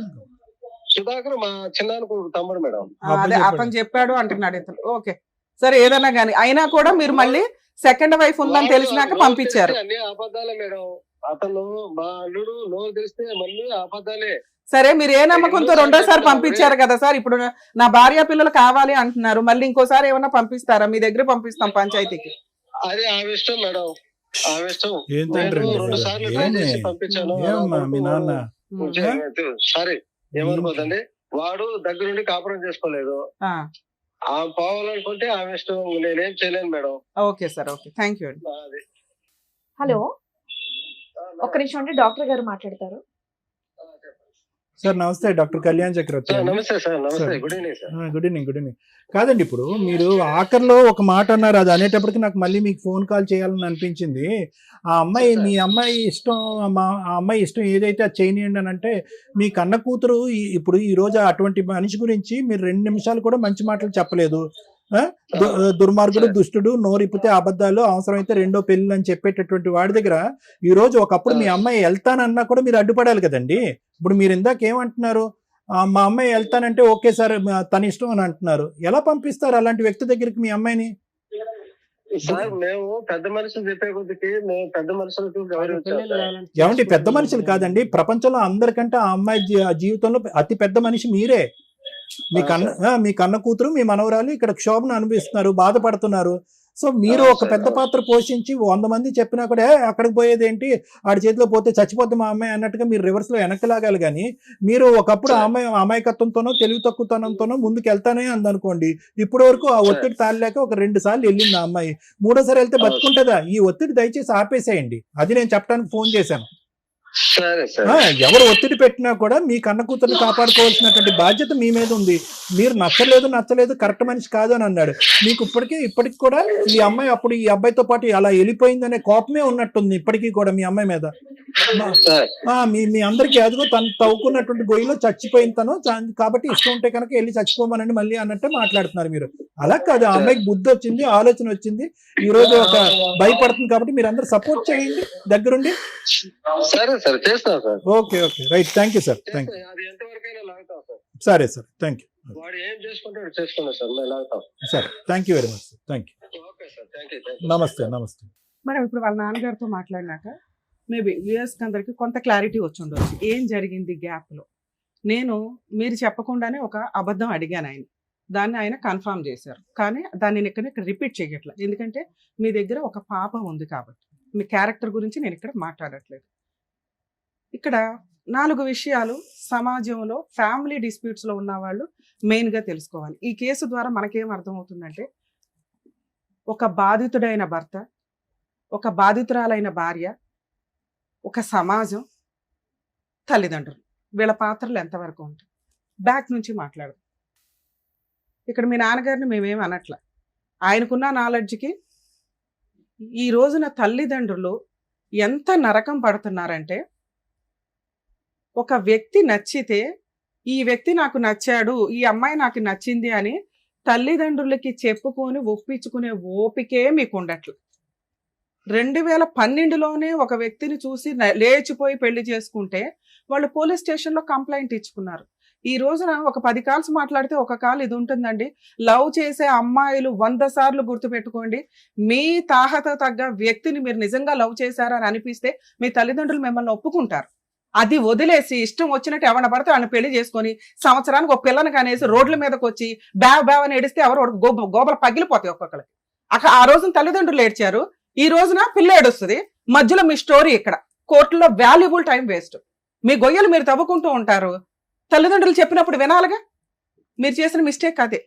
సుధాకర్ మా చిన్నానికి తమ్ముడు మేడం. అదే అతను చెప్పాడు అంటున్నాడు ఇతను. ఓకే సరే, ఏదన్నా గానీ అయినా కూడా మీరు మళ్ళీ సెకండ్ వైఫ్ ఉందని తెలిసినాక పంపించారు. అన్ని అబద్ధాలే మేడం. అతను మా అల్లుడు నోరు తెలిస్తే మళ్ళీ అబద్ధాలే. సరే, మీరు ఏ నమ్మకంతో రెండోసారి పంపించారు కదా సార్. ఇప్పుడు నా భార్య పిల్లలు కావాలి అంటున్నారు, మళ్ళీ ఇంకోసారి ఏమన్నా పంపిస్తారా? మీ దగ్గర పంపిస్తాం పంచాయతీకి. అదే ఆ ఇష్టం మేడం, ఆ ఇష్టం. ఏం తండ్రి నేను 2 సార్లు ట్రై చేసి పంపించాను. ఏమమ్మా మీ నాన్న సారీ ఏమనుకోదండి, వాడు దగ్గరుండి కాపురం చేసుకోలేదు. ఆమె పోవాలనుకుంటే ఆమె ఇష్టం, నేనేం చేయలేను madam. Okay sir, okay, thank you అండి. అది. హలో, ఒక్క నిమిషం అండి, డాక్టర్ గారు మాట్లాడతారు. సార్ నమస్తే, డాక్టర్ కళ్యాణ్ చక్రవర్తి. సార్ నమస్తే సార్. నమస్తే, good evening sir. Good evening, good evening. కాదండి, ఇప్పుడు మీరు ఆఖరిలో ఒక మాట అన్నారు, అది అనేటప్పటికి నాకు మళ్ళీ మీకు ఫోన్ కాల్ చేయాలని అనిపించింది. ఆ అమ్మాయి, మీ అమ్మాయి ఇష్టం, ఆ అమ్మాయి ఇష్టం ఏదైతే అది చేయనియండి అని అంటే, మీ కన్న కూతురు ఇప్పుడు ఈ రోజు అటువంటి మనిషి గురించి మీరు 2 నిమిషాలు కూడా మంచి మాటలు చెప్పలేదు. దుర్మార్గుడు, దుష్టుడు, నోరిప్పితే అబద్ధాలు, అవసరమైతే 2వ పెళ్లి అని చెప్పేటటువంటి వాడి దగ్గర ఈ రోజు ఒకప్పుడు మీ అమ్మాయి వెళ్తానన్నా కూడా మీరు అడ్డుపడాలి కదండి. ఇప్పుడు మీరు ఇందాక ఏమంటున్నారు, మా అమ్మాయి వెళ్తానంటే ఓకే సార్ తన ఇష్టం అని అంటున్నారు. ఎలా పంపిస్తారు అలాంటి వ్యక్తి దగ్గరికి మీ అమ్మాయిని? సార్ మేము పెద్ద మనుషులు చెప్పే కొద్దికి మేము పెద్ద మనుషులకు గౌరవించాలి. ఏమండి, పెద్ద మనుషులు కాదండి, ప్రపంచంలో అందరికంటే ఆ అమ్మాయి జీవితంలో అతి పెద్ద మనిషి మీరే. మీ కన్న కూతురు, మీ మనవరాలు ఇక్కడ క్షోభను అనుభవిస్తున్నారు, బాధపడుతున్నారు. సో మీరు ఒక పెద్ద పాత్ర పోషించి 100 మంది చెప్పినా కూడా అక్కడికి పోయేది ఏంటి, ఆడి చేతిలో పోతే చచ్చిపోతే మా అమ్మాయి అన్నట్టుగా మీరు రివర్స్ లో వెనక్కి లాగాలి. కానీ మీరు ఒకప్పుడు ఆ అమ్మాయి అమాయకత్వంతోనో తెలివి తక్కువతనంతోనో ముందుకు వెళ్తానే అందనుకోండి. ఇప్పటి వరకు ఆ ఒత్తిడి తాళలేక ఒక 2 సార్లు వెళ్ళింది ఆ అమ్మాయి. 3వ సారి వెళ్తే బతుకుంటుందా? ఈ ఒత్తిడి దయచేసి ఆపేసేయండి. అది నేను చెప్పడానికి ఫోన్ చేశాను. ఎవరు ఒత్తిడి పెట్టినా కూడా మీ కన్న కూతుర్ని కాపాడుకోవాల్సినటువంటి బాధ్యత మీ మీద ఉంది. మీరు నచ్చలేదు కరెక్ట్ మనిషి కాదు అని అన్నాడు. మీకు ఇప్పటికి కూడా ఈ అమ్మాయి అప్పుడు ఈ అబ్బాయితో పాటు అలా వెళ్ళిపోయిందనే కోపమే ఉన్నట్టుంది ఇప్పటికీ కూడా మీ అమ్మాయి మీద. మీ అందరికి అదిగో తను తవ్వుకున్నటువంటి గొయ్యిలో చచ్చిపోయిన తను, కాబట్టి ఇష్టం ఉంటే కనుక వెళ్ళి చచ్చిపోమనండి మళ్ళీ అన్నట్టే మాట్లాడుతున్నారు మీరు. అలా కాదు, ఆ అమ్మాయికి బుద్ధి వచ్చింది, ఆలోచన వచ్చింది, ఈ రోజు ఒక భయపడుతుంది. కాబట్టి మీరు అందరూ సపోర్ట్ చేయండి దగ్గరుండి. Okay okay, right, thank you sir, thank you. సరే సార్, థ్యాంక్ యూ. సరే, thank you very much sir, thank you. నమస్తే, నమస్తే మేడం. ఇప్పుడు వాళ్ళ నాన్నగారితో మాట్లాడినాక మేబీ వ్యూయర్స్కి అందరికి కొంత క్లారిటీ వచ్చి ఉండవచ్చు ఏం జరిగింది గ్యాప్ లో. మీరు చెప్పకుండానే ఒక అబద్ధం అడిగాను ఆయన, దాన్ని ఆయన కన్ఫర్మ్ చేశారు. కానీ దాన్ని నేను ఇక్కడ రిపీట్ చేయట్లేదు, ఎందుకంటే మీ దగ్గర ఒక పాప ఉంది కాబట్టి. మీ క్యారెక్టర్ గురించి నేను ఇక్కడ మాట్లాడట్లేదు. ఇక్కడ 4 విషయాలు సమాజంలో ఫ్యామిలీ డిస్ప్యూట్స్లో ఉన్న వాళ్ళు మెయిన్గా తెలుసుకోవాలి. ఈ కేసు ద్వారా మనకేం అర్థమవుతుందంటే, ఒక బాధితుడైన భర్త, ఒక బాధితురాలైన భార్య, ఒక సమాజం, తల్లిదండ్రులు, వీళ్ళ పాత్రలు ఎంతవరకు ఉంటాయి. బ్యాక్ నుంచి మాట్లాడదు. ఇక్కడ మీ నాన్నగారిని మేమేం అనట్ల, ఆయనకున్న నాలెడ్జ్కి ఈ రోజున తల్లిదండ్రులు ఎంత నరకం పడుతున్నారంటే, ఒక వ్యక్తి నచ్చితే ఈ వ్యక్తి నాకు నచ్చాడు, ఈ అమ్మాయి నాకు నచ్చింది అని తల్లిదండ్రులకి చెప్పుకొని ఒప్పించుకునే ఓపికే మీకు ఉండట్లేదు. 2012లోనే ఒక వ్యక్తిని చూసి లేచిపోయి పెళ్లి చేసుకుంటే వాళ్ళు పోలీస్ స్టేషన్లో కంప్లైంట్ ఇచ్చుకున్నారు. ఈ రోజున ఒక 10 కాల్స్ మాట్లాడితే ఒక కాల్ ఇది ఉంటుందండి. లవ్ చేసే అమ్మాయిలు 100 సార్లు గుర్తుపెట్టుకోండి, మీ తాహత తగ్గ వ్యక్తిని మీరు నిజంగా లవ్ చేశారని అనిపిస్తే మీ తల్లిదండ్రులు మిమ్మల్ని ఒప్పుకుంటారు. అది వదిలేసి ఇష్టం వచ్చినట్టు ఎవరిని పడితే వాళ్ళని పెళ్లి చేసుకొని సంవత్సరానికి ఒక పిల్లని కనేసి రోడ్ల మీదకి వచ్చి బ్యావ్ అని ఏడిస్తే ఎవరు గోబలు పగిలిపోతాయి ఒక్కొక్కరికి. ఆ రోజున తల్లిదండ్రులు ఏడ్చారు, ఈ రోజున పిల్ల ఏడుస్తుంది. మధ్యలో మీ స్టోరీ ఇక్కడ కోర్టులో వాల్యుబుల్ టైం వేస్ట్. మీ గొయ్యలు మీరు తవ్వుకుంటూ ఉంటారు, తల్లిదండ్రులు చెప్పినప్పుడు వినాలిగా. మీరు చేసిన మిస్టేక్ అదే.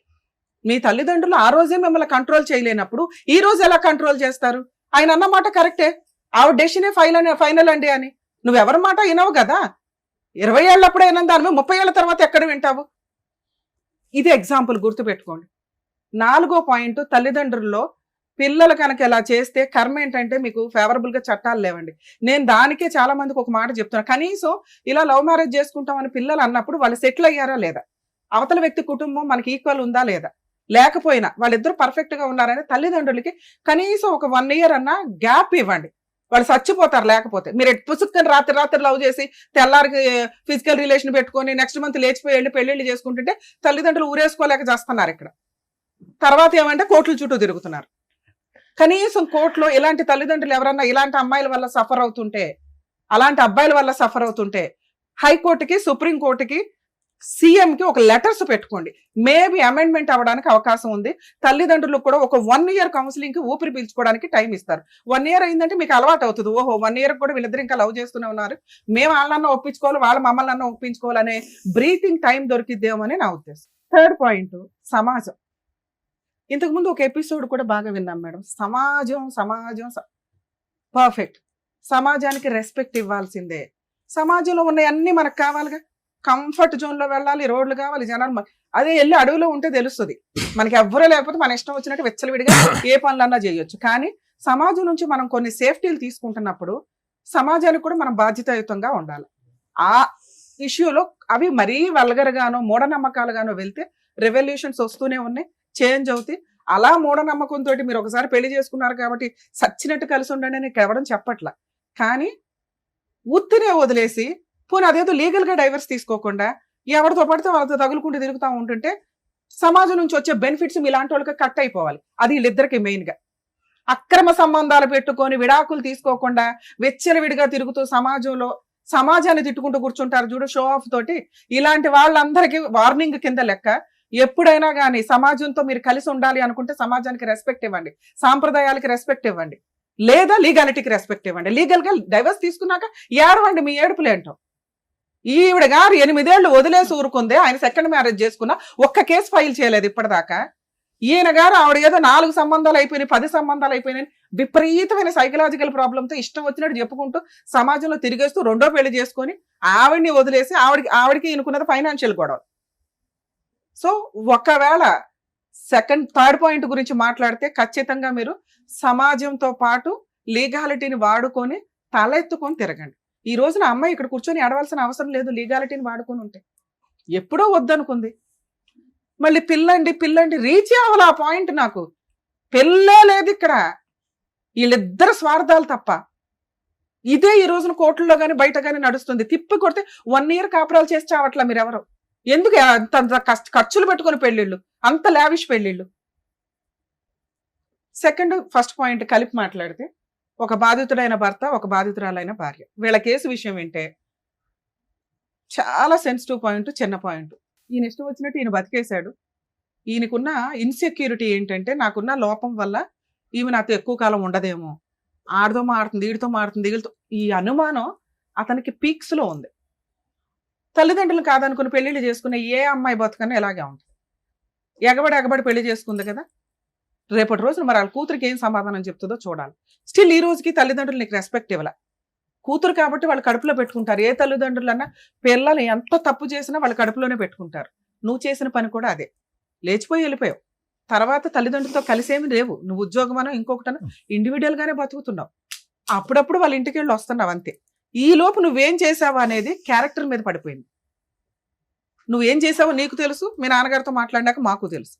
మీ తల్లిదండ్రులు ఆ రోజే మిమ్మల్ని కంట్రోల్ చేయలేనప్పుడు ఈ రోజు ఎలా కంట్రోల్ చేస్తారు? ఆయన అన్నమాట కరెక్టే, ఆవిడ డెసిషనే ఫైనల్ అండి అని. నువ్వెవరి మాట వినవు కదా. 20 ఏళ్ళప్పుడే వినని దాని 30 ఏళ్ళ తర్వాత ఎక్కడ వింటావు? ఇది ఎగ్జాంపుల్ గుర్తుపెట్టుకోండి. 4వ పాయింట్, తల్లిదండ్రుల్లో పిల్లలు కనుక ఇలా చేస్తే కర్మ ఏంటంటే మీకు ఫేవరబుల్ గా చట్టాలు లేవండి. నేను దానికే చాలా మందికి ఒక మాట చెప్తున్నాను, కనీసం ఇలా లవ్ మ్యారేజ్ చేసుకుంటామని పిల్లలు అన్నప్పుడు వాళ్ళు సెటిల్ అయ్యారా లేదా, అవతల వ్యక్తి కుటుంబం మనకి ఈక్వల్ ఉందా లేదా, లేకపోయినా వాళ్ళిద్దరూ పర్ఫెక్ట్ గా ఉన్నారని తల్లిదండ్రులకి కనీసం ఒక 1 year అన్నా గ్యాప్ ఇవ్వండి. వాళ్ళు చచ్చిపోతారు లేకపోతే. మీరు పుసుక్కని రాత్రి లవ్ చేసి తెల్లారికి ఫిజికల్ రిలేషన్ పెట్టుకొని నెక్స్ట్ మంత్ లేచిపోయి వెళ్ళి పెళ్లిళ్ళు చేసుకుంటుంటే తల్లిదండ్రులు ఊరేసుకోలేక చేస్తున్నారు ఇక్కడ. తర్వాత ఏమంటే కోర్టుల చుట్టూ తిరుగుతున్నారు. కనీసం కోర్టులో ఇలాంటి తల్లిదండ్రులు ఎవరన్నా ఇలాంటి అమ్మాయిల వల్ల సఫర్ అవుతుంటే, అలాంటి అబ్బాయిల వల్ల సఫర్ అవుతుంటే హైకోర్టుకి, సుప్రీంకోర్టుకి, సీఎంకి ఒక లెటర్స్ పెట్టుకోండి. మేబీ అమెండ్మెంట్ అవ్వడానికి అవకాశం ఉంది. తల్లిదండ్రులకు కూడా ఒక 1 year కౌన్సిలింగ్ కి ఊపిరి పీల్చుకోవడానికి టైం ఇస్తారు. 1 year అయిందంటే మీకు అలవాటు అవుతుంది. ఓహో 1 year కూడా వీళ్ళిద్దరు ఇంకా లవ్ చేస్తూనే ఉన్నారు, మేము వాళ్ళన్నా ఒప్పించుకోవాలి, వాళ్ళ మమ్మల్ని అన్న ఒప్పించుకోవాలనే బ్రీతింగ్ టైం దొరికిద్దేమో అని నా ఉద్దేశం. థర్డ్ పాయింట్, సమాజం. ఇంతకుముందు ఒక ఎపిసోడ్ కూడా బాగా విన్నాం మేడం. సమాజం పర్ఫెక్ట్. సమాజానికి రెస్పెక్ట్ ఇవ్వాల్సిందే. సమాజంలో ఉన్నవన్నీ మనకు కావాలిగా. కంఫర్ట్ జోన్ లో వెళ్ళాలి, రోడ్లు కావాలి, జనాలు. అదే వెళ్ళి అడవిలో ఉంటే తెలుస్తుంది మనకి. ఎవ్వరూ లేకపోతే మన ఇష్టం వచ్చినట్టు వెచ్చలవిడిగా ఏ పనులన్నా చేయొచ్చు. కానీ సమాజం నుంచి మనం కొన్ని సేఫ్టీలు తీసుకుంటున్నప్పుడు సమాజానికి కూడా మనం బాధ్యతాయుతంగా ఉండాలి. ఆ ఇష్యూలో అవి మరీ వల్గరగానో మూఢనమ్మకాలుగానో వెళ్తే రెవల్యూషన్స్ వస్తూనే ఉన్నాయి, చేంజ్ అవుతాయి. అలా మూఢనమ్మకంతో మీరు ఒకసారి పెళ్లి చేసుకున్నారు కాబట్టి సచ్చినట్టు కలిసి ఉండండి అని ఎవడం చెప్పట్లా. కానీ ఉత్తినే వదిలేసి పోనీ అదేదో లీగల్ గా డైవర్స్ తీసుకోకుండా ఎవరితో పడితే వాళ్ళతో తగులుకుంటూ తిరుగుతూ ఉంటుంటే సమాజం నుంచి వచ్చే బెనిఫిట్స్ ఇలాంటి వాళ్ళకి కట్ అయిపోవాలి. అది వీళ్ళిద్దరికి మెయిన్ గా. అక్రమ సంబంధాలు పెట్టుకొని విడాకులు తీసుకోకుండా విచ్చలవిడిగా తిరుగుతూ సమాజాన్ని తిట్టుకుంటూ కూర్చుంటారు చూడు, షో ఆఫ్ తోటి. ఇలాంటి వాళ్ళందరికీ వార్నింగ్ కింద లెక్క. ఎప్పుడైనా కానీ సమాజంతో మీరు కలిసి ఉండాలి అనుకుంటే సమాజానికి రెస్పెక్ట్ ఇవ్వండి, సాంప్రదాయాలకి రెస్పెక్ట్ ఇవ్వండి, లేదా లీగాలిటీకి రెస్పెక్ట్ ఇవ్వండి. లీగల్ గా డైవర్స్ తీసుకున్నాక ఏడవండి మీ ఏడుపులేంటో. ఈవిడ గారు 8 ఏళ్ళు వదిలేసి ఊరుకుందే, ఆయన సెకండ్ మ్యారేజ్ చేసుకున్నా ఒక్క కేసు ఫైల్ చేయలేదు ఇప్పటిదాకా. ఈయన గారు ఆవిడ ఏదో 4 సంబంధాలు అయిపోయినాయి, 10 సంబంధాలు అయిపోయినాయి, విపరీతమైన సైకలాజికల్ ప్రాబ్లంతో ఇష్టం వచ్చినట్టు చెప్పుకుంటూ సమాజంలో తిరిగేస్తూ 2వ పెళ్లి చేసుకొని ఆవిడ్ని వదిలేసి ఆవిడకి ఈయనకున్నది ఫైనాన్షియల్ గొడవ. సో ఒకవేళ థర్డ్ పాయింట్ గురించి మాట్లాడితే ఖచ్చితంగా మీరు సమాజంతో పాటు లీగాలిటీని వాడుకొని తలెత్తుకొని తిరగండి. ఈ రోజున అమ్మాయి ఇక్కడ కూర్చొని ఏడవలసిన అవసరం లేదు లీగాలిటీని వాడుకొని ఉంటే. ఎప్పుడో వద్దనుకుంది, మళ్ళీ పిల్లండి రీచ్ అవ్వాలి ఆ పాయింట్. నాకు పెళ్ళే లేదు ఇక్కడ, వీళ్ళిద్దరు స్వార్థాలు తప్ప. ఇదే ఈ రోజున కోర్టుల్లో కానీ బయట కానీ నడుస్తుంది. తిప్పి కొడితే 1 year కాపురాలు చేసి చావట్లా మీరెవరు. ఎందుకు అంత ఖర్చులు పెట్టుకుని పెళ్ళిళ్ళు, అంత లావిష్ పెళ్ళిళ్ళు. ఫస్ట్ పాయింట్ కలిపి మాట్లాడితే, ఒక బాధితుడైన భర్త, ఒక బాధితురాలైన భార్య, వీళ్ళ కేసు విషయం వింటే చాలా సెన్సిటివ్ పాయింట్, చిన్న పాయింట్. ఈయన ఇష్టం వచ్చినట్టు ఈయన బతికేశాడు. ఈయనకున్న ఇన్సెక్యూరిటీ ఏంటంటే, నాకున్న లోపం వల్ల ఈమె నాతో ఎక్కువ కాలం ఉండదేమో, ఆడితో మారుతుంది, వీడితో మారుతుంది, వీళ్ళతో, ఈ అనుమానం అతనికి పీక్స్ లో ఉంది. తల్లిదండ్రులు కాదనుకుని పెళ్లిళ్ళు చేసుకునే ఏ అమ్మాయి బతుకన్నా ఇలాగే ఉంటుంది. ఎగబడి పెళ్లి చేసుకుంది కదా, రేపటి రోజున మరి వాళ్ళ కూతురికి ఏం సమాధానం చెప్తుందో చూడాలి. స్టిల్ ఈ రోజుకి తల్లిదండ్రులు నీకు రెస్పెక్ట్ ఇవ్వాల. కూతురు కాబట్టి వాళ్ళు కడుపులో పెట్టుకుంటారు. ఏ తల్లిదండ్రులన్నా పిల్లలు ఎంత తప్పు చేసినా వాళ్ళు కడుపులోనే పెట్టుకుంటారు. నువ్వు చేసిన పని కూడా అదే. లేచిపోయి వెళ్ళిపోయావు, తర్వాత తల్లిదండ్రులతో కలిసేమి లేవు. నువ్వు ఉద్యోగమనో ఇంకొకటనో ఇండివిజువల్ గానే బతుకుతున్నావు. అప్పుడప్పుడు వాళ్ళ ఇంటికి వెళ్ళి వస్తున్నావు అంతే. ఈ లోపు నువ్వేం చేసావు అనేది క్యారెక్టర్ మీద పడిపోయింది. నువ్వేం చేసావో నీకు తెలుసు, మీ నాన్నగారితో మాట్లాడినాక మాకు తెలుసు.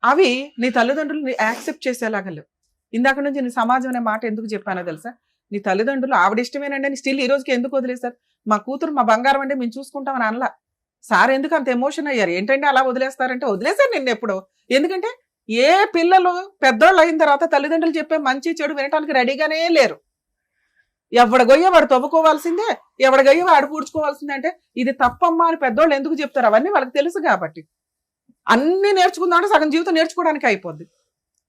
అవి నీ తల్లిదండ్రులు యాక్సెప్ట్ చేసేలాగా లేవు. ఇందాక నుంచి నీ సమాజం అనే మాట ఎందుకు చెప్పానో తెలుసా? నీ తల్లిదండ్రులు ఆవిడ ఇష్టమేనండి అని స్టిల్ ఈ రోజుకి ఎందుకు వదిలేస్తారు? మా కూతురు మా బంగారం అంటే మేము చూసుకుంటామని అనలా. సార్ ఎందుకు అంత ఎమోషన్ అయ్యారు? ఏంటంటే అలా వదిలేస్తారంటే వదిలేశారు నిన్ను ఎప్పుడో. ఎందుకంటే ఏ పిల్లలు పెద్దోళ్ళు అయిన తర్వాత తల్లిదండ్రులు చెప్పే మంచి చెడు వినటానికి రెడీగానే లేరు. ఎవడ గొయ్య వాడు తవ్వుకోవాల్సిందే, ఎవడ గొయ్య వాడు పూడ్చుకోవాల్సిందే. అంటే ఇది తప్పమ్మా అని పెద్దోళ్ళు ఎందుకు చెప్తారు? అవన్నీ వాళ్ళకి తెలుసు కాబట్టి. అన్ని నేర్చుకుందామంటే సగం జీవితం నేర్చుకోవడానికి అయిపోద్ది.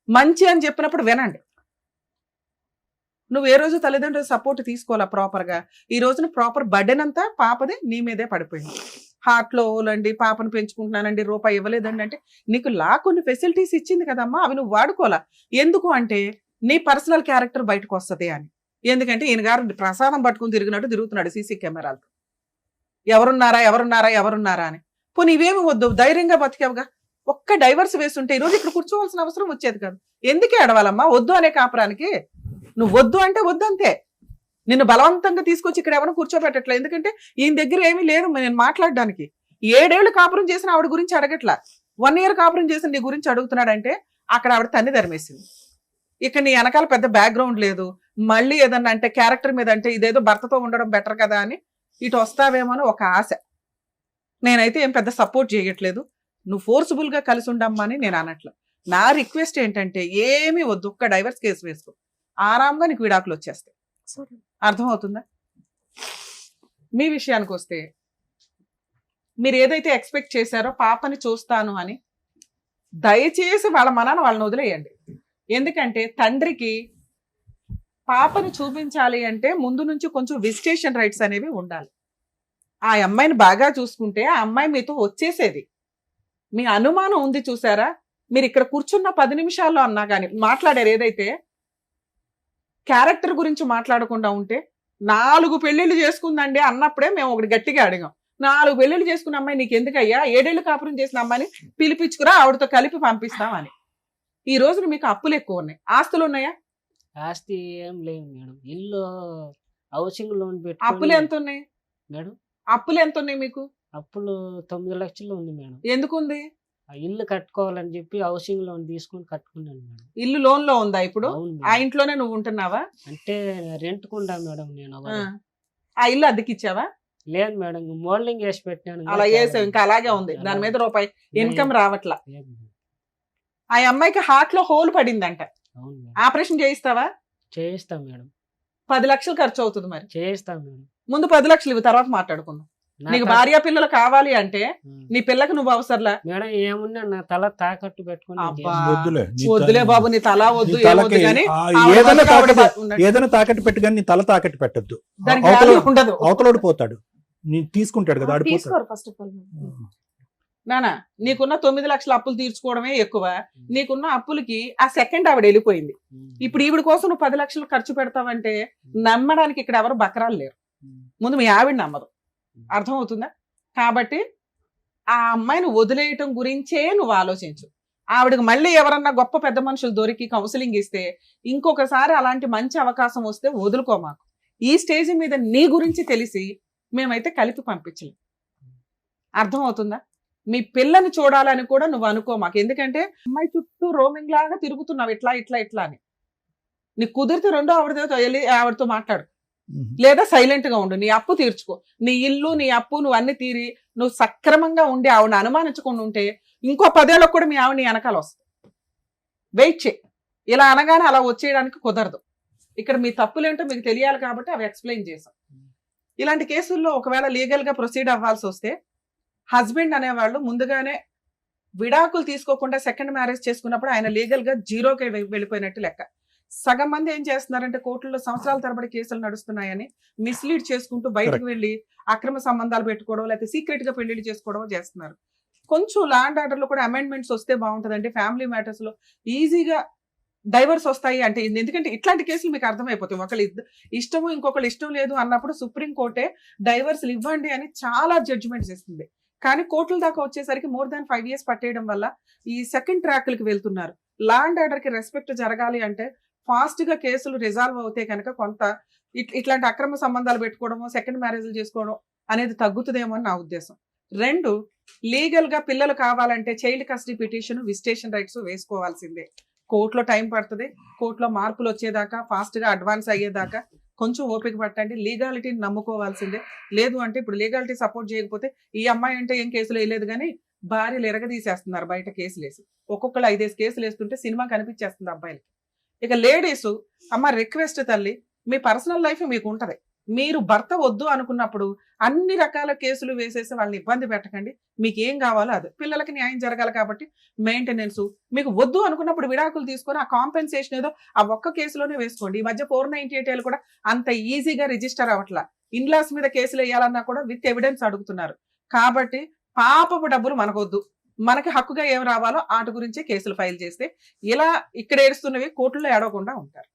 మంచి అని చెప్పినప్పుడు వినండి. నువ్వు ఏ రోజు తల్లిదండ్రుల సపోర్ట్ తీసుకోవాలా ప్రాపర్గా. ఈ రోజున ప్రాపర్ బర్డెన్ అంతా పాపదే నీ మీదే పడిపోయింది. హార్ట్లో ఓలండి, పాపను పెంచుకుంటున్నానండి, రూపాయి ఇవ్వలేదండి అంటే నీకు కొన్ని ఫెసిలిటీస్ ఇచ్చింది కదమ్మా, అవి నువ్వు వాడుకోవాలా. ఎందుకు అంటే నీ పర్సనల్ క్యారెక్టర్ బయటకు వస్తుంది అని. ఎందుకంటే ఈయన గారు ప్రసాదం పట్టుకుని తిరుగుతున్నాడు సీసీ కెమెరాలతో. ఎవరున్నారా అని. పోనీ ఇవేమి వద్దు, ధైర్యంగా బతికావుగా. ఒక్క డైవర్స్ వేస్తుంటే ఈ రోజు ఇక్కడ కూర్చోవాల్సిన అవసరం వచ్చేది కాదు. ఎందుకే అడవాలమ్మా వద్దు అనే కాపురానికి? నువ్వు వద్దు అంటే వద్దు అంతే. నిన్ను బలవంతంగా తీసుకొచ్చి ఇక్కడ ఎవరు కూర్చోబెట్టట్లే. ఎందుకంటే ఈయన దగ్గర ఏమీ లేదు నేను మాట్లాడడానికి. 7 ఏళ్ళు కాపురం చేసిన ఆవిడ గురించి అడగట్లా, 1 year కాపురం చేసిన నీ గురించి అడుగుతున్నాడంటే అక్కడ ఆవిడ తన్ని ధర్మేసింది. ఇక్కడ నీ వెనకాల పెద్ద బ్యాక్గ్రౌండ్ లేదు. మళ్ళీ ఏదన్నా అంటే క్యారెక్టర్ మీద అంటే ఇదేదో భర్తతో ఉండడం బెటర్ కదా అని ఇటు వస్తావేమో అని ఒక ఆశ. నేనైతే ఏం పెద్ద సపోర్ట్ చేయట్లేదు. నువ్వు ఫోర్స్ఫుల్ గా కలిసి ఉండమ్మా అని నేను అనట్ల. నా రిక్వెస్ట్ ఏంటంటే ఏమీ వద్దు, ఒక్క డైవర్స్ కేసు వేసుకో, ఆరాంగా నీకు విడాకులు వచ్చేస్తాయి. అర్థమవుతుందా? మీ విషయానికి వస్తే మీరు ఏదైతే ఎక్స్పెక్ట్ చేశారో పాపని చూస్తాను అని, దయచేసి వాళ్ళ మనాన వాళ్ళని వదిలేయండి. ఎందుకంటే తండ్రికి పాపని చూపించాలి అంటే ముందు నుంచి కొంచెం విజిటేషన్ రైట్స్ అనేవి ఉండాలి. ఆ అమ్మాయిని బాగా చూసుకుంటే ఆ అమ్మాయి మీతో వచ్చేసేది. మీ అనుమానం ఉంది చూసారా, మీరు ఇక్కడ కూర్చున్న 10 నిమిషాల్లో అన్నా కానీ మాట్లాడారు ఏదైతే క్యారెక్టర్ గురించి మాట్లాడకుండా ఉంటే 4 పెళ్లిళ్ళు చేసుకుందండి అన్నప్పుడే మేము ఒకటి గట్టిగా అడిగాం. 4 పెళ్లిళ్ళు చేసుకున్న అమ్మాయి నీకు ఎందుకయ్యా, 7 ఏళ్ళు కాపురం చేసిన అమ్మాయిని పిలిపించుకురా ఆవిడతో కలిపి పంపిస్తామని. ఈ రోజున మీకు అప్పులు ఎక్కువ ఉన్నాయి, ఆస్తులు ఉన్నాయా? ఆస్తి ఏం లేదు మేడం. ఇల్లు హౌసింగ్ లోన్ అప్పులు ఎంత ఉన్నాయి మేడం? అప్పులు ఎంత ఉన్నాయి మీకు? అప్పులు 9 లక్షలు ఉంది మేడం. ఎందుకు ఉంది? ఆ ఇల్లు కట్టుకోవాలని చెప్పి హౌసింగ్ లోన్ తీసుకొని కట్టుకున్నాను మేడం. ఇల్లు లోన్ లో ఉందా ఇప్పుడు? అవును ఆ మేడం. ఇంట్లోనే నువ్వు ఉంటున్నావా? అంటే రెంట్ కుండా మేడం నేను ఆ. ఒకటి. ఆ ఇల్లు అద్దెకిచ్చావా? లేదు మేడం, మోల్డింగ్ వేసి పెట్టాను. అలా వేసావు, ఇంకా అలాగే ఉంది, దాని మీద రూపాయి ఇన్కమ్ రావట్లా. లేదు మేడం. ఆ అమ్మాయికి హార్ట్ లో హోల్ పడిందంట, అవును మేడం. ఆపరేషన్ చేయిస్తావా? చేయిస్తాం మేడం, 10 లక్షలు ఖర్చు అవుతుంది. మరి చేయిస్తాం మేడం. ముందు 10 లక్షలు ఇవి, తర్వాత మాట్లాడుకుందాం. నా నీకు త- భార్య పిల్లలు కావాలి అంటే ఆ. నీ పిల్లకి నువ్వు అవసరంలా. మేడం ఏమున్నా నా తల తాకట్టు పెట్టుకుని నేను అబ్బా. చేస్తాను. వద్దులే నీ వద్దులే తల- బాబు, నీ తల వద్దు, నీ ఏమొద్దు తలకి కానీ ఆ ఆవిడ ఏదైనా బతుకు ఆవిడ తాకట్టు ఉన్నట్టు. ఏదైనా తాకట్టు పెట్టు కానీ నీ తల తాకట్టు పెట్టద్దు. దానికి అవతల value ఉండదు. అవతలోడు పోతాడు, నీ తీసుకుంటాడు కదా ఆడిపోతాడు. తీసుకోరు ఫస్ట్ ఆఫ్ ఆల్. నానా నీకున్న 9 లక్షల అప్పులు తీర్చుకోవడమే ఎక్కువ. నీకున్న అప్పులకి ఆ సెకండ్ ఆవిడ వెళ్ళిపోయింది. ఇప్పుడు ఈవిడ కోసం నువ్వు 10 లక్షలు ఖర్చు పెడతావంటే నమ్మడానికి ఇక్కడ ఎవరు బకరాలు లేరు. ముందు మీ ఆవిడ నమ్మదు. అర్థమవుతుందా? కాబట్టి ఆ అమ్మాయిని వదిలేయటం గురించే నువ్వు ఆలోచించు. ఆవిడకి మళ్ళీ ఎవరన్నా గొప్ప పెద్ద మనుషులు దొరికి కౌన్సిలింగ్ ఇస్తే ఇంకొకసారి అలాంటి మంచి అవకాశం వస్తే వదులుకో. మాకు ఈ స్టేజ్ మీద నీ గురించి తెలిసి మేమైతే కలిపి పంపించలేం. అర్థమవుతుందా? మీ పిల్లని చూడాలని కూడా నువ్వు అనుకో మాకు. ఎందుకంటే అమ్మాయి చుట్టూ రోమింగ్ లాగా తిరుగుతున్నావు ఇట్లా ఇట్లా ఇట్లా అని. నీకు కుదిరితే రెండో ఆవిడతో వెళ్ళి ఆవిడతో మాట్లాడు, లేదా సైలెంట్ గా ఉండు. నీ అప్పు తీర్చుకో, నీ ఇల్లు నీ అప్పు నువ్వు అన్ని తీరి నువ్వు సక్రమంగా ఉండి ఆవిడని అనుమానించకుండా ఉంటే ఇంకో 10 ఏళ్ళకు కూడా మీ ఆవిడ నీ వెనకాల వస్తుంది. వెయిట్ చేయి. ఇలా అనగానే అలా వచ్చేయడానికి కుదరదు. ఇక్కడ మీ తప్పులేంటో మీకు తెలియాలి కాబట్టి అవి ఎక్స్ప్లెయిన్ చేసాం. ఇలాంటి కేసుల్లో ఒకవేళ లీగల్ గా ప్రొసీడ్ అవ్వాల్సి వస్తే హస్బెండ్ అనేవాళ్ళు ముందుగానే విడాకులు తీసుకోకుండా సెకండ్ మ్యారేజ్ చేసుకున్నప్పుడు ఆయన లీగల్ గా జీరోకి వెళ్ళిపోయినట్టు లెక్క. సగం మంది ఏం చేస్తున్నారంటే కోర్టుల్లో సంవత్సరాల తరబడి కేసులు నడుస్తున్నాయని మిస్లీడ్ చేసుకుంటూ బయటకు వెళ్ళి అక్రమ సంబంధాలు పెట్టుకోవడం, లేకపోతే సీక్రెట్ గా పెళ్లిళ్ళు చేసుకోవడం చేస్తున్నారు. కొంచెం ల్యాండ్ ఆర్డర్ లో కూడా అమెండ్మెంట్స్ వస్తే బాగుంటుందండి. ఫ్యామిలీ మ్యాటర్స్ లో ఈజీగా డైవర్స్ వస్తాయి అంటే ఎందుకంటే ఇట్లాంటి కేసులు మీకు అర్థమైపోతాయి. ఒకళ్ళు ఇష్టము ఇంకొకళ్ళు ఇష్టం లేదు అన్నప్పుడు సుప్రీం కోర్టే డైవర్స్లు ఇవ్వండి అని చాలా జడ్జిమెంట్స్ ఇస్తుంది. కానీ కోర్టుల దాకా వచ్చేసరికి మోర్ దాన్ 5 years పట్టేయడం వల్ల ఈ సెకండ్ ట్రాక్లకి వెళ్తున్నారు. ల్యాండ్ ఆర్డర్ కి రెస్పెక్ట్ జరగాలి అంటే ఫాస్ట్ గా కేసులు రిజాల్వ్ అవుతే కనుక కొంత ఇట్లాంటి అక్రమ సంబంధాలు పెట్టుకోవడము, సెకండ్ మ్యారేజ్లు చేసుకోవడం అనేది తగ్గుతుందేమో అని నా ఉద్దేశం. 2, లీగల్ గా పిల్లలు కావాలంటే child custody petition, visitation rights వేసుకోవాల్సిందే. కోర్టులో టైం పడుతుంది. కోర్టులో మార్పులు వచ్చేదాకా ఫాస్ట్ గా అడ్వాన్స్ అయ్యేదాకా కొంచెం ఓపిక పట్టండి. లీగాలిటీని నమ్ముకోవాల్సిందే. లేదు అంటే ఇప్పుడు లీగాలిటీ సపోర్ట్ చేయకపోతే ఈ అమ్మాయి అంటే ఏం కేసులు వేయలేదు కానీ భార్యలు ఎరగదీసేస్తున్నారు బయట కేసులు వేసి. ఒక్కొక్కరు 5 కేసులు వేస్తుంటే సినిమా కనిపించేస్తుంది అబ్బాయిలకి. ఇక లేడీస్ అమ్మ రిక్వెస్ట్ తల్లి, మీ పర్సనల్ లైఫ్ మీకు ఉంటది. మీరు భర్త వద్దు అనుకున్నప్పుడు అన్ని రకాల కేసులు వేసేసి వాళ్ళని ఇబ్బంది పెట్టకండి. మీకు ఏం కావాలో అది. పిల్లలకి న్యాయం జరగాలి కాబట్టి మెయింటెనెన్స్. మీకు వద్దు అనుకున్నప్పుడు విడాకులు తీసుకొని ఆ కాంపెన్సేషన్ ఏదో ఆ ఒక్క కేసులోనే వేసుకోండి. ఈ మధ్య 498 కూడా అంత ఈజీగా రిజిస్టర్ అవ్వట్లా. ఇన్లాస్ మీద కేసులు వేయాలన్నా కూడా విత్ ఎవిడెన్స్ అడుగుతున్నారు. కాబట్టి పాపపు డబ్బులు మనకొద్దు. మనకి హక్కుగా ఏం రావాలో వాటి గురించే కేసులు ఫైల్ చేస్తే ఇలా ఇక్కడ ఏడుస్తున్నవి కోర్టులో ఏడవకుండా ఉంటారు.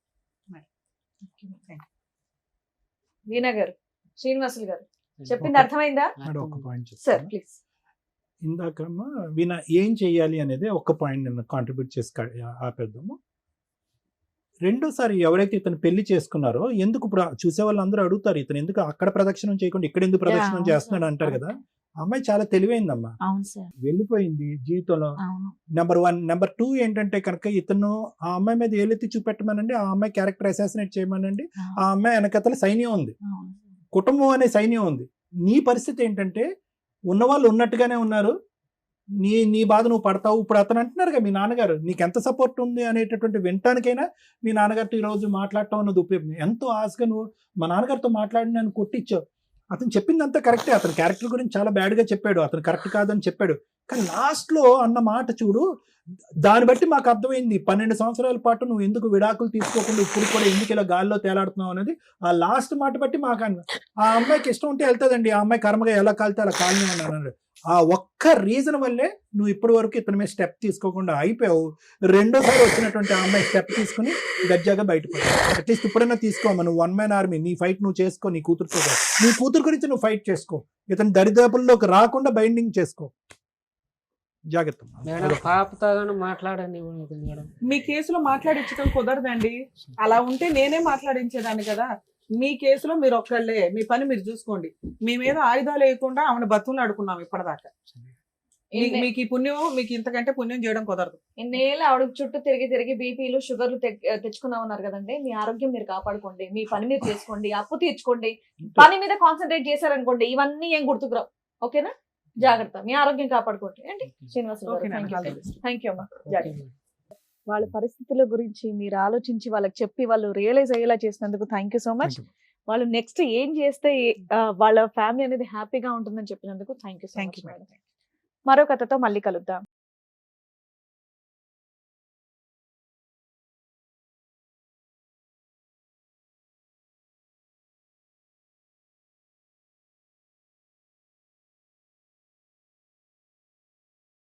వీణా గారు, శ్రీనివాసులు గారు చెప్పింది అర్థమైందా? మేడం, ఒక పాయింట్ సార్ చెప్తాను. ప్లీజ్. ఇందాకమ్మా విన ఏం చెయ్యాలి అనేది ఒక పాయింట్ నేను కాంట్రిబ్యూట్ చేసి ఆపేద్దాము. రెండోసారి ఎవరైతే ఇతను పెళ్లి చేసుకున్నారో ఎందుకు ఇప్పుడు చూసే వాళ్ళందరూ అడుగుతారు, ఇతను ఎందుకు అక్కడ ప్రదక్షిణం చేయకుండా ఇక్కడ ఎందుకు ప్రదక్షిణం అవును చేస్తున్నాడు సార్, అంటారు కదా. ఆ అమ్మాయి చాలా తెలివైందమ్మా, అవును సార్, వెళ్ళిపోయింది జీవితంలో. అవును నెంబర్ 1. నెంబర్ 2 ఏంటంటే కనుక ఇతను ఆ అమ్మాయి మీద ఏలెత్తి చూపెట్టమనండి, ఆ అమ్మాయి క్యారెక్టర్ అసాసినేట్ చేయమనండి. ఆ అమ్మాయి వెనకతల సైన్యం ఉంది, అవును కుటుంబం అనే సైన్యం ఉంది. నీ పరిస్థితి ఏంటంటే ఉన్నవాళ్ళు ఉన్నట్టుగానే ఉన్నారు, నీ బాధ నువ్వు పడతావు. ఇప్పుడు అతను అంటున్నారుగా మీ నాన్నగారు నీకు ఎంత సపోర్ట్ ఉంది అనేటటువంటి వినటానికైనా మీ నాన్నగారితో ఈరోజు మాట్లాడటం అన్నది ఉపయోగం. ఎంతో ఆశగా నువ్వు మా నాన్నగారితో మాట్లాడి నన్ను కొట్టించావు. అతను చెప్పిందంతా కరెక్టే, అతని క్యారెక్టర్ గురించి చాలా బ్యాడ్గా చెప్పాడు, అతను కరెక్ట్ కాదని చెప్పాడు. కానీ లాస్ట్లో అన్న మాట చూడు, దాన్ని బట్టి మాకు అర్థమైంది 12 సంవత్సరాల పాటు నువ్వు ఎందుకు విడాకులు తీసుకోకుండా ఇప్పుడు కూడా ఎందుకు ఇలా గాల్లో తేలాడుతున్నావు అనేది. ఆ లాస్ట్ మాట బట్టి మాకు ఆ అమ్మాయికి ఇష్టం ఉంటే వెళ్తుందండి, ఆ అమ్మాయి కర్మగా ఎలా కాలితే అలా కాలని అన్నాడు. ఆ ఒక్క రీజన్ వల్లే నువ్వు ఇప్పటి వరకు ఇతని మీద స్టెప్ తీసుకోకుండా అయిపోయావు. రెండోసారి వచ్చినటువంటి ఆ అమ్మాయి స్టెప్ తీసుకుని గజ్జాగా బయటపడ్డావు. అట్లీస్ట్ ఇప్పుడైనా తీసుకోమా, నువ్వు 1 man army, నీ ఫైట్ నువ్వు చేసుకో, నీ కూతురుతో నీ కూతురు గురించి నువ్వు ఫైట్ చేసుకో, ఇతని దరిదాపుల్లోకి రాకుండా బైండింగ్ చేసుకో. జాగ్రత్త మేడం పాపతో కానీ మాట్లాడండి మేడం. మీ కేసులో మాట్లాడించడం కుదరదండి, అలా ఉంటే నేనే మాట్లాడించేదాన్ని కదా. మీ కేసులో మీరు ఒక్కళ్ళే, మీ పని మీరు చూసుకోండి. మీ మీద ఆయుధాలు వేయకుండా ఆమెను బతులు ఆడుకున్నాం ఇప్పటిదాకా. మీకు ఈ పుణ్యం, మీకు ఇంతకంటే పుణ్యం చేయడం కుదరదు. ఇన్నేళ్ళు ఆవిడ చుట్టూ తిరిగి తిరిగి బీపీలు షుగర్లు తెచ్చుకున్నా ఉన్నారు కదండి. మీ ఆరోగ్యం మీరు కాపాడుకోండి, మీ పని మీరు చేసుకోండి, అప్పు తీర్చుకోండి, పని మీద కాన్సన్ట్రేట్ చేశారనుకోండి ఇవన్నీ ఏం గుర్తుకురావు. ఓకేనా? జాగ్రత్త, మీ ఆరోగ్యం కాపాడుకోండి అండి. శ్రీనివాసరావు గారు, థ్యాంక్ యూ అమ్మా. జాగ్రత్త. వాళ్ళ పరిస్థితుల గురించి మీరు ఆలోచించి వాళ్ళకి చెప్పి వాళ్ళు రియలైజ్ అయ్యేలా చేసినందుకు థ్యాంక్ యూ సో మచ్. వాళ్ళు నెక్స్ట్ ఏం చేస్తే వాళ్ళ ఫ్యామిలీ అనేది హ్యాపీగా ఉంటుందని చెప్పినందుకు థ్యాంక్ యూ సో మచ్. మరో కథతో మళ్ళీ కలుద్దాం.